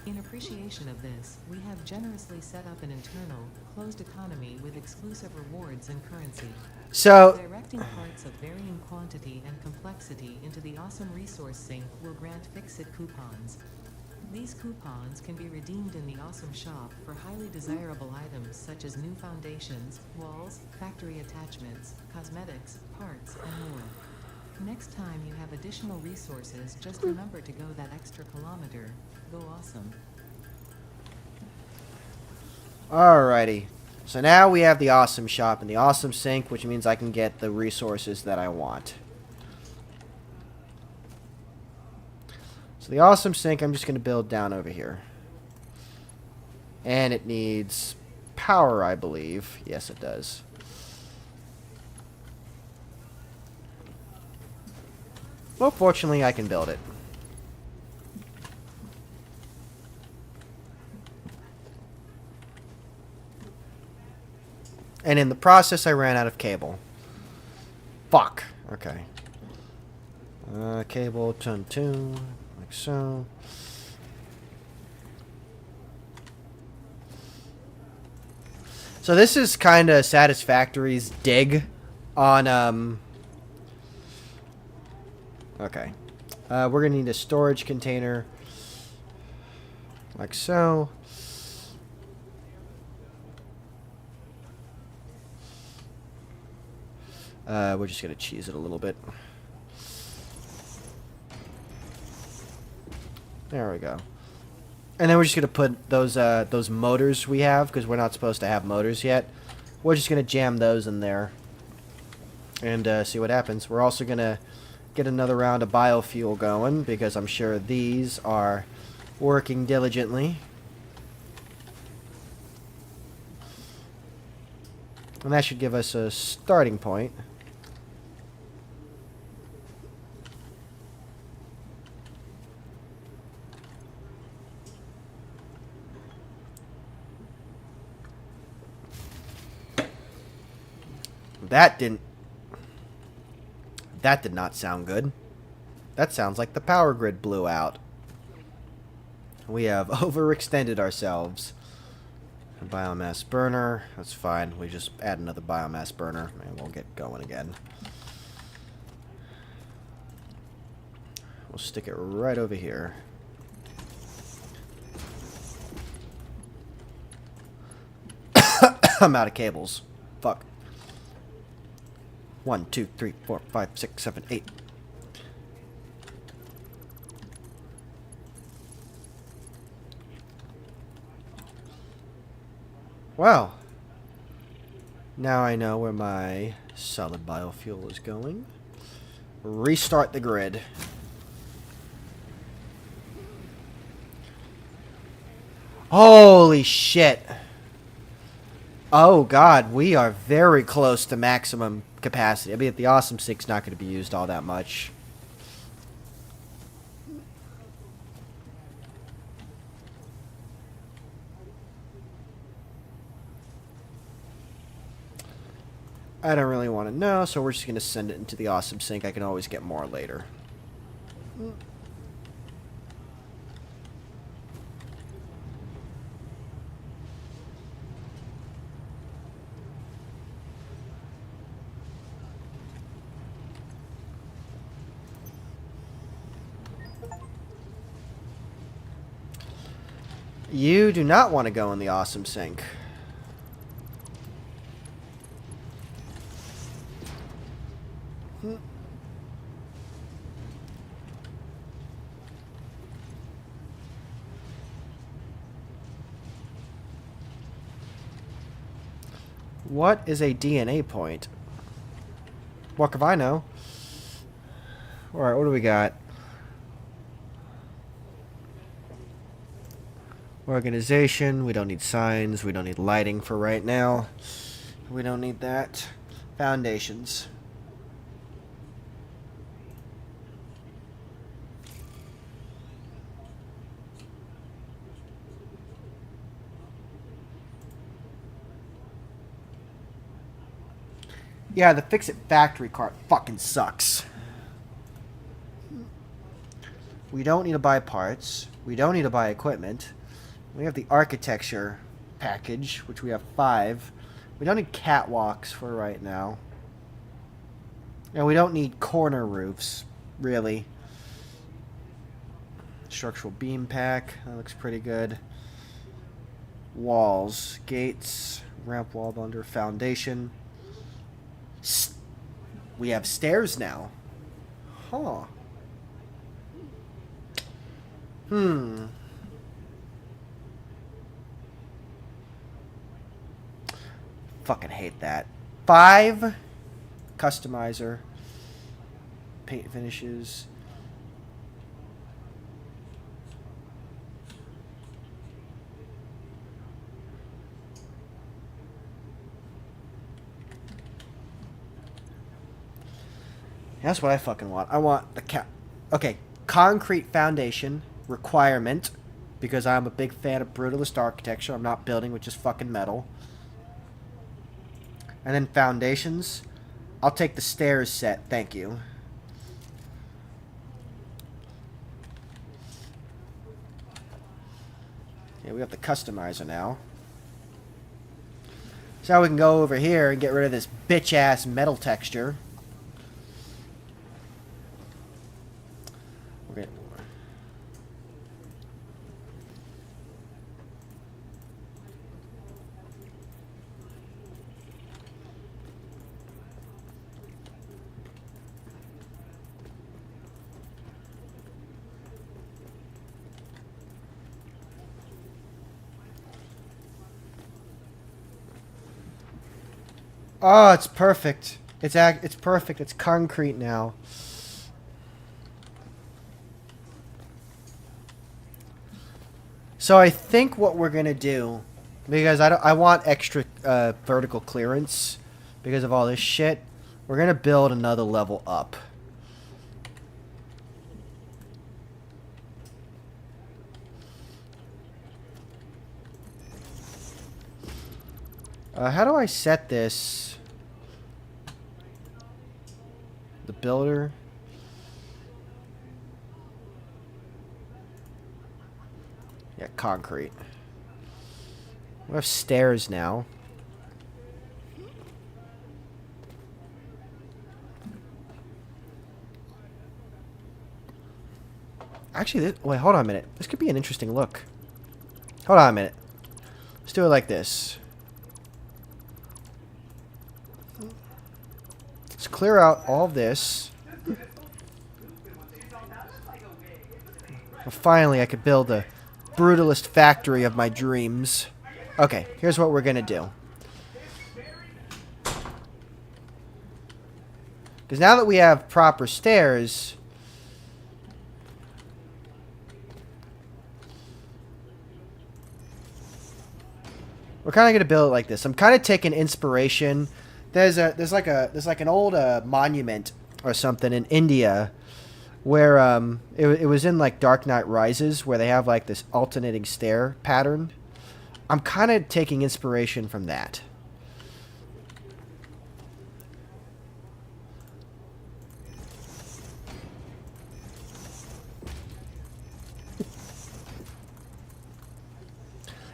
In appreciation of this, we have generously set up an internal, closed economy with exclusive rewards and currency. So, Directing parts of varying quantity and complexity into the awesome resource sink will grant Fixit coupons. These coupons can be redeemed in the Awesome Shop for highly desirable items such as new foundations, walls, factory attachments, cosmetics, parts, and more. Next time you have additional resources, just remember to go that extra kilometer. Go awesome. Alrighty. So now we have the Awesome Shop and the Awesome Sink, which means I can get the resources that I want. So the Awesome Sink, I'm just going to build down over here. And it needs power, I believe. Yes, it does. Well, fortunately, I can build it. And in the process, I ran out of cable. Fuck. Okay. Cable, turn 2, like so. So this is kind of Satisfactory's dig on, Okay. We're going to need a storage container. Like so. We're just going to cheese it a little bit. There we go. And then we're just going to put those motors we have, because we're not supposed to have motors yet. We're just going to jam those in there and see what happens. We're also going to get another round of biofuel going, because I'm sure these are working diligently. And that should give us a starting point. That did not sound good. That sounds like the power grid blew out. We have overextended ourselves. A biomass burner. That's fine. We just add another biomass burner and we'll get going again. We'll stick it right over here. I'm out of cables. Fuck. 1, 2, 3, 4, 5, 6, 7, 8. Wow. Now I know where my solid biofuel is going. Restart the grid. Holy shit. Oh god, we are very close to maximum capacity. I mean, the Awesome Sink's not going to be used all that much. I don't really want to know, so we're just going to send it into the Awesome Sink. I can always get more later. You do not want to go in the Awesome Sink. What is a DNA point? What if I know? Alright, what do we got? Organization. We don't need signs. We don't need lighting for right now. We don't need that. Foundations. Yeah, the Fix-It Factory cart fucking sucks. We don't need to buy parts. We don't need to buy equipment. We have the architecture package, which we have 5. We don't need catwalks for right now. And we don't need corner roofs, really. Structural beam pack. That looks pretty good. Walls. Gates. Ramp wall under. Foundation. We have stairs now. Huh. Fucking hate that. 5. Customizer. Paint finishes. That's what I fucking want. I want the okay, concrete foundation requirement, because I'm a big fan of brutalist architecture. I'm not building with just fucking metal. And then foundations. I'll take the stairs set, thank you. Yeah, we have the customizer now. So now we can go over here and get rid of this bitch-ass metal texture. Okay. Oh, it's perfect. It's perfect. It's concrete now. So I think what we're gonna do, because I want extra vertical clearance because of all this shit, we're gonna build another level up. How do I set this? The builder. Yeah, concrete. We have stairs now. Actually, wait, hold on a minute. This could be an interesting look. Hold on a minute. Let's do it like this. Let's clear out all this. Well, finally, I could build the brutalist factory of my dreams. Okay, here's what we're gonna do. Because now that we have proper stairs, we're kind of gonna build it like this. I'm kind of taking inspiration. There's like an old monument or something in India where it was in like Dark Knight Rises, where they have like this alternating stair pattern. I'm kind of taking inspiration from that.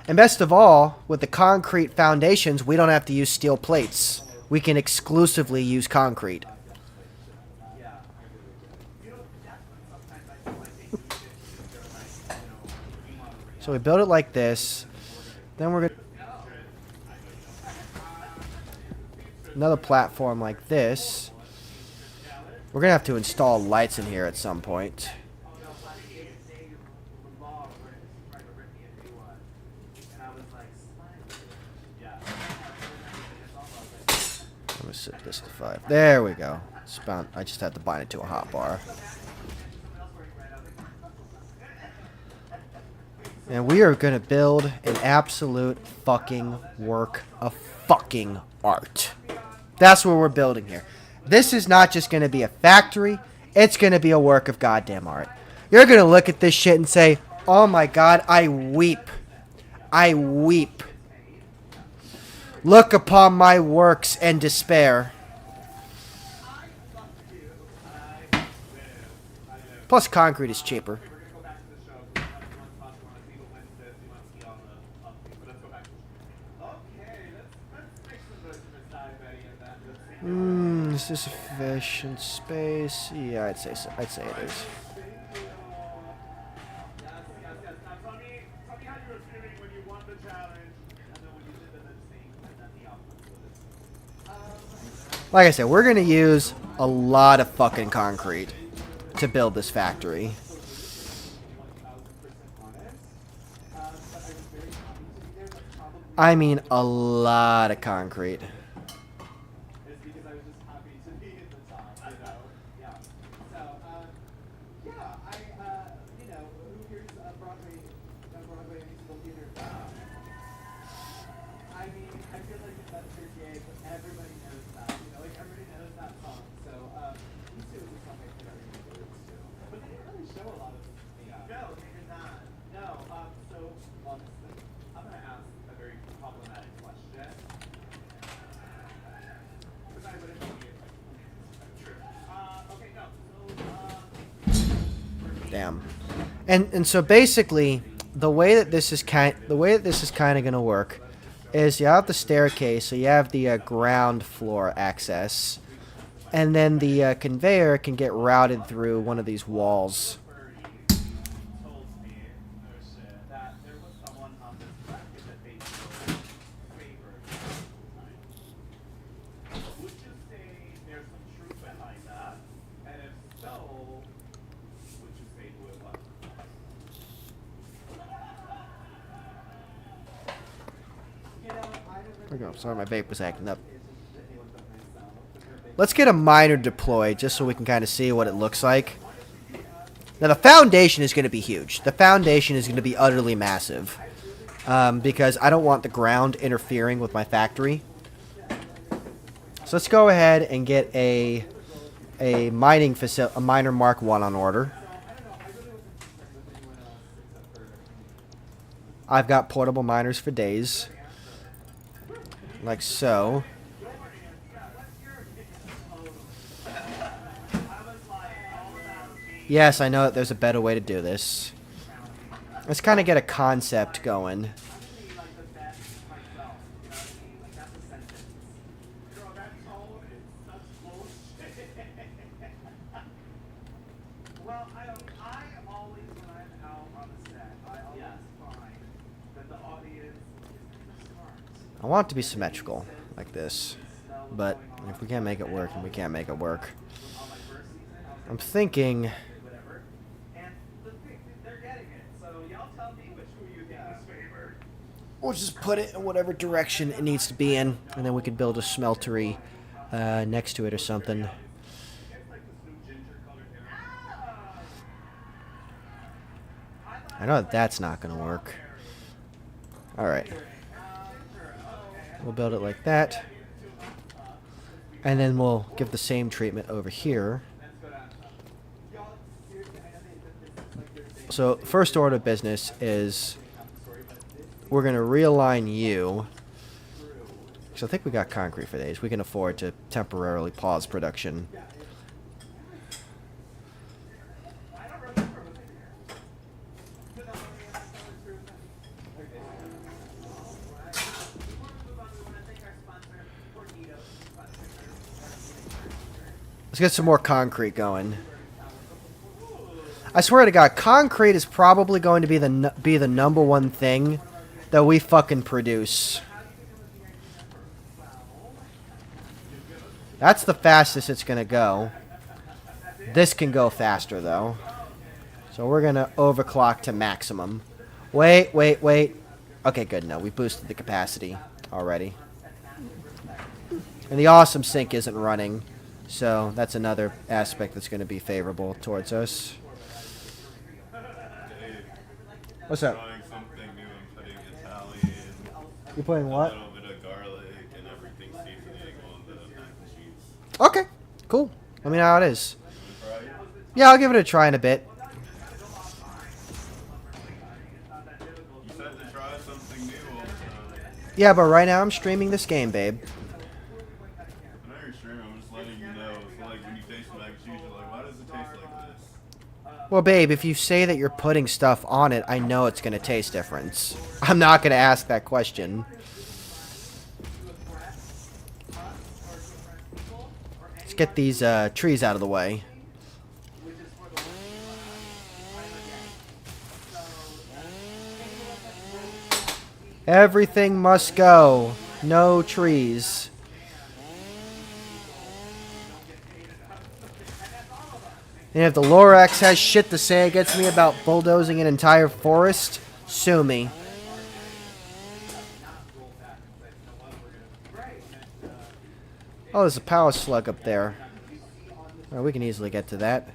And best of all, with the concrete foundations, we don't have to use steel plates. We can exclusively use concrete. So we build it like this. Then we're going to... Another platform like this. We're going to have to install lights in here at some point. I'm going to set this to 5. There we go. I just have to bind it to a hotbar. And we are going to build an absolute fucking work of fucking art. That's what we're building here. This is not just going to be a factory. It's going to be a work of goddamn art. You're going to look at this shit and say, oh my god, I weep. I weep. Look upon my works and despair. Plus, concrete is cheaper. Is this sufficient space? Yeah, I'd say so. I'd say it is. Like I said, we're going to use a lot of fucking concrete to build this factory. I mean, a lot of concrete. Damn. And so basically, the way that this is kind of going to work is you have the staircase, so you have the ground floor access, and then the conveyor can get routed through one of these walls. There we go. Sorry, my vape was acting up. Let's get a miner deployed just so we can kind of see what it looks like. Now, the foundation is going to be huge. The foundation is going to be utterly massive. Because I don't want the ground interfering with my factory. So let's go ahead and get a mining facility, a miner Mark 1 on order. I've got portable miners for days. Like so. Yes, I know that there's a better way to do this. Let's kind of get a concept going. I want it to be symmetrical, like this. But if we can't make it work, then we can't make it work. I'm thinking... we'll just put it in whatever direction it needs to be in, and then we could build a smeltery next to it or something. I know that that's not going to work. Alright. We'll build it like that. And then we'll give the same treatment over here. So, first order of business is we're going to realign you. So I think we got concrete for days. We can afford to temporarily pause production. Let's get some more concrete going. I swear to God, concrete is probably going to be the number one thing that we fucking produce. That's the fastest it's gonna go. This can go faster though. So we're gonna overclock to maximum. Wait. Okay, good. No, we boosted the capacity already. And the awesome sink isn't running. So that's another aspect that's going to be favorable towards us. What's up? Trying something new. I'm putting Italian. You're putting what? A little bit of garlic and everything seasoning on the mac and cheese. Okay, cool. Let me know how it is. Try it? Yeah, I'll give it a try in a bit. You said to try something new all the time. Yeah, but right now I'm streaming this game, babe. I know you're streaming. I'm just letting you know. It's like when you taste mac and cheese, you're like, why does it taste like this? Well, babe, if you say that you're putting stuff on it, I know it's going to taste different. I'm not going to ask that question. Let's get these trees out of the way. Everything must go. No trees. And if the Lorax has shit to say against me about bulldozing an entire forest, sue me. Oh, there's a power slug up there. Oh, we can easily get to that.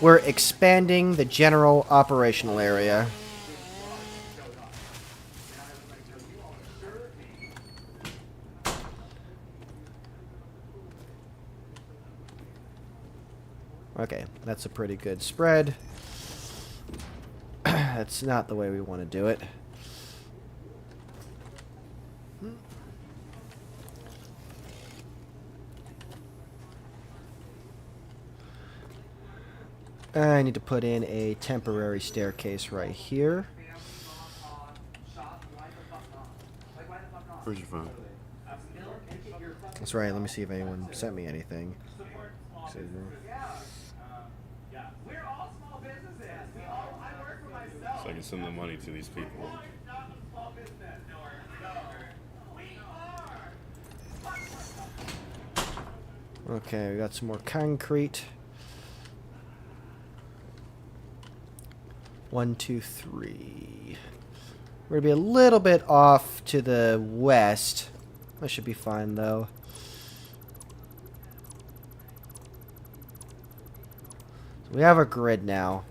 We're expanding the general operational area. Okay, that's a pretty good spread. That's not the way we want to do it. I need to put in a temporary staircase right here. Where's your phone? That's right, let me see if anyone sent me anything. So I can send the money to these people. Okay, we got some more concrete. 1, 2, 3. We're gonna be a little bit off to the west. That should be fine though. So we have our grid now.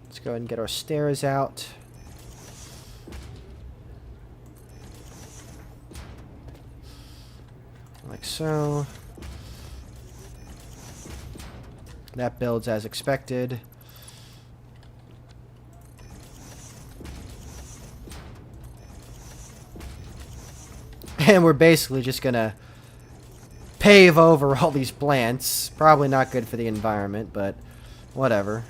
Let's go ahead and get our stairs out. Like so. That builds as expected. And we're basically just gonna pave over all these plants. Probably not good for the environment, but whatever.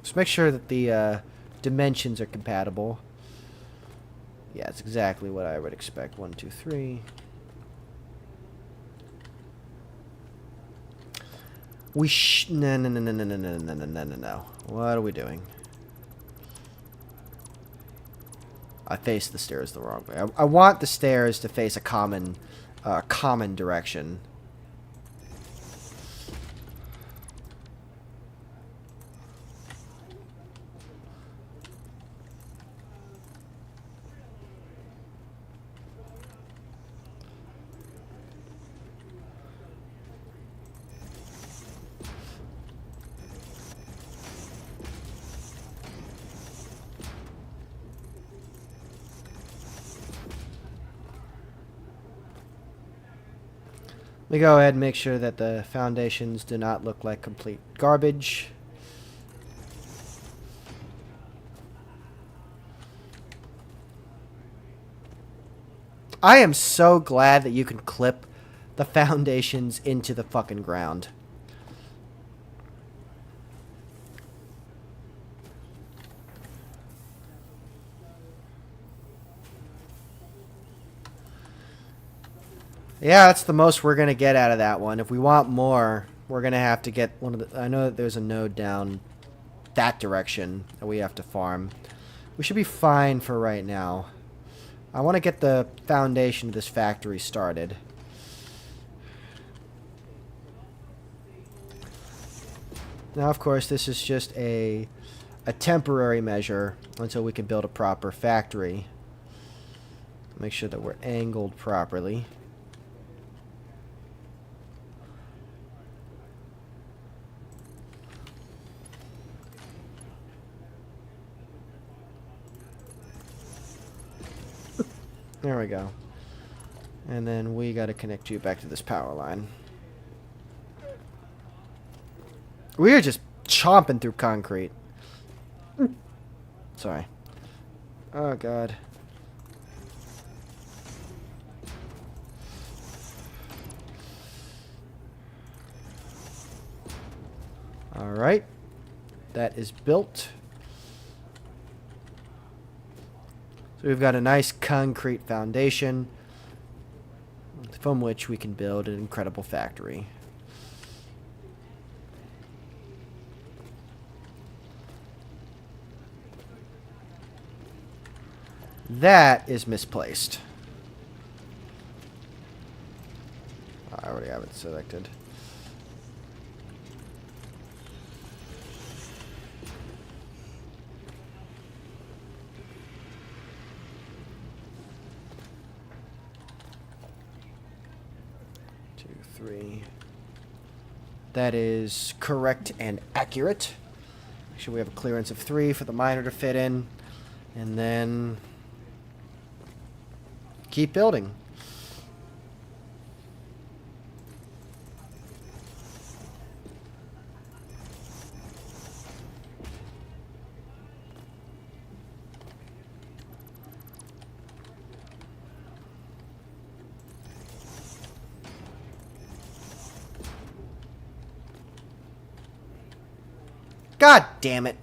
Just make sure that the dimensions are compatible. Yeah, it's exactly what I would expect. 1, 2, 3. No. What are we doing? I faced the stairs the wrong way. I want the stairs to face a common direction. Let me go ahead and make sure that the foundations do not look like complete garbage. I am so glad that you can clip the foundations into the fucking ground. Yeah, that's the most we're going to get out of that one. If we want more, we're going to have to get one of the... I know that there's a node down that direction that we have to farm. We should be fine for right now. I want to get the foundation of this factory started. Now, of course, this is just a temporary measure until we can build a proper factory. Make sure that we're angled properly. There we go. And then we got to connect you back to this power line. We are just chomping through concrete. Sorry. Oh, God. Alright. That is built. So we've got a nice concrete foundation from which we can build an incredible factory. That is misplaced. I already have it selected. Two, three. That is correct and accurate. Make sure we have a clearance of 3 for the miner to fit in. And then keep building. God damn it.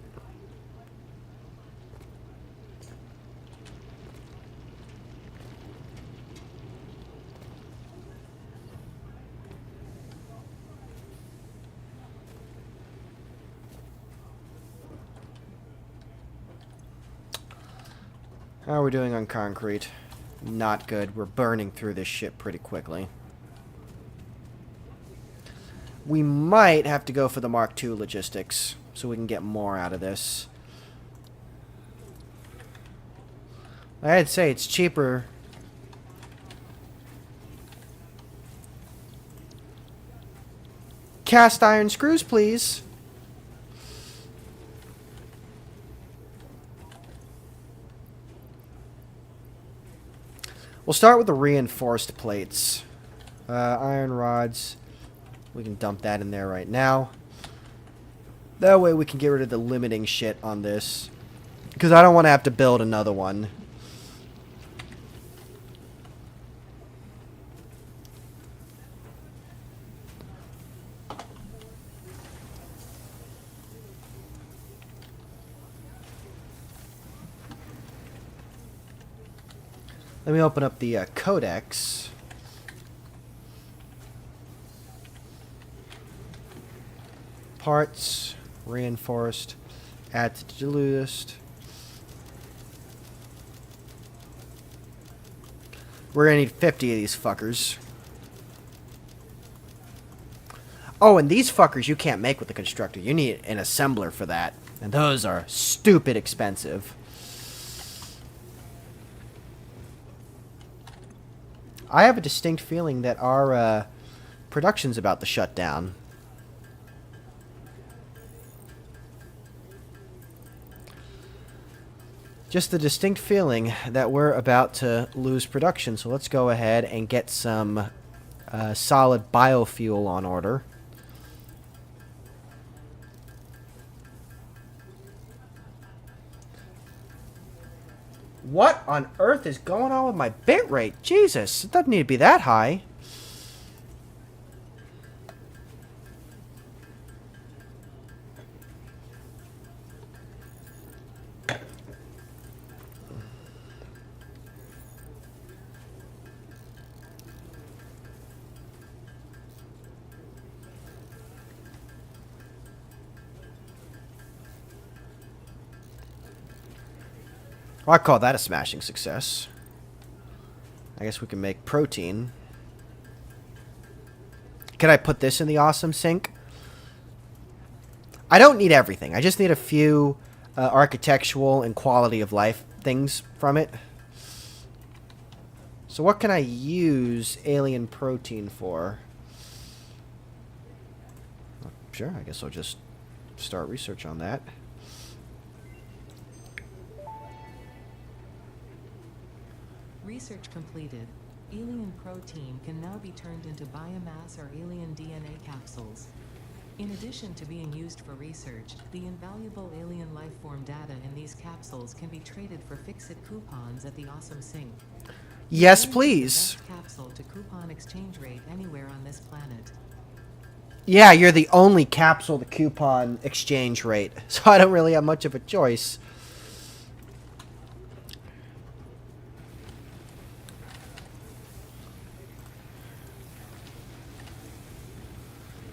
How are we doing on concrete? Not good. We're burning through this shit pretty quickly. We might have to go for the Mark II logistics so we can get more out of this. I'd say it's cheaper. Cast iron screws, please. We'll start with the reinforced plates. Iron rods. We can dump that in there right now. That way we can get rid of the limiting shit on this. Because I don't want to have to build another one. Let me open up the codex. Parts, reinforced, add to the list. We're gonna need 50 of these fuckers. Oh, and these fuckers you can't make with the constructor. You need an assembler for that. And those are stupid expensive. I have a distinct feeling that our production's about to shut down. Just the distinct feeling that we're about to lose production. So let's go ahead and get some solid biofuel on order. What on earth is going on with my bitrate? Jesus, it doesn't need to be that high. Well, I call that a smashing success. I guess we can make protein. Can I put this in the awesome sink? I don't need everything. I just need a few architectural and quality of life things from it. So what can I use alien protein for? Sure, I guess I'll just start research on that. Research completed. Alien protein can now be turned into biomass or alien DNA capsules. In addition to being used for research, the invaluable alien lifeform data in these capsules can be traded for fix-it coupons at the Awesome Sink. Yes, Alien is the please. best capsule to coupon exchange rate anywhere on this planet. Yeah, you're the only capsule the coupon exchange rate, so I don't really have much of a choice.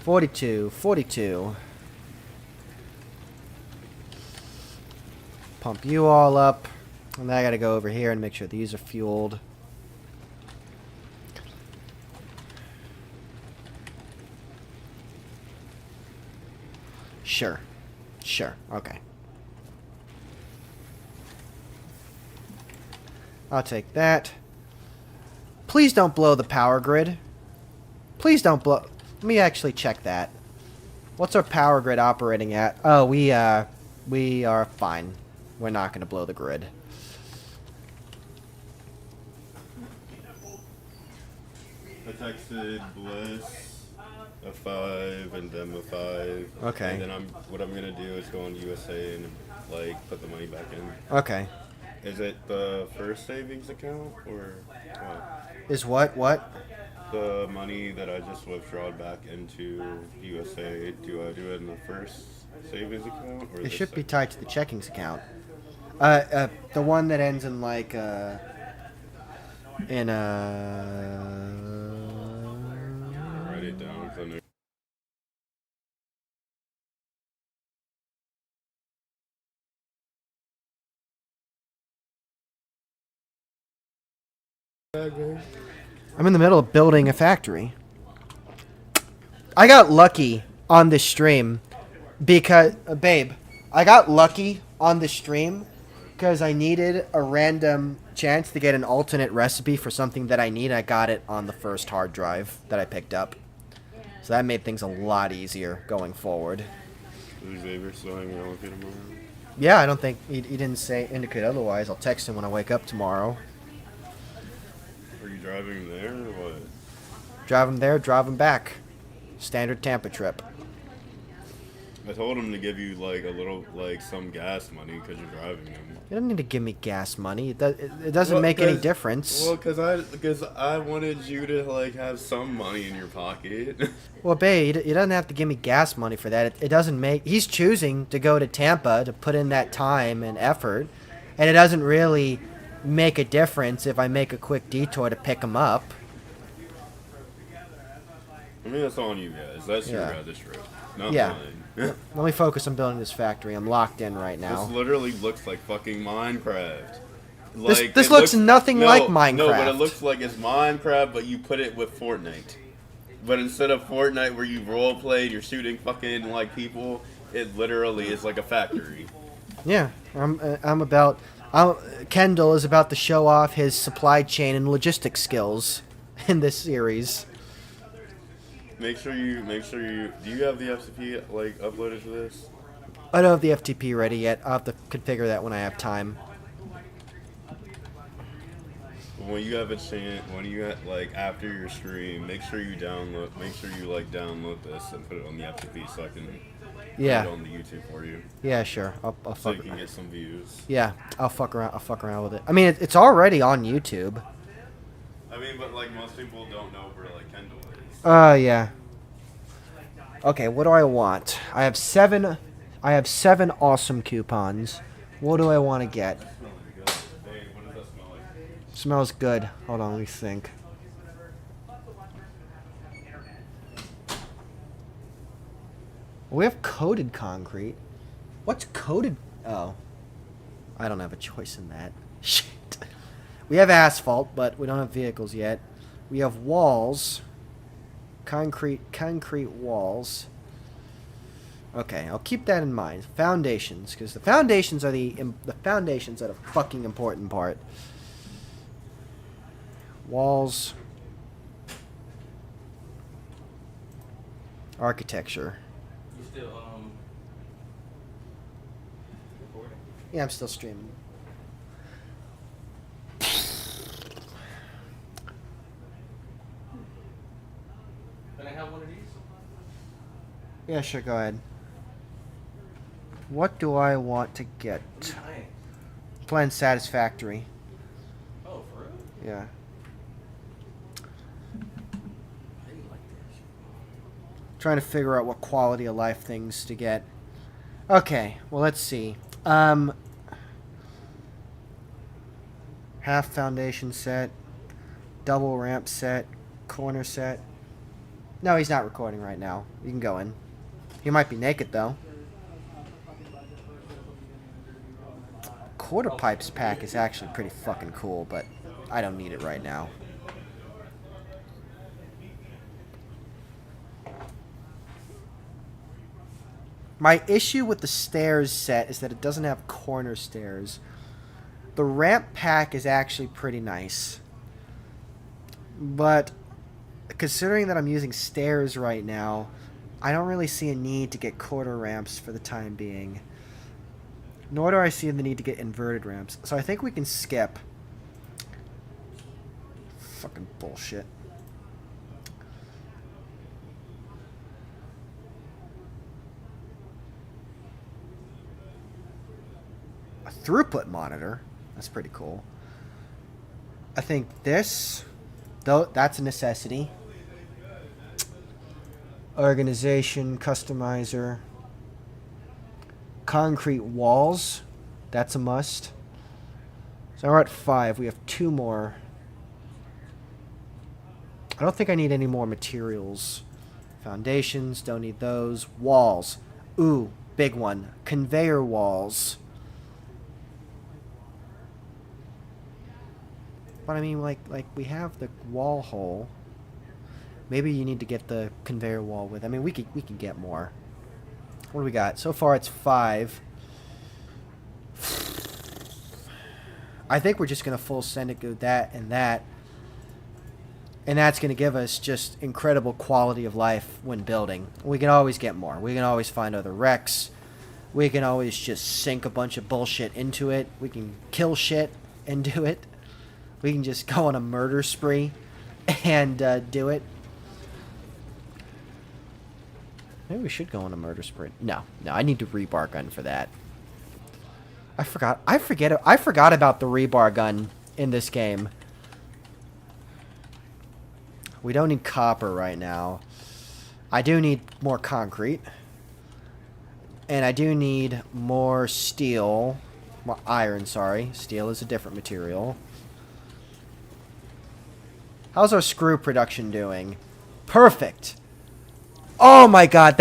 $42. Pump you all up. And then I gotta go over here and make sure these are fueled. Sure. Sure. Okay. I'll take that. Please don't blow the power grid. Please don't blow... Let me actually check that. What's our power grid operating at? Oh, we are fine. We're not going to blow the grid. I texted Bliss a 5 and them a 5. Okay. And then what I'm gonna do is go on USA and like put the money back in. Okay. Is it the first savings account or what? Is what? What? The money that I just withdrawed back into USA, do I do it in the first savings account or It the should be second? tied to the checkings account. The one that ends in like in Write it down. 'Cause I know. I'm in the middle of building a factory. I got lucky on this stream because babe, I got lucky on the stream because I needed a random chance to get an alternate recipe for something that I need. I got it on the first hard drive that I picked up. So that made things a lot easier going forward. Is Xavier still hanging out with you tomorrow? Yeah, I don't think he didn't indicate otherwise. I'll text him when I wake up tomorrow. Are you driving there or what? Drive him there, drive him back. Standard Tampa trip. I told him to give you like a little, like some gas money because you're driving him. You don't need to give me gas money. It doesn't make any difference. Well, because I wanted you to like have some money in your pocket. Well, babe, he doesn't have to give me gas money for that. It doesn't make... He's choosing to go to Tampa to put in that time and effort, and it doesn't really make a difference if I make a quick detour to pick him up. I mean, that's on you guys. That's your Yeah. guys' trip, not Yeah. mine. Let me focus on building this factory. I'm locked in right This now. literally looks like fucking Minecraft. This Like, this it looks nothing like Minecraft. No, but it looks like it's Minecraft, but you put it with Fortnite. But instead of Fortnite where you role played, you're shooting fucking like people. It literally is like a factory. Yeah, Kendall is about to show off his supply chain and logistics skills in this series. Make sure you. Do you have the FTP like uploaded to this? I don't have the FTP ready yet. I'll have to configure that when I have time. When you have a chance, when you have, like after your stream, make sure you download. Make sure you like download this and put it on the FTP so I can Yeah. put it on the YouTube for you. Yeah, sure. I'll So fuck. you can get some views. Yeah, I'll fuck around with it. I mean, it's already on YouTube. I mean, but like most people don't know where like Kendall is. Yeah. Okay, what do I want? I have seven awesome coupons. What do I want to get? Smelling good. Hey, what does that smell like? Smells good. Hold on, let me think. We have coated concrete. What's coated? Oh. I don't have a choice in that. Shit. We have asphalt, but we don't have vehicles yet. We have walls. Concrete walls. Okay, I'll keep that in mind. Foundations, because the foundations are the fucking important part. Walls. Architecture. You still recording? Yeah, I'm still streaming. Can I have one of these? Yeah, sure, go ahead. What do I want to get? Nice. Playing Satisfactory. Oh, for real? Yeah. I didn't like that shit. Trying to figure out what quality of life things to get. Okay, well, let's see. Half foundation set, double ramp set, corner set. No, he's not recording right now. You can go in. He might be naked, though. Quarter pipes pack is actually pretty fucking cool, but I don't need it right now. My issue with the stairs set is that it doesn't have corner stairs. The ramp pack is actually pretty nice. But considering that I'm using stairs right now, I don't really see a need to get quarter ramps for the time being. Nor do I see the need to get inverted ramps. So I think we can skip. Fucking bullshit. A throughput monitor. That's pretty cool. I think this, though, that's a necessity. Organization, customizer. Concrete walls. That's a must. So we're at 5. We have 2 more. I don't think I need any more materials. Foundations, don't need those. Walls. Ooh, big one. Conveyor walls. But I mean, like we have the wall hole. Maybe you need to get the conveyor wall with. I mean, we can get more. What do we got? So far, it's 5. I think we're just gonna full send it go that, and that's gonna give us just incredible quality of life when building. We can always get more. We can always find other wrecks. We can always just sink a bunch of bullshit into it. We can kill shit and do it. We can just go on a murder spree and do it. Maybe we should go on a murder spree. No, I need a rebar gun for that. I forgot about the rebar gun in this game. We don't need copper right now. I do need more concrete. And I do need more steel. More iron, sorry. Steel is a different material. How's our screw production doing? Perfect. Oh my god,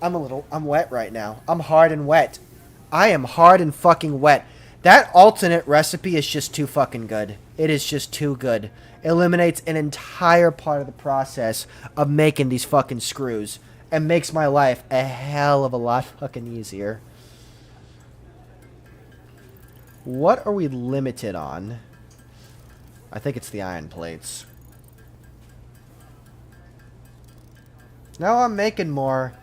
I'm wet right now. I'm hard and wet. I am hard and fucking wet. That alternate recipe is just too fucking good. It is just too good. It eliminates an entire part of the process of making these fucking screws. And makes my life a hell of a lot fucking easier. What are we limited on? I think it's the iron plates. Now I'm making more.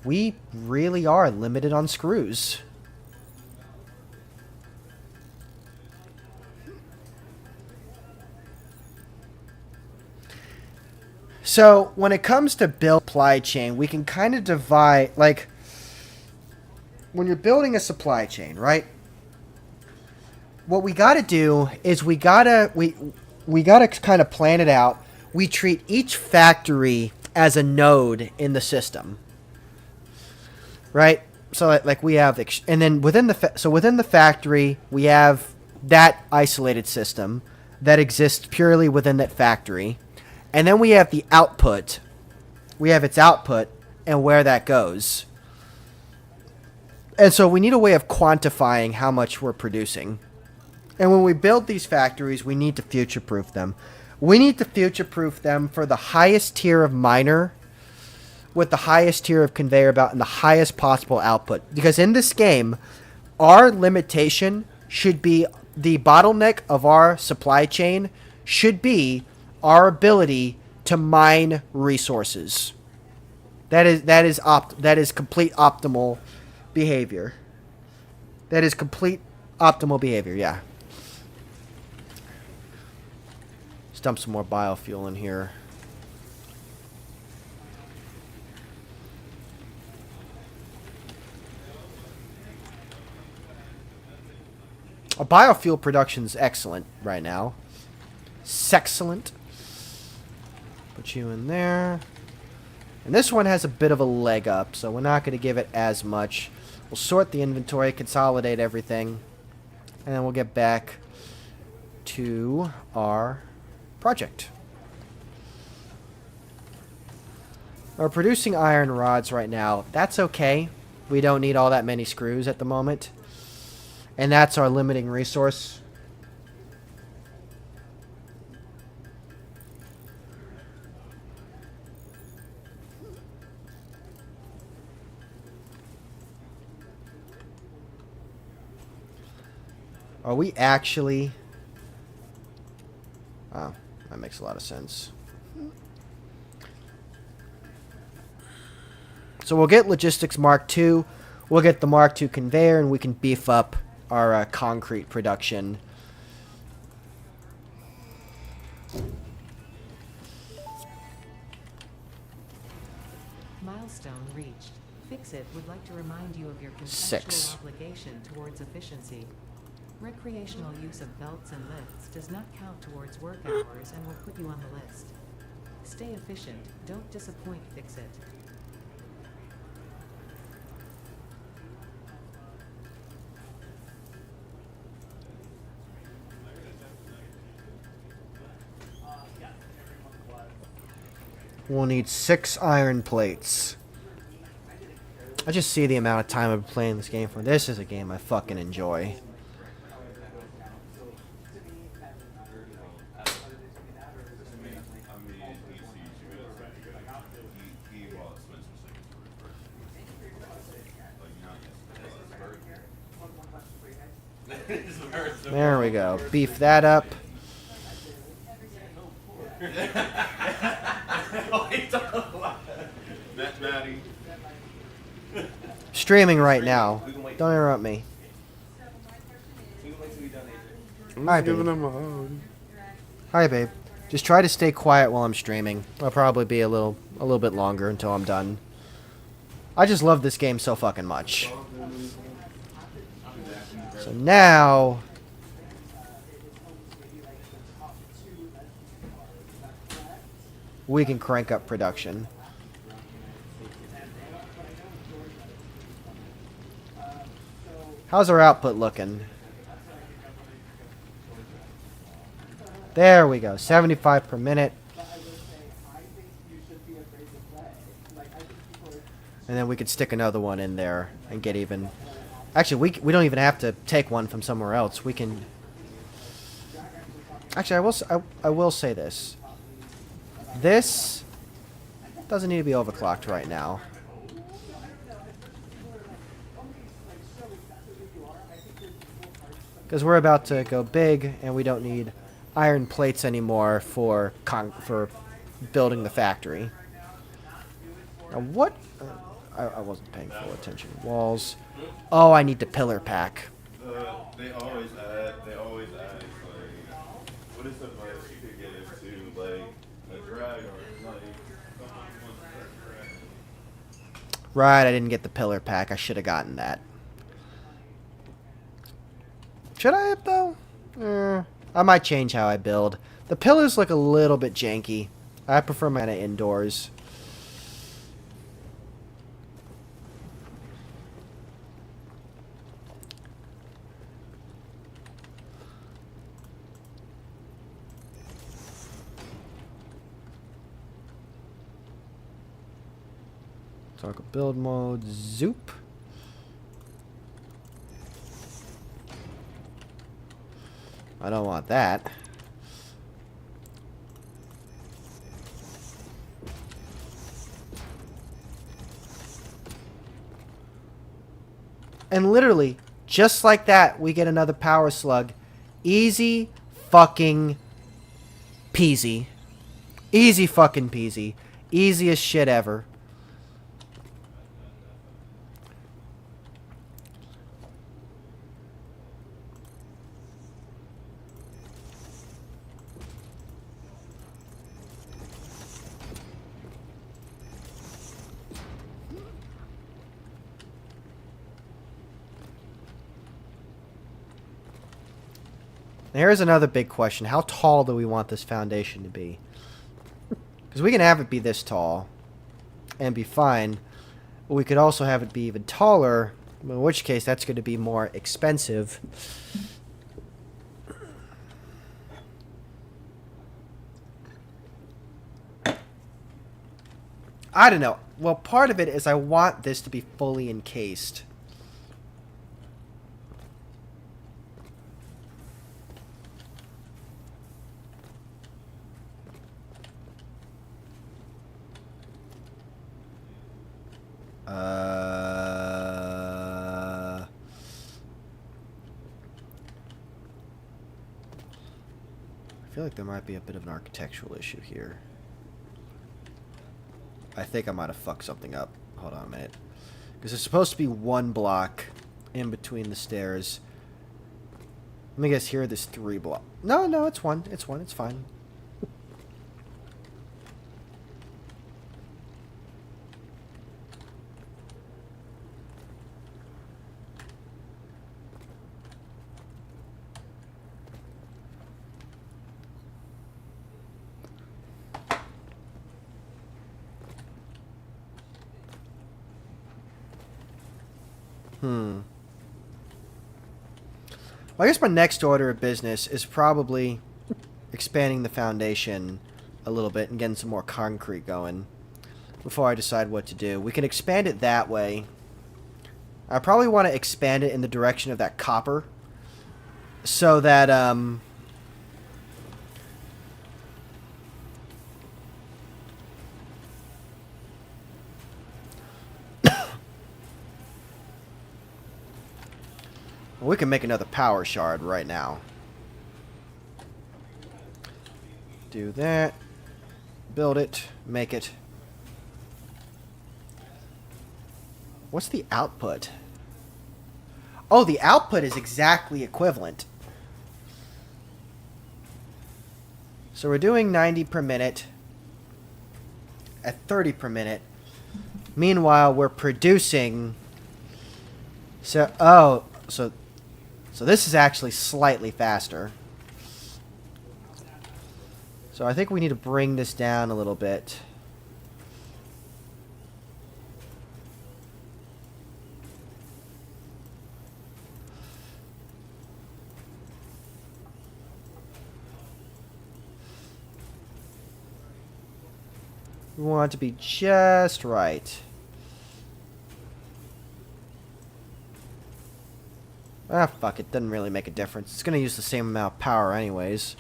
We really are limited on screws. So when it comes to build supply chain, we can kind of divide, like, when you're building a supply chain, right? What we got to do is we got to kind of plan it out. We treat each factory as a node in the system, right? So like we have, and then within the factory we have that isolated system that exists purely within that factory, and then we have the output. We have its output and where that goes, and so we need a way of quantifying how much we're producing. And when we build these factories, we need to future-proof them. We need to future-proof them for the highest tier of miner with the highest tier of conveyor belt and the highest possible output. Because in this game, our limitation should be, the bottleneck of our supply chain should be our ability to mine resources. That is complete optimal behavior. That is complete optimal behavior, yeah. Dump some more biofuel in here. Our biofuel production's excellent right now. Sexcellent. Put you in there. And this one has a bit of a leg up, so we're not going to give it as much. We'll sort the inventory, consolidate everything, and then we'll get back to our project. We're producing iron rods right now. That's okay. We don't need all that many screws at the moment. And that's our limiting resource. Are we actually... Oh, that makes a lot of sense. So we'll get Logistics Mark II. We'll get the Mark II Conveyor, and we can beef up our concrete production. Milestone reached. Fix-It would like to remind you of your contractual 6. obligation towards efficiency. Recreational use of belts and lifts does not count towards work hours and will put you on the list. Stay efficient. Don't disappoint Fix-It. We'll need 6 iron plates. I just see the amount of time I've been playing this game for. This is a game I fucking enjoy. There we go. Beef that up. Maddie. Streaming right now. Don't interrupt me. Hi, babe. Giving him a hug. Hi, babe. Just try to stay quiet while I'm streaming. I'll probably be a little bit longer until I'm done. I just love this game so fucking much. So now... we can crank up production. How's our output looking? There we go. 75 per minute. And then we could stick another one in there and get even... Actually, we don't even have to take one from somewhere else. We can... Actually, I will say this. This doesn't need to be overclocked right now. Because we're about to go big, and we don't need iron plates anymore for building the factory. Now what... I wasn't paying full attention. Walls. Oh, I need the pillar pack. They always ask, like, what is the most you could get into, like, a drag or, like, Right, I didn't get the pillar pack. I should have gotten that. Should I have, though? I might change how I build. The pillars look a little bit janky. I prefer mine indoors. Toggle build mode. Zoop. I don't want that. And literally, just like that, we get another power slug. Easy fucking peasy. Easy fucking peasy. Easiest shit ever. Now here's another big question. How tall do we want this foundation to be? Because we can have it be this tall. and be fine. But we could also have it be even taller, in which case that's going to be more expensive. I don't know. Well, part of it is I want this to be fully encased. I feel like there might be a bit of an architectural issue here. I think I might have fucked something up. Hold on a minute. Because there's supposed to be one block in between the stairs. Let me guess here, there's 3 blocks. No, it's one. It's one. It's fine. Well, I guess my next order of business is probably expanding the foundation a little bit and getting some more concrete going before I decide what to do. We can expand it that way. I probably want to expand it in the direction of that copper so that we can make another power shard right now. Do that. Build it. Make it. What's the output? Oh, the output is exactly equivalent. So we're doing 90 per minute at 30 per minute. Meanwhile, we're producing... So this is actually slightly faster. So I think we need to bring this down a little bit. We want it to be just right. Ah, fuck it. Doesn't really make a difference. It's going to use the same amount of power anyways.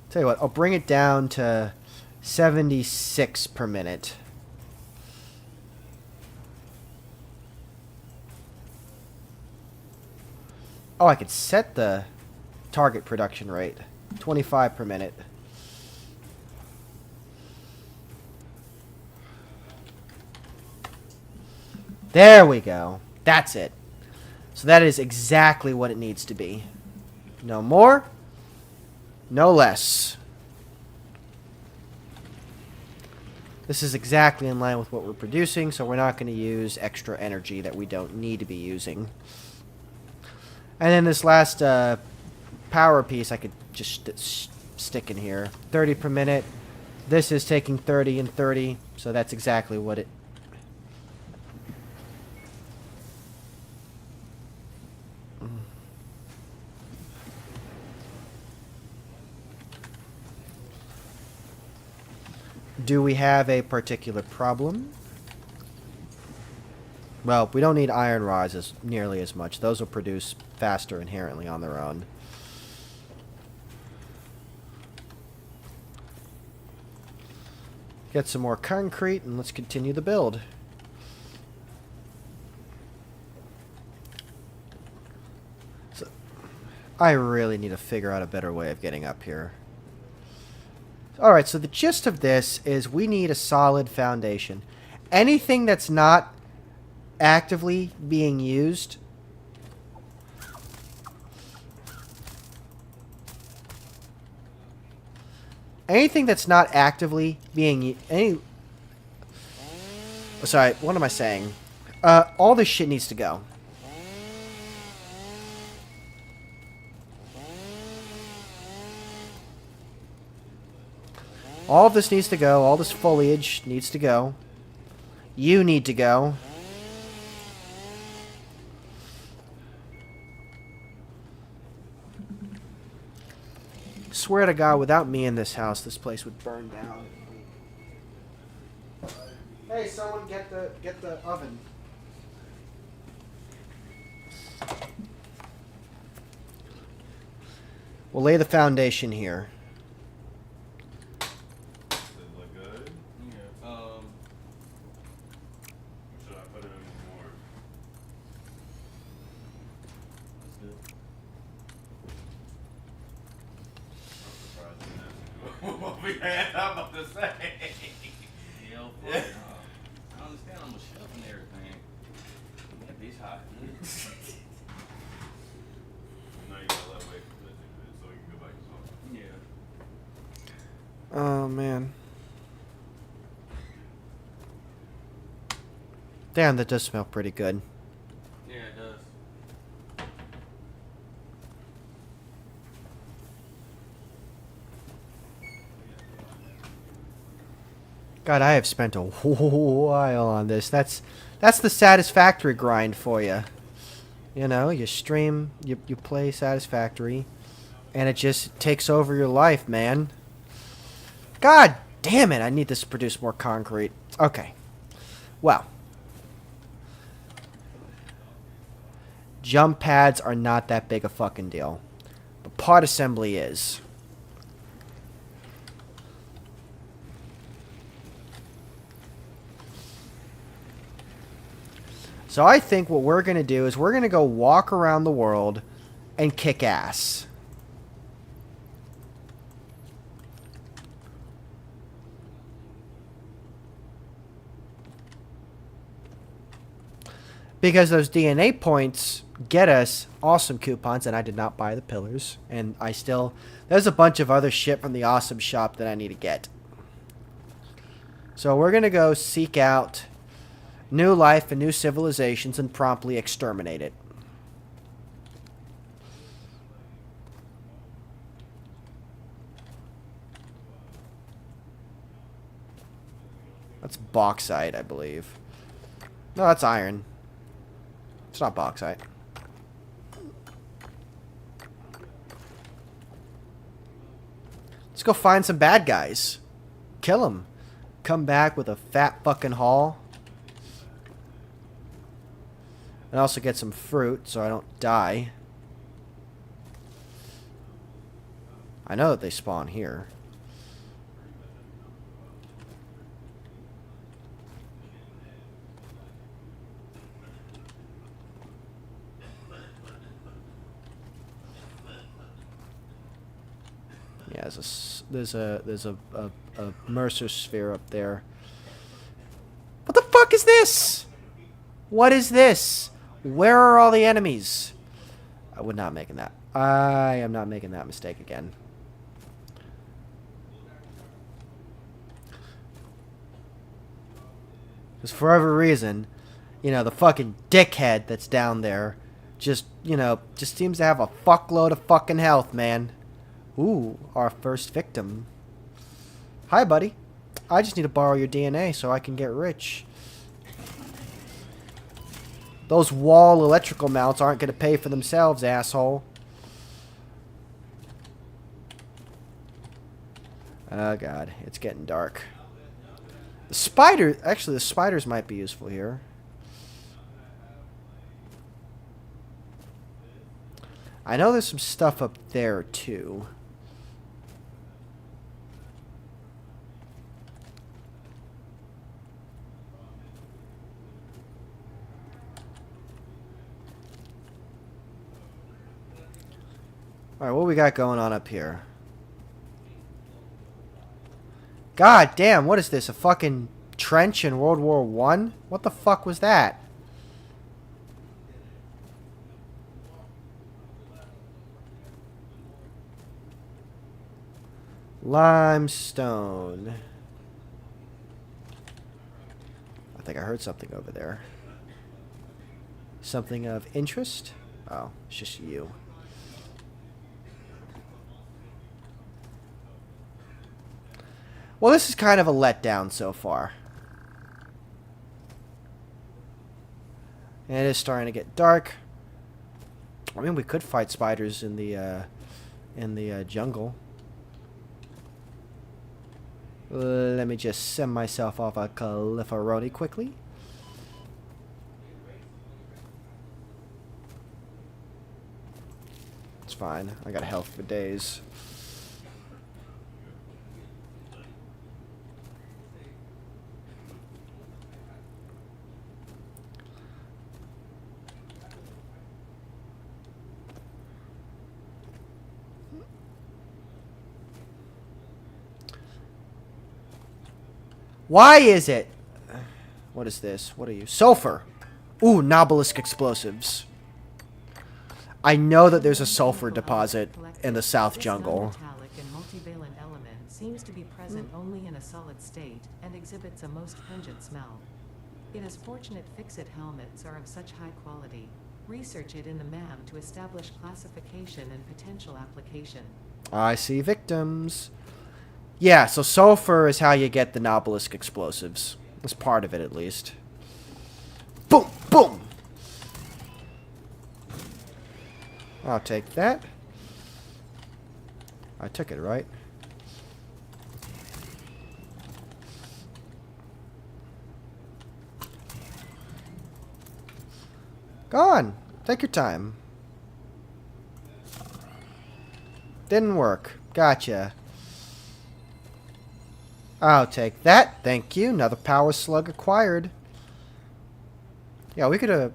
Tell you what, I'll bring it down to 76 per minute. Oh, I could set the target production rate. 25 per minute. There we go. That's it. So that is exactly what it needs to be. No more, no less. This is exactly in line with what we're producing, so we're not going to use extra energy that we don't need to be using. And then this last power piece I could just stick in here. 30 per minute. This is taking 30 and 30, so that's exactly what it... Do we have a particular problem? Well, we don't need iron rods nearly as much. Those will produce faster inherently on their own. Get some more concrete and let's continue the build. So, I really need to figure out a better way of getting up here. Alright, so the gist of this is we need a solid foundation. Anything that's not actively being used... Anything that's not actively being... Sorry, what am I saying? All this shit needs to go. All of this needs to go. All this foliage needs to go. You need to go. Swear to God, without me in this house, this place would burn down. Hey, someone get the oven. We'll lay the foundation here. Does it look good? Yeah. Or should I put it in more? That's good. I'm surprised you didn't what we had. I'm about to say. Yeah, fuck no. I understand I'm a chef and everything. That bitch hot. Now you gotta let wait for it so we can go back to smoking. Yeah. Oh, man. Damn, that does smell pretty good. Yeah, it does. God, I have spent a while on this. That's the Satisfactory grind for you. You know, you stream, you play Satisfactory, and it just takes over your life, man. God damn it, I need this to produce more concrete. Okay. Well. Jump pads are not that big a fucking deal. But part assembly is. So I think what we're going to do is we're going to go walk around the world and kick ass. Because those DNA points get us awesome coupons, and I did not buy the pillars. And I still... There's a bunch of other shit from the awesome shop that I need to get. So we're going to go seek out new life and new civilizations and promptly exterminate it. That's bauxite, I believe. No, that's iron. It's not bauxite. Let's go find some bad guys. Kill them. Come back with a fat fucking haul. And also get some fruit so I don't die. I know that they spawn here. Yeah, there's a Mercer sphere up there. What the fuck is this? What is this? Where are all the enemies? I would not making that. I am not making that mistake again. Because for every reason, you know, the fucking dickhead that's down there just, you know, just seems to have a fuckload of fucking health, man. Ooh, our first victim. Hi, buddy. I just need to borrow your DNA so I can get rich. Those wall electrical mounts aren't going to pay for themselves, asshole. Oh, God. It's getting dark. The spider... Actually, the spiders might be useful here. I know there's some stuff up there, too. Alright, what we got going on up here? God damn, what is this? A fucking trench in World War I? What the fuck was that? Limestone. I think I heard something over there. Something of interest? Oh, it's just you. Well, this is kind of a letdown so far. And it is starting to get dark. I mean, we could fight spiders in the jungle. Let me just send myself off a Califoroni quickly. It's fine. I got health for days. Why is it? What is this? What are you? Sulfur. Ooh, Nobelisk explosives. I know that there's a sulfur deposit in the South Jungle. This non-metallic and multivalent element seems to be present only in a solid state and exhibits a most pungent smell. It is fortunate fix-it helmets are of such high quality. Research it in the MAM to establish classification and potential application. I see victims. Yeah, so sulfur is how you get the Nobelisk explosives. That's part of it, at least. Boom! Boom! I'll take that. I took it, right? Go on. Take your time. Didn't work. Gotcha. I'll take that. Thank you. Another power slug acquired. Yeah, we could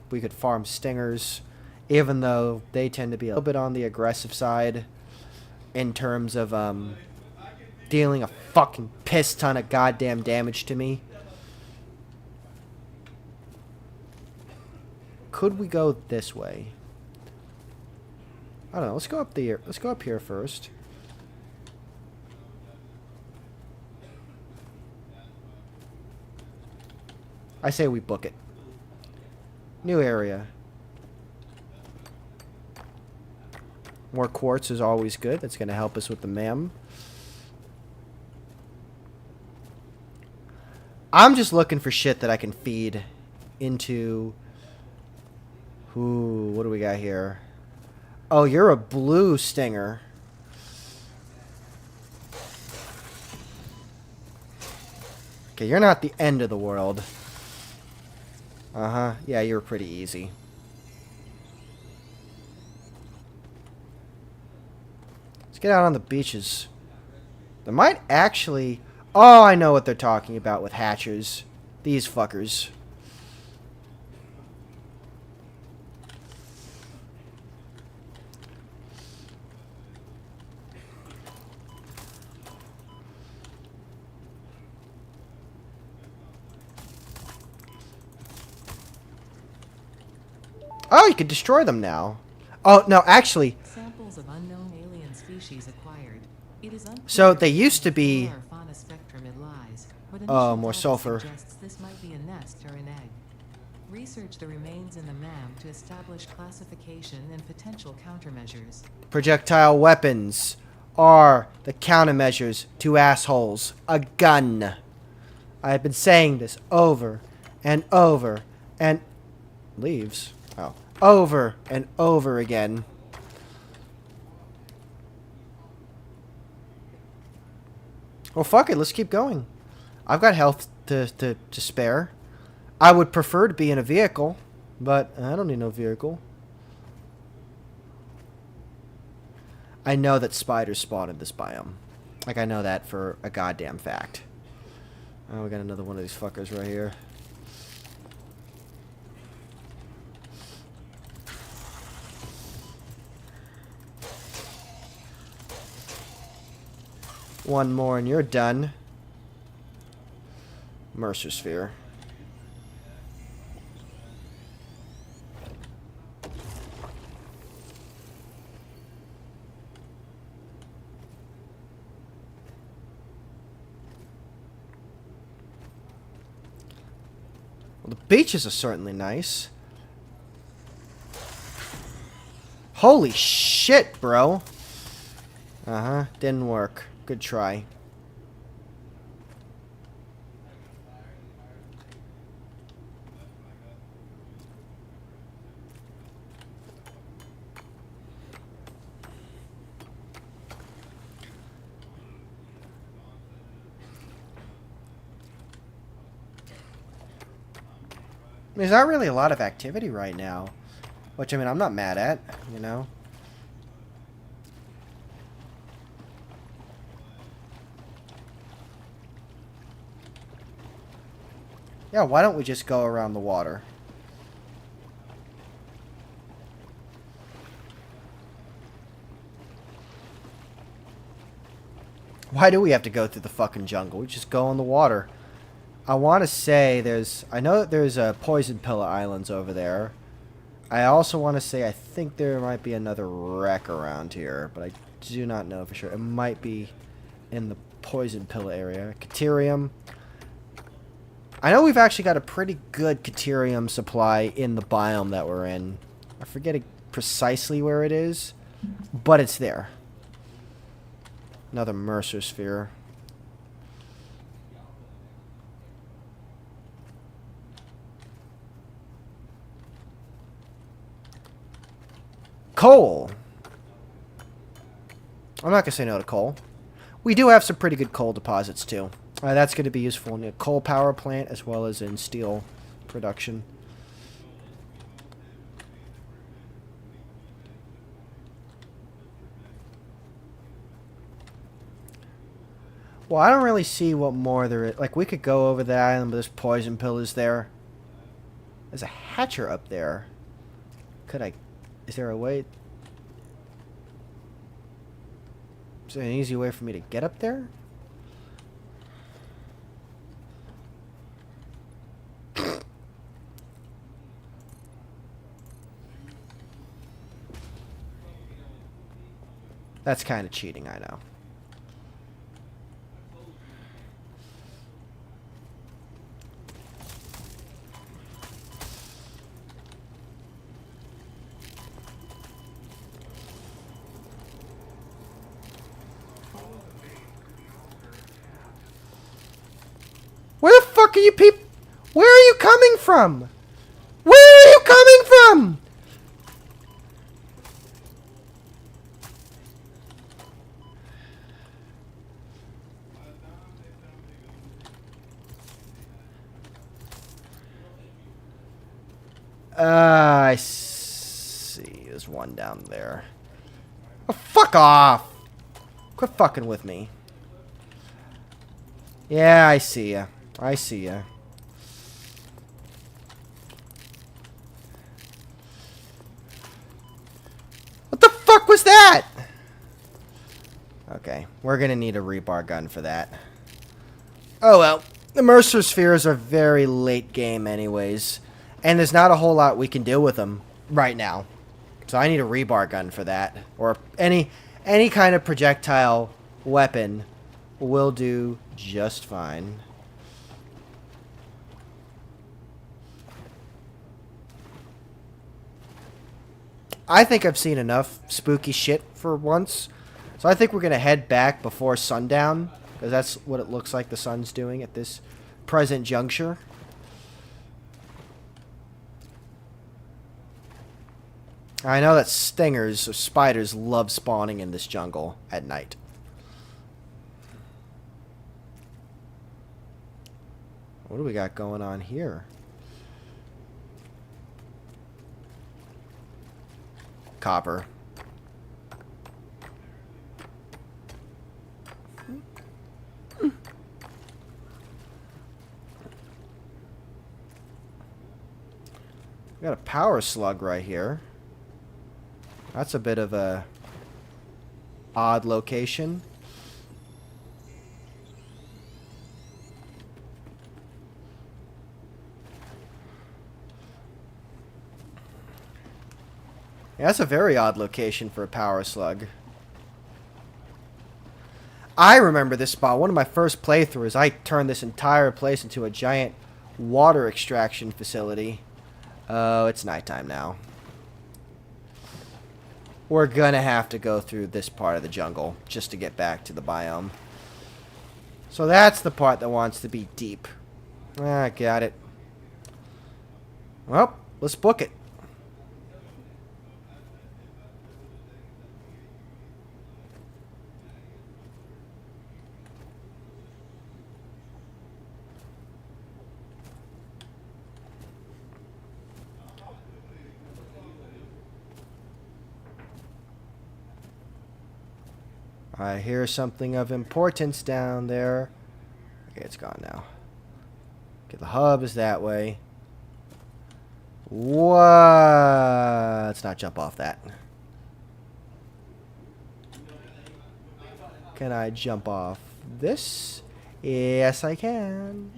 we could farm stingers, even though they tend to be a little bit on the aggressive side in terms of dealing a fucking piss ton of goddamn damage to me. Could we go this way? I don't know. Let's go up the. Let's go up here first. I say we book it. New area. More quartz is always good. That's going to help us with the MAM. I'm just looking for shit that I can feed into... Ooh, what do we got here? Oh, you're a blue stinger. Okay, you're not the end of the world. Uh-huh. Yeah, you were pretty easy. Let's get out on the beaches. There might actually... Oh, I know what they're talking about with hatchers. These fuckers. Oh, you can destroy them now. Oh, no, actually... Samples of unknown alien species acquired. It is unclear So they used to be... or fauna spectrum it lies, but Oh, initial more data sulfur. suggests this might be a nest or an egg. Research the remains in the MAM to establish classification and potential countermeasures. Projectile weapons are the countermeasures to assholes. A gun. I have been saying this over and over and... Leaves? Oh. Over and over again. Well, fuck it. Let's keep going. I've got health to spare. I would prefer to be in a vehicle, but I don't need no vehicle. I know that spiders spawn in this biome. Like, I know that for a goddamn fact. Oh, we got another one of these fuckers right here. One more and you're done. Mercer Sphere. Well, the beaches are certainly nice. Holy shit, bro. Uh-huh. Didn't work. Good try. There's not really a lot of activity right now. Which, I mean, I'm not mad at, you know? Yeah, why don't we just go around the water? Why do we have to go through the fucking jungle? We just go on the water. I want to say there's... I know that there's Poison Pillar Islands over there. I also want to say I think there might be another wreck around here, but I do not know for sure. It might be in the Poison Pillar area. Caterium. I know we've actually got a pretty good Caterium supply in the biome that we're in. I forget precisely where it is, but it's there. Another Mercer Sphere. Coal. I'm not going to say no to coal. We do have some pretty good coal deposits, too. That's going to be useful in a coal power plant as well as in steel production. Well, I don't really see what more there is. Like, we could go over the island, but there's poison pillars there. There's a hatcher up there. Could I... Is there a way... Is there an easy way for me to get up there? That's kind of cheating, I know. Where the fuck are you peop... Where are you coming from? Where are you coming from? I see. There's one down there. Oh, fuck off! Quit fucking with me. Yeah, I see ya. I see ya. What the fuck was that? Okay, we're gonna need a rebar gun for that. Oh well. The Mercer Spheres are very late game anyways. And there's not a whole lot we can do with them right now. So I need a rebar gun for that. Or any kind of projectile weapon will do just fine. I think I've seen enough spooky shit for once. So I think we're going to head back before sundown. Because that's what it looks like the sun's doing at this present juncture. I know that stingers or spiders love spawning in this jungle at night. What do we got going on here? Copper. We got a power slug right here. That's a bit of a odd location. Yeah, that's a very odd location for a power slug. I remember this spot. One of my first playthroughs, I turned this entire place into a giant water extraction facility. Oh, it's nighttime now. We're gonna have to go through this part of the jungle just to get back to the biome. So that's the part that wants to be deep. Ah, got it. Well, let's book it. I hear something of importance down there. Okay, it's gone now. Okay, the hub is that way. What? Let's not jump off that. Can I jump off this? Yes, I can.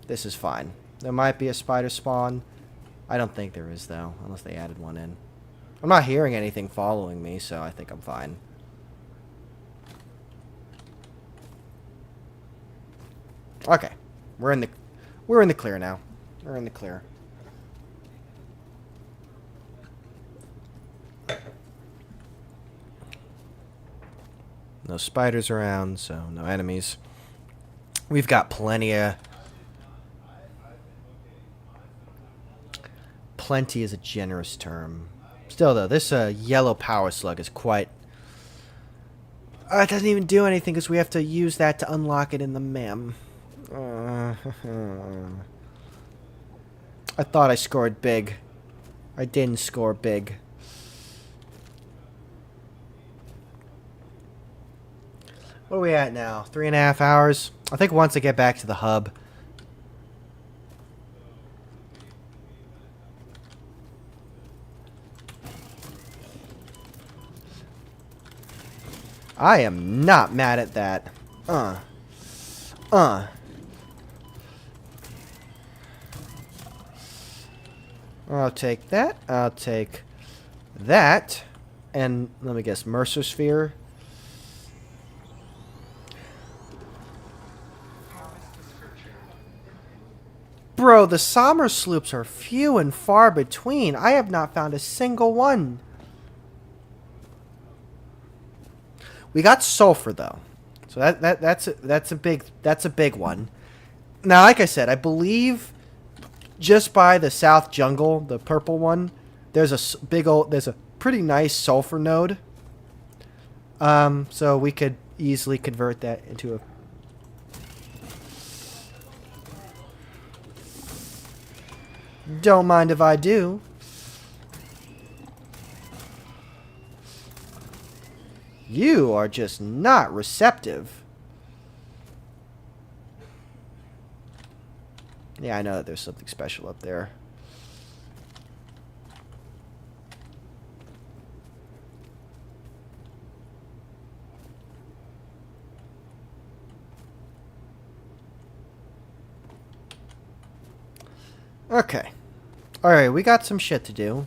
This is fine. There might be a spider spawn. I don't think there is, though, unless they added one in. I'm not hearing anything following me, so I think I'm fine. Okay. We're in the clear now. We're in the clear. No spiders around, so no enemies. We've got plenty of... Plenty is a generous term. Still, though, this yellow power slug is quite... it doesn't even do anything because we have to use that to unlock it in the mem. I thought I scored big. I didn't score big. What are we at now? 3.5 hours? I think once I get back to the hub... I am not mad at that. I'll take that. I'll take that. And let me guess, Mercer Sphere. Bro, the Sommer sloops are few and far between. I have not found a single one. We got sulfur though, so that's a big one. Now, like I said, I believe just by the South Jungle, the purple one, there's a pretty nice sulfur node. So we could easily convert that into a. Don't mind if I do. You are just not receptive. Yeah, I know that there's something special up there. Okay. Alright, we got some shit to do.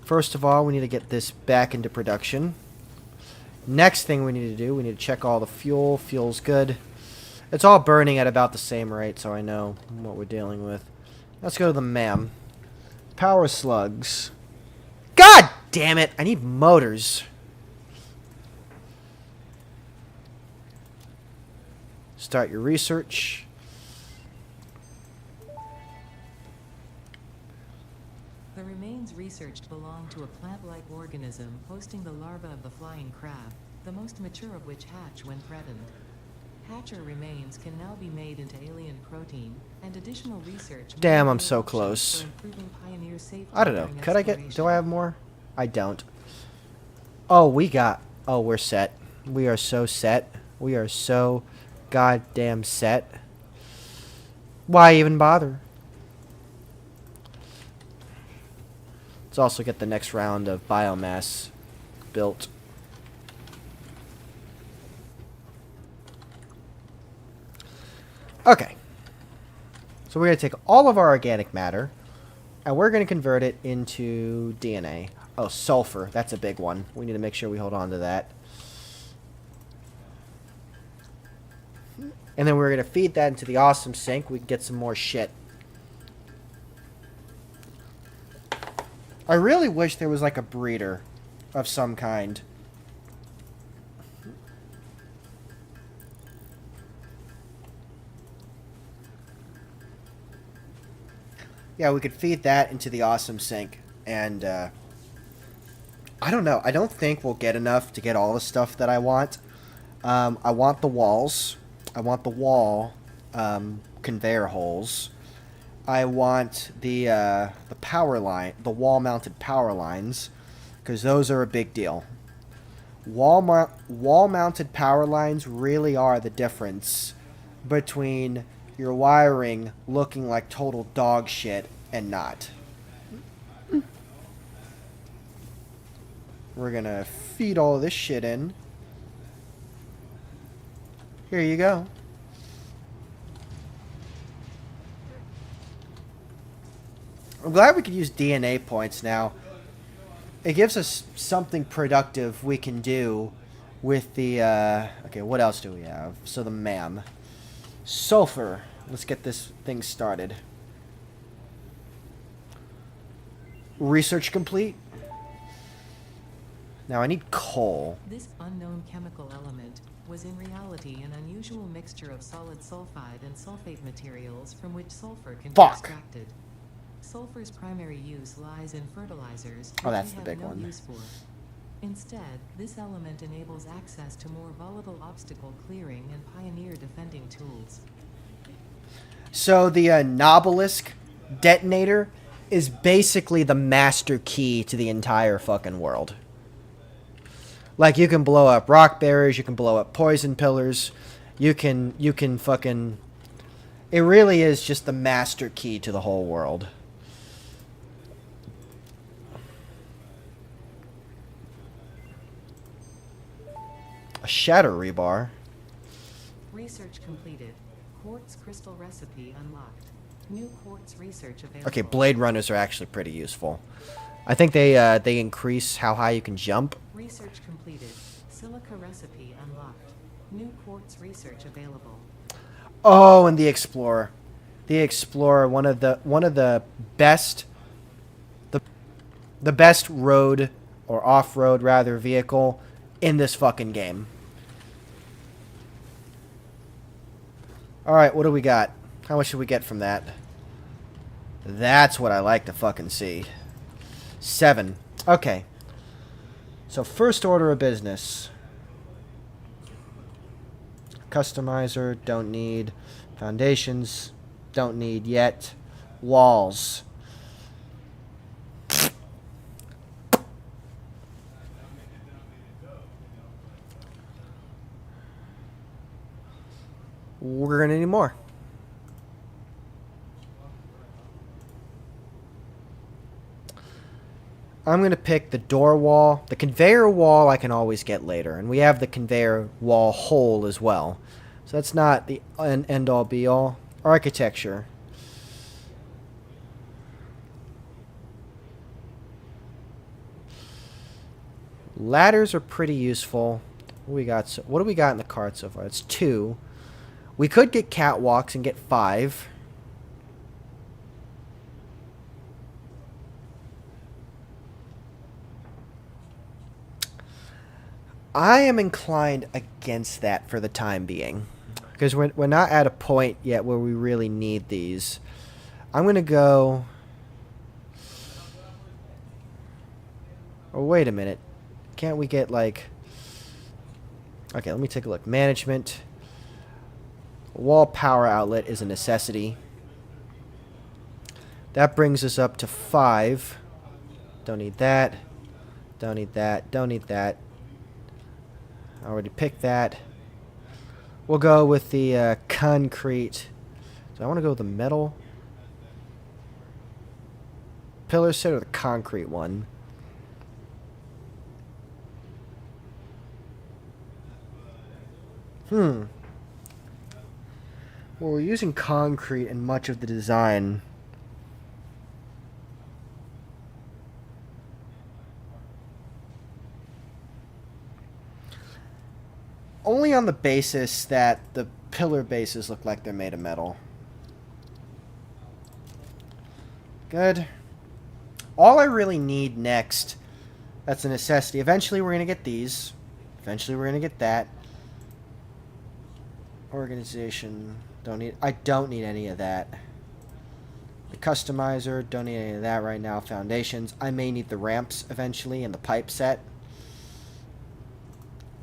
First of all, we need to get this back into production. Next thing we need to do, we need to check all the fuel. Fuel's good. It's all burning at about the same rate, so I know what we're dealing with. Let's go to the MAM. Power slugs. God damn it! I need motors. Start your research. The remains researched belong to a plant-like organism hosting the larva of the flying crab, the most mature of which hatch when threatened. Hatcher remains can now be made into alien protein, and additional research... Damn, I'm so close. I don't know. Could I get... Do I have more? I don't. Oh, we got... Oh, we're set. We are so set. We are so goddamn set. Why even bother? Let's also get the next round of biomass built. Okay. So we're going to take all of our organic matter, and we're going to convert it into DNA. Oh, sulfur. That's a big one. We need to make sure we hold on to that. And then we're going to feed that into the awesome sink. We can get some more shit. I really wish there was like a breeder of some kind. Yeah, we could feed that into the awesome sink. And, I don't know. I don't think we'll get enough to get all the stuff that I want. I want the walls. I want the wall conveyor holes. I want the power line, the wall-mounted power lines. because those are a big deal. Wall-mounted power lines really are the difference between your wiring looking like total dog shit and not. We're gonna feed all of this shit in. Here you go. I'm glad we could use DNA points now. It gives us something productive we can do with the, okay, what else do we have? So the MAM. Sulfur. Let's get this thing started. Research complete. Now I need coal. This unknown chemical element was in reality an unusual mixture of solid sulfide and sulfate materials from which sulfur can be extracted. Sulfur's primary use lies in fertilizers, Oh, which that's we the have big no one. use for. Instead, this element enables access to more volatile obstacle clearing and pioneer defending tools. So the Nobelisk detonator is basically the master key to the entire fucking world. Like, you can blow up rock barriers, you can blow up poison pillars, you can fucking... It really is just the master key to the whole world. A shatter rebar. Research completed. Quartz crystal recipe unlocked. New quartz research available. Okay, blade runners are actually pretty useful. I think they increase how high you can jump. Research completed. Silica recipe unlocked. New quartz research available. Oh, and the Explorer. The Explorer, one of the best the best road or off-road rather vehicle in this fucking game. All right, what do we got? How much should we get from that? That's what I like to fucking see. 7. Okay. So first order of business. Customizer, don't need. Foundations, don't need yet. Walls. We're gonna need more. I'm going to pick the door wall. The conveyor wall I can always get later. And we have the conveyor wall hole as well. So that's not the end-all be-all. Architecture. Ladders are pretty useful. What do we got in the cart so far? It's 2. We could get catwalks and get 5. I am inclined against that for the time being. Because we're not at a point yet where we really need these. I'm going to go... Oh, wait a minute. Can't we get, like... Okay, let me take a look. Management. Wall power outlet is a necessity. That brings us up to 5. Don't need that. Don't need that. Don't need that. I already picked that. We'll go with the concrete. So I want to go with the metal pillar set or the concrete one. Well, we're using concrete in much of the design. Only on the basis that the pillar bases look like they're made of metal. Good. All I really need next, that's a necessity. Eventually we're going to get these. Eventually we're going to get that. Organization. I don't need any of that. The customizer, don't need any of that right now. Foundations. I may need the ramps eventually and the pipe set.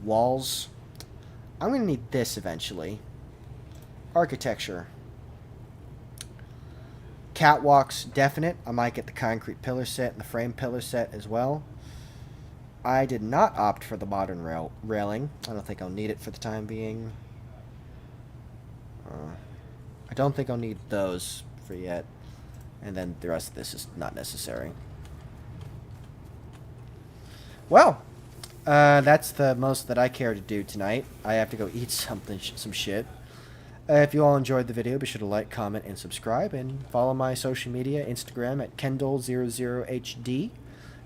Walls. I'm going to need this eventually. Architecture. Catwalks, definite. I might get the concrete pillar set and the frame pillar set as well. I did not opt for the modern railing. I don't think I'll need it for the time being. I don't think I'll need those for yet. And then the rest of this is not necessary. Well, that's the most that I care to do tonight. I have to go eat some shit. If you all enjoyed the video, be sure to like, comment, and subscribe. And follow my social media, Instagram at Kendall00HD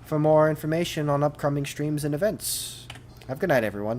for more information on upcoming streams and events. Have a good night, everyone.